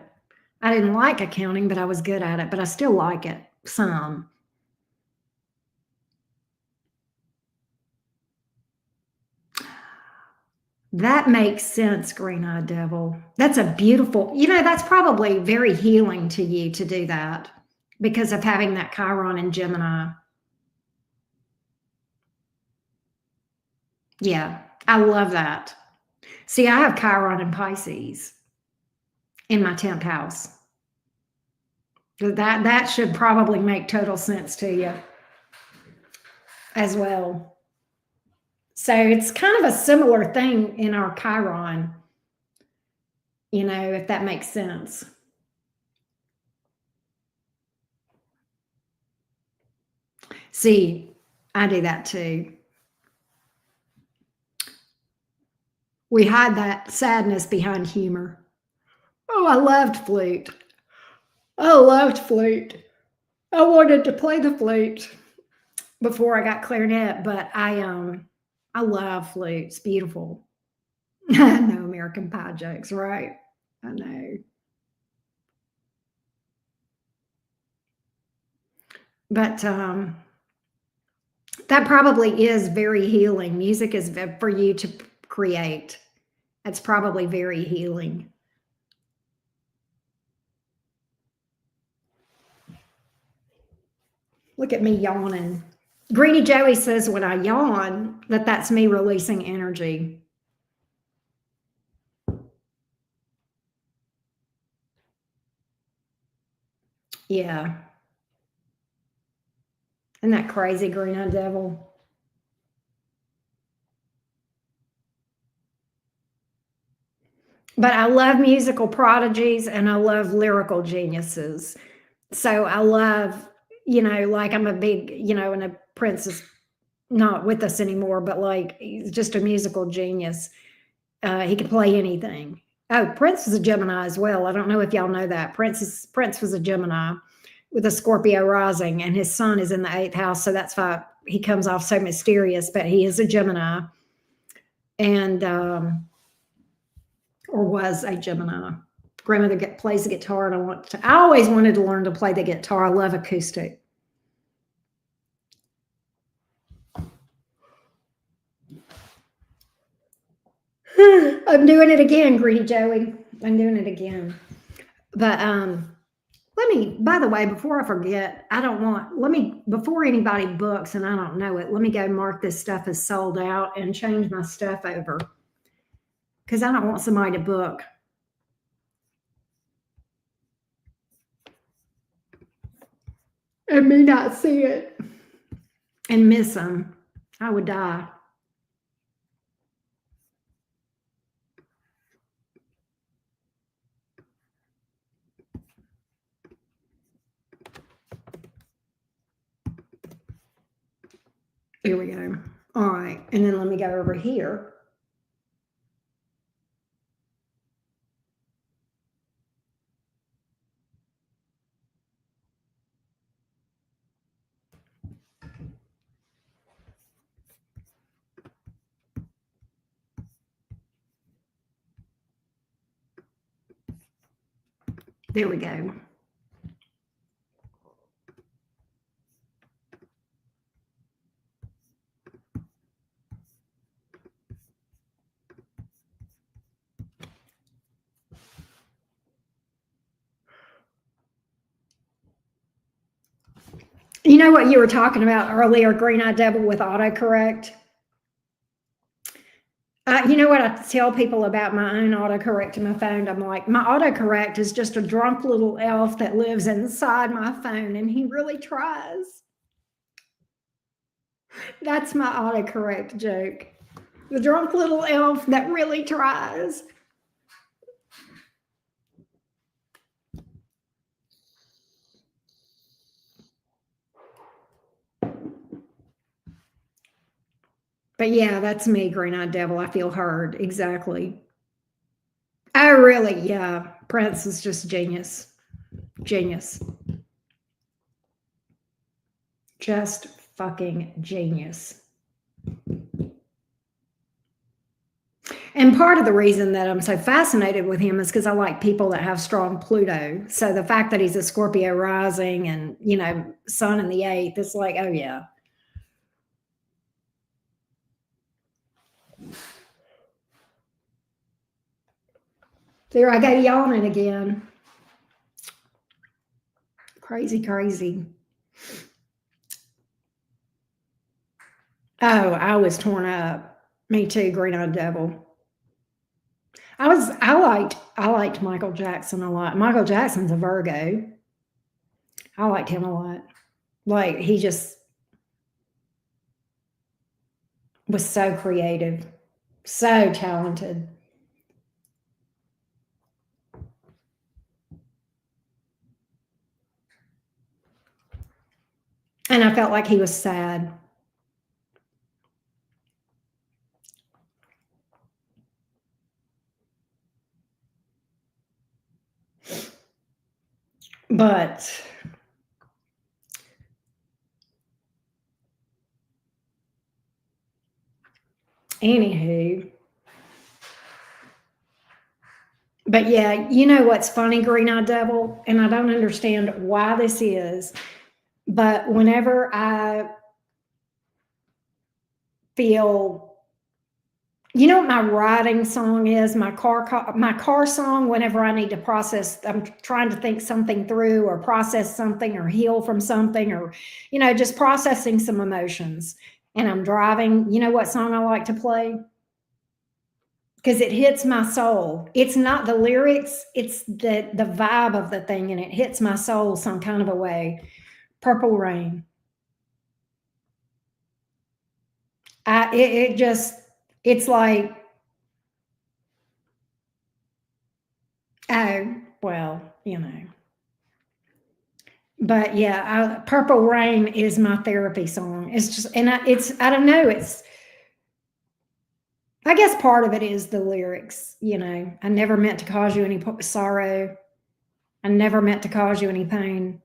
I didn't like accounting, but I was good at it, but I still like it some. That makes sense, Green Eyed Devil. That's a beautiful, that's probably very healing to you to do that because of having that Chiron in Gemini. Yeah, I love that. See, I have Chiron in Pisces in my 10th house. That should probably make total sense to you as well. So it's kind of a similar thing in our Chiron, if that makes sense. See, I do that too. We hide that sadness behind humor. Oh, I loved flute. I loved flute. I wanted to play the flute before I got clarinet, but I love flute. It's beautiful. I know American Pie jokes, right? I know. But that probably is very healing. Music is for you to create. That's probably very healing. Look at me yawning. Greedy Joey says when I yawn, that's me releasing energy. Yeah. Isn't that crazy, green-eyed devil? But I love musical prodigies and I love lyrical geniuses. So I love, like I'm a big, and a Prince is not with us anymore, but like he's just a musical genius. He can play anything. Oh, Prince was a Gemini as well. I don't know if y'all know that. Prince was a Gemini with a Scorpio rising, and his sun is in the 8th house. So that's why he comes off so mysterious, but he is a Gemini. And or was a Gemini. Grandmother plays the guitar, and I always wanted to learn to play the guitar. I love acoustic. I'm doing it again, Greedy Joey. I'm doing it again. But by the way, before I forget, before anybody books and I don't know it, let me go mark this stuff as sold out and change my stuff over. Because I don't want somebody to book. And me not see it. And miss them. I would die. Here we go. All right. And then let me go over here. There we go. You know what you were talking about earlier, green-eyed devil, with autocorrect? You know what I tell people about my own autocorrect to my phone? I'm like, my autocorrect is just a drunk little elf that lives inside my phone, and he really tries. That's my autocorrect joke. The drunk little elf that really tries. But yeah, that's me, green-eyed devil. I feel heard. Exactly. Oh, really? Yeah. Prince is just genius. Genius. Just fucking genius. And part of the reason that I'm so fascinated with him is because I like people that have strong Pluto. So the fact that he's a Scorpio rising and, sun in the 8th, it's like, oh yeah. There I go yawning again. Crazy, crazy. Oh, I was torn up. Me too, green-eyed devil. I liked Michael Jackson a lot. Michael Jackson's a Virgo. I liked him a lot. Like he just was so creative, so talented. And I felt like he was sad. But anywho, but yeah, you know what's funny, green-eyed devil? And I don't understand why this is, but whenever I feel You know what my writing song is? My car song. Whenever I need to process, I'm trying to think something through, or process something, or heal from something, or just processing some emotions. And I'm driving. You know what song I like to play? Because it hits my soul. It's not the lyrics; it's the vibe of the thing, and it hits my soul some kind of a way. Purple Rain. It just, it's like, oh, well, But yeah, Purple Rain is my therapy song. It's just, and I don't know, I guess part of it is the lyrics, I never meant to cause you any sorrow. I never meant to cause you any pain.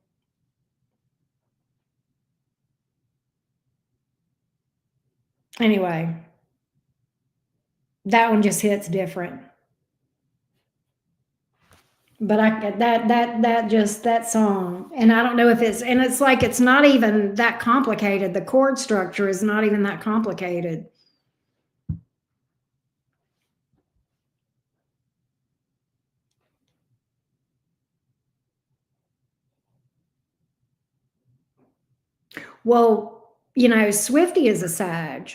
Anyway, that one just hits different. But that song, and I don't know if it's like, it's not even that complicated. The chord structure is not even that complicated. Well, Swifty is a Sag,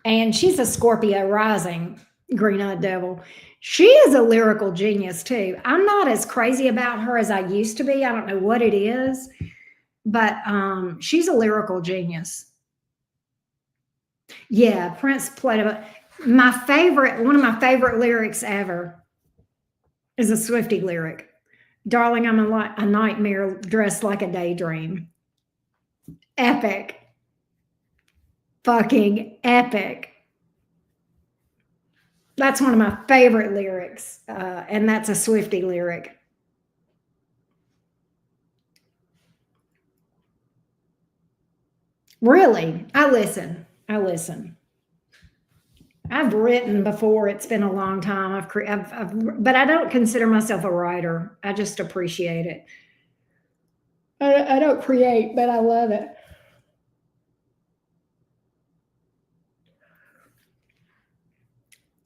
and she's a Scorpio rising, green eyed devil. She is a lyrical genius too. I'm not as crazy about her as I used to be. I don't know what it is, but she's a lyrical genius. Yeah, Prince played one of my favorite lyrics ever is a Swifty lyric. Darling, I'm a nightmare dressed like a daydream. Epic. Fucking epic. That's one of my favorite lyrics, and that's a Swifty lyric. Really, I listen. I listen. I've written before. It's been a long time. But I don't consider myself a writer. I just appreciate it. I don't create, but I love it.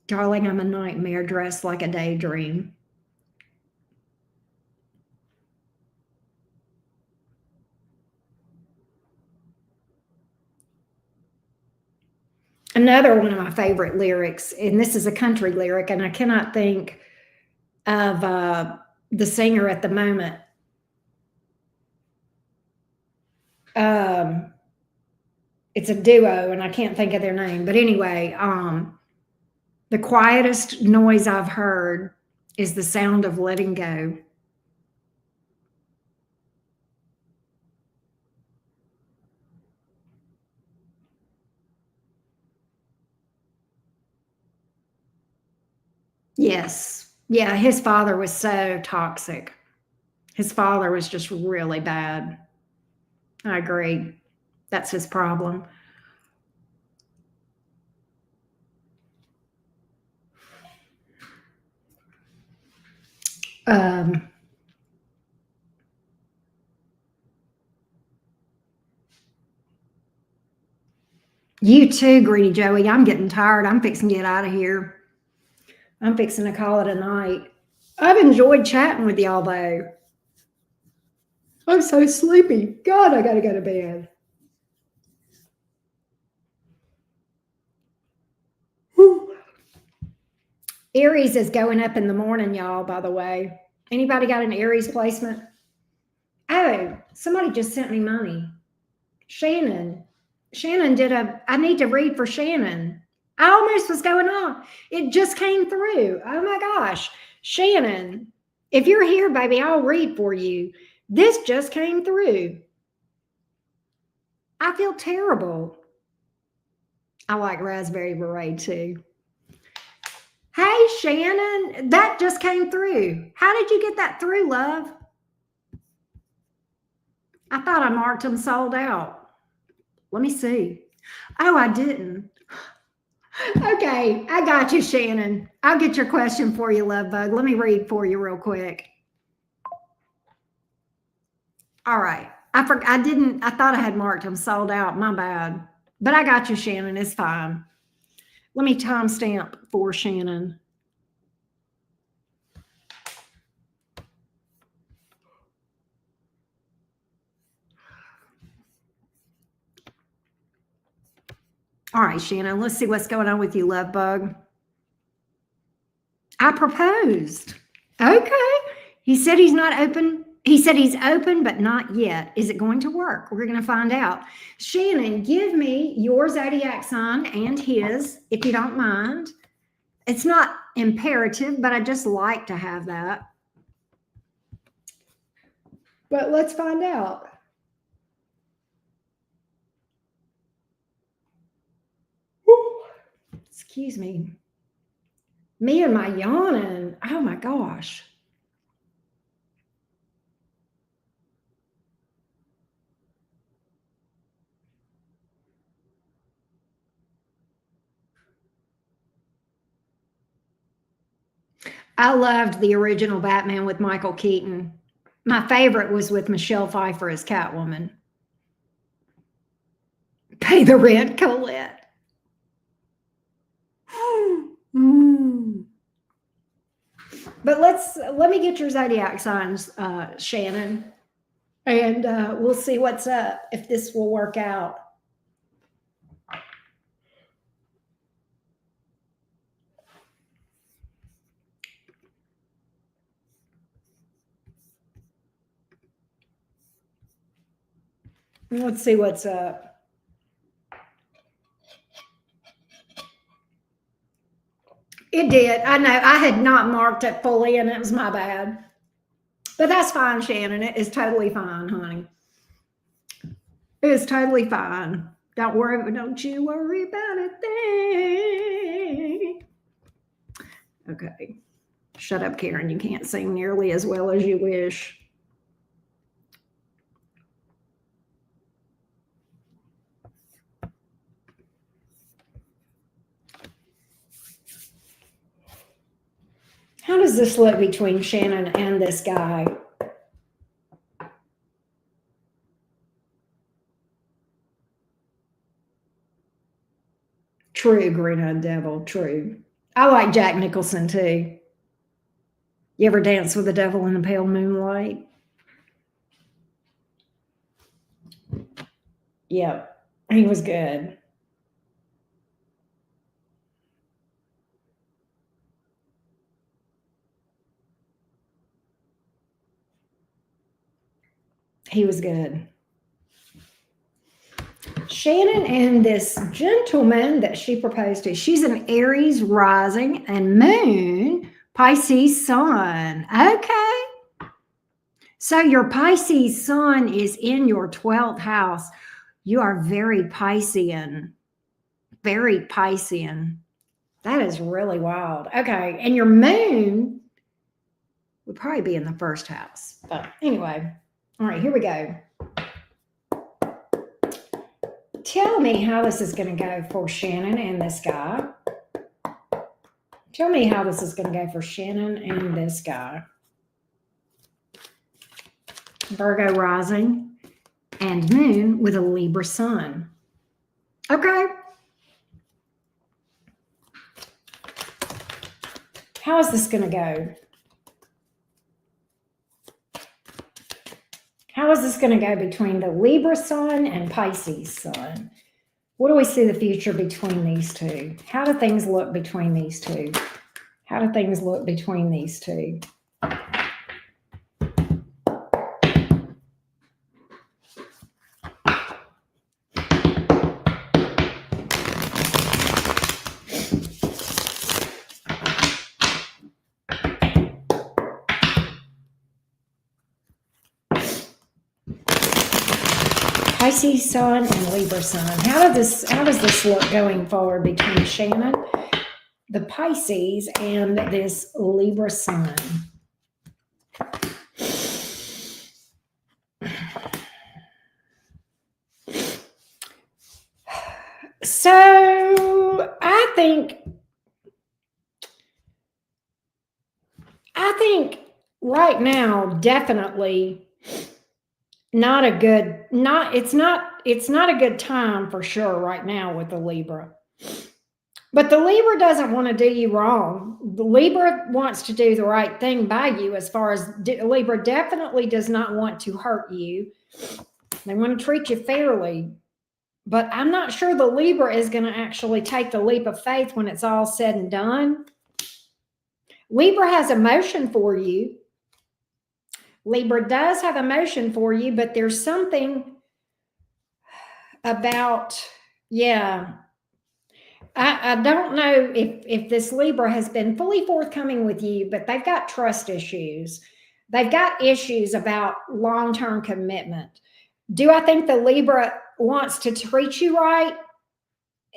Darling, I'm a nightmare dressed like a daydream. Another one of my favorite lyrics, and this is a country lyric, and I cannot think of the singer at the moment. Um, it's a duo, and I can't think of their name. But anyway, the quietest noise I've heard is the sound of letting go. Yes. Yeah, his father was so toxic. His father was just really bad. I agree. That's his problem. Um, you too, Greedy Joey. I'm getting tired. I'm fixing to get out of here. I'm fixing to call it a night. I've enjoyed chatting with y'all though. I'm so sleepy. God, I gotta go to bed. Whew. Aries is going up in the morning, y'all, by the way. Anybody got an Aries placement? Oh, somebody just sent me money. Shannon. Shannon I need to read for Shannon. I almost was going on. It just came through. Oh my gosh. Shannon, if you're here, baby, I'll read for you. This just came through. I feel terrible. I like raspberry beret too. Hey, Shannon, that just came through. How did you get that through, love? I thought I marked them sold out. Let me see. Oh, I didn't. Okay, I got you, Shannon. I'll get your question for you, love bug. Let me read for you real quick. All right. I didn't, I thought I had marked them sold out. My bad. But I got you, Shannon. It's fine. Let me timestamp for Shannon. All right, Shannon, let's see what's going on with you, love bug. I proposed. Okay. He said he's not open. He said he's open, but not yet. Is it going to work? We're going to find out. Shannon, give me your zodiac sign and his, if you don't mind. It's not imperative, but I just like to have that. But let's find out. Woo. Excuse me. Me and my yawning. Oh my gosh. I loved the original Batman with Michael Keaton. My favorite was with Michelle Pfeiffer as Catwoman. Pay the rent, Colette. But let me get your zodiac signs, Shannon, and we'll see what's up, if this will work out. Let's see what's up. It did. I know. I had not marked it fully, and it was my bad. But that's fine, Shannon. It is totally fine, honey. It is totally fine. Don't worry. Don't you worry about a thing. Okay. Shut up, Karen. You can't sing nearly as well as you wish. How does this look between Shannon and this guy? True, green-eyed devil, true. I like Jack Nicholson too. You ever dance with the devil in the pale moonlight? Yep, he was good. He was good. Shannon and this gentleman that she proposed to, she's an Aries rising and moon, Pisces sun. Okay. So your Pisces sun is in your 12th house. You are very Piscean. Very Piscean. That is really wild. Okay. And your moon would probably be in the first house. But anyway. All right, here we go. Tell me how this is going to go for Shannon and this guy. Tell me how this is going to go for Shannon and this guy. Virgo rising and moon with a Libra sun. Okay. How is this going to go? How is this going to go between the Libra sun and Pisces sun? What do we see the future between these two? How do things look between these two? How do things look between these two? Pisces sun and Libra sun. How does this look going forward between Shannon, the Pisces, and this Libra sun? So I think right now, definitely not a good, it's not a good time for sure right now with the Libra. But the Libra doesn't want to do you wrong. The Libra wants to do the right thing by you, as far as Libra definitely does not want to hurt you. They want to treat you fairly. But I'm not sure the Libra is going to actually take the leap of faith when it's all said and done. Libra has emotion for you. Libra does have emotion for you, but there's something about, yeah. I don't know if this Libra has been fully forthcoming with you, but they've got trust issues. They've got issues about long-term commitment. Do I think the Libra wants to treat you right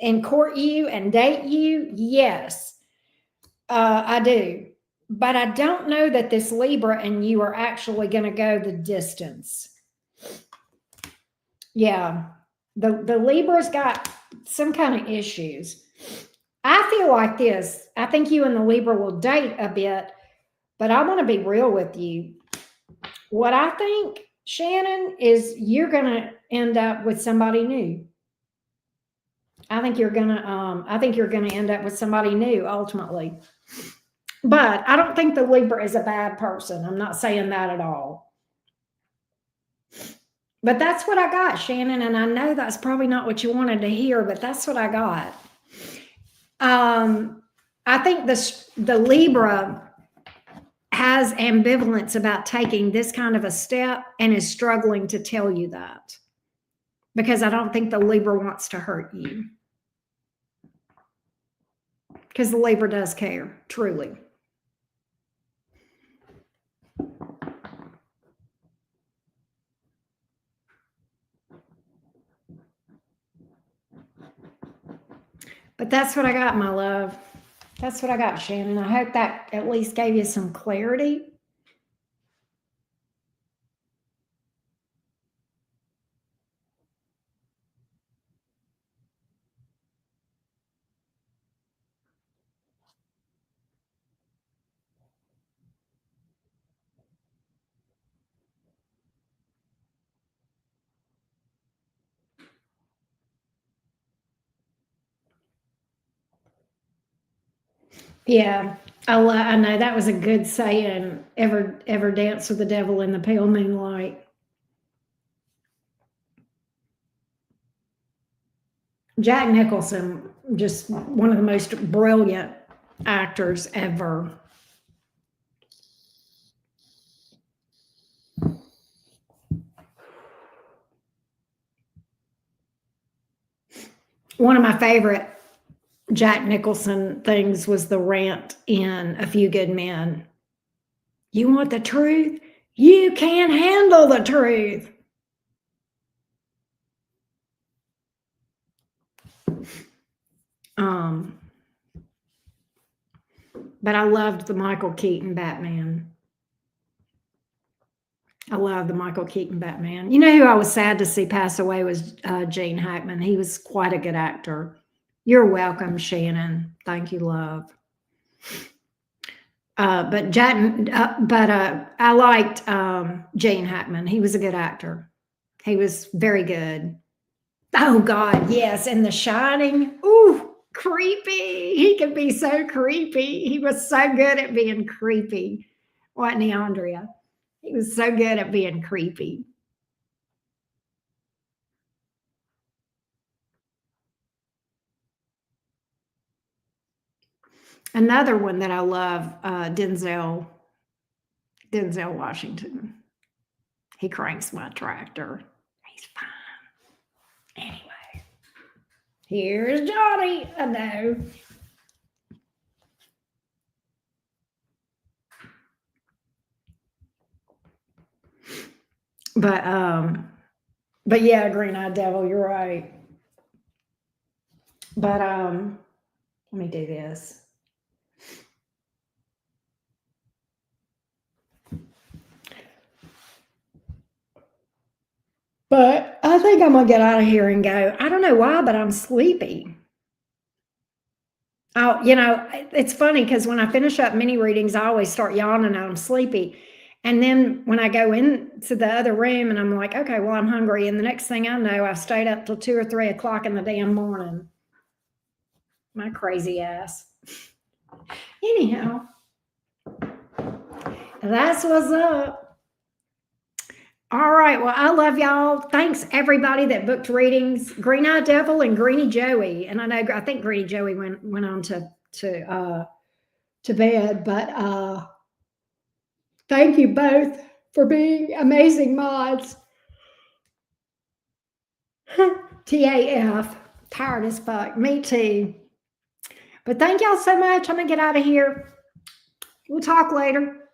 and court you and date you? Yes, I do. But I don't know that this Libra and you are actually going to go the distance. Yeah, the Libra's got some kind of issues. I feel like this. I think you and the Libra will date a bit, but I want to be real with you. What I think, Shannon, is you're going to end up with somebody new. I think you're going to end up with somebody new ultimately. But I don't think the Libra is a bad person. I'm not saying that at all. But that's what I got, Shannon, and I know that's probably not what you wanted to hear, but that's what I got. I think the Libra has ambivalence about taking this kind of a step and is struggling to tell you that, because I don't think the Libra wants to hurt you, because the Libra does care, truly. But that's what I got, my love. That's what I got, Shannon. I hope that at least gave you some clarity. Yeah, I know that was a good saying. Ever dance with the devil in the pale moonlight? Jack Nicholson, just one of the most brilliant actors ever. One of my favorite Jack Nicholson things was the rant in A Few Good Men. You want the truth? You can't handle the truth. But I loved the Michael Keaton Batman. I love the Michael Keaton Batman. You know who I was sad to see pass away was Gene Hackman. He was quite a good actor. You're welcome, Shannon. Thank you, love. But I liked Gene Hackman. He was a good actor. He was very good. Oh God, yes. And The Shining. Ooh, creepy. He could be so creepy. He was so good at being creepy. Wasn't he, Andrea? He was so good at being creepy. Another one that I love, Denzel Washington. He cranks my tractor. He's fine. Anyway, here's Johnny. I know. But yeah, Green-Eyed Devil, you're right. But let me do this. But I think I'm gonna get out of here and go. I don't know why, but I'm sleepy. Oh, it's funny because when I finish up mini readings, I always start yawning and I'm sleepy. And then when I go into the other room and I'm like, okay, well, I'm hungry. And the next thing I know, I've stayed up till 2 or 3 o'clock in the damn morning. My crazy ass. Anyhow, that's what's up. All right. Well, I love y'all. Thanks everybody that booked readings. Green Eye Devil and Greeny Joey. And I think Greeny Joey went on to bed, but thank you both for being amazing mods. TAF. Tired as fuck. Me too. But thank y'all so much. I'm gonna get out of here. We'll talk later.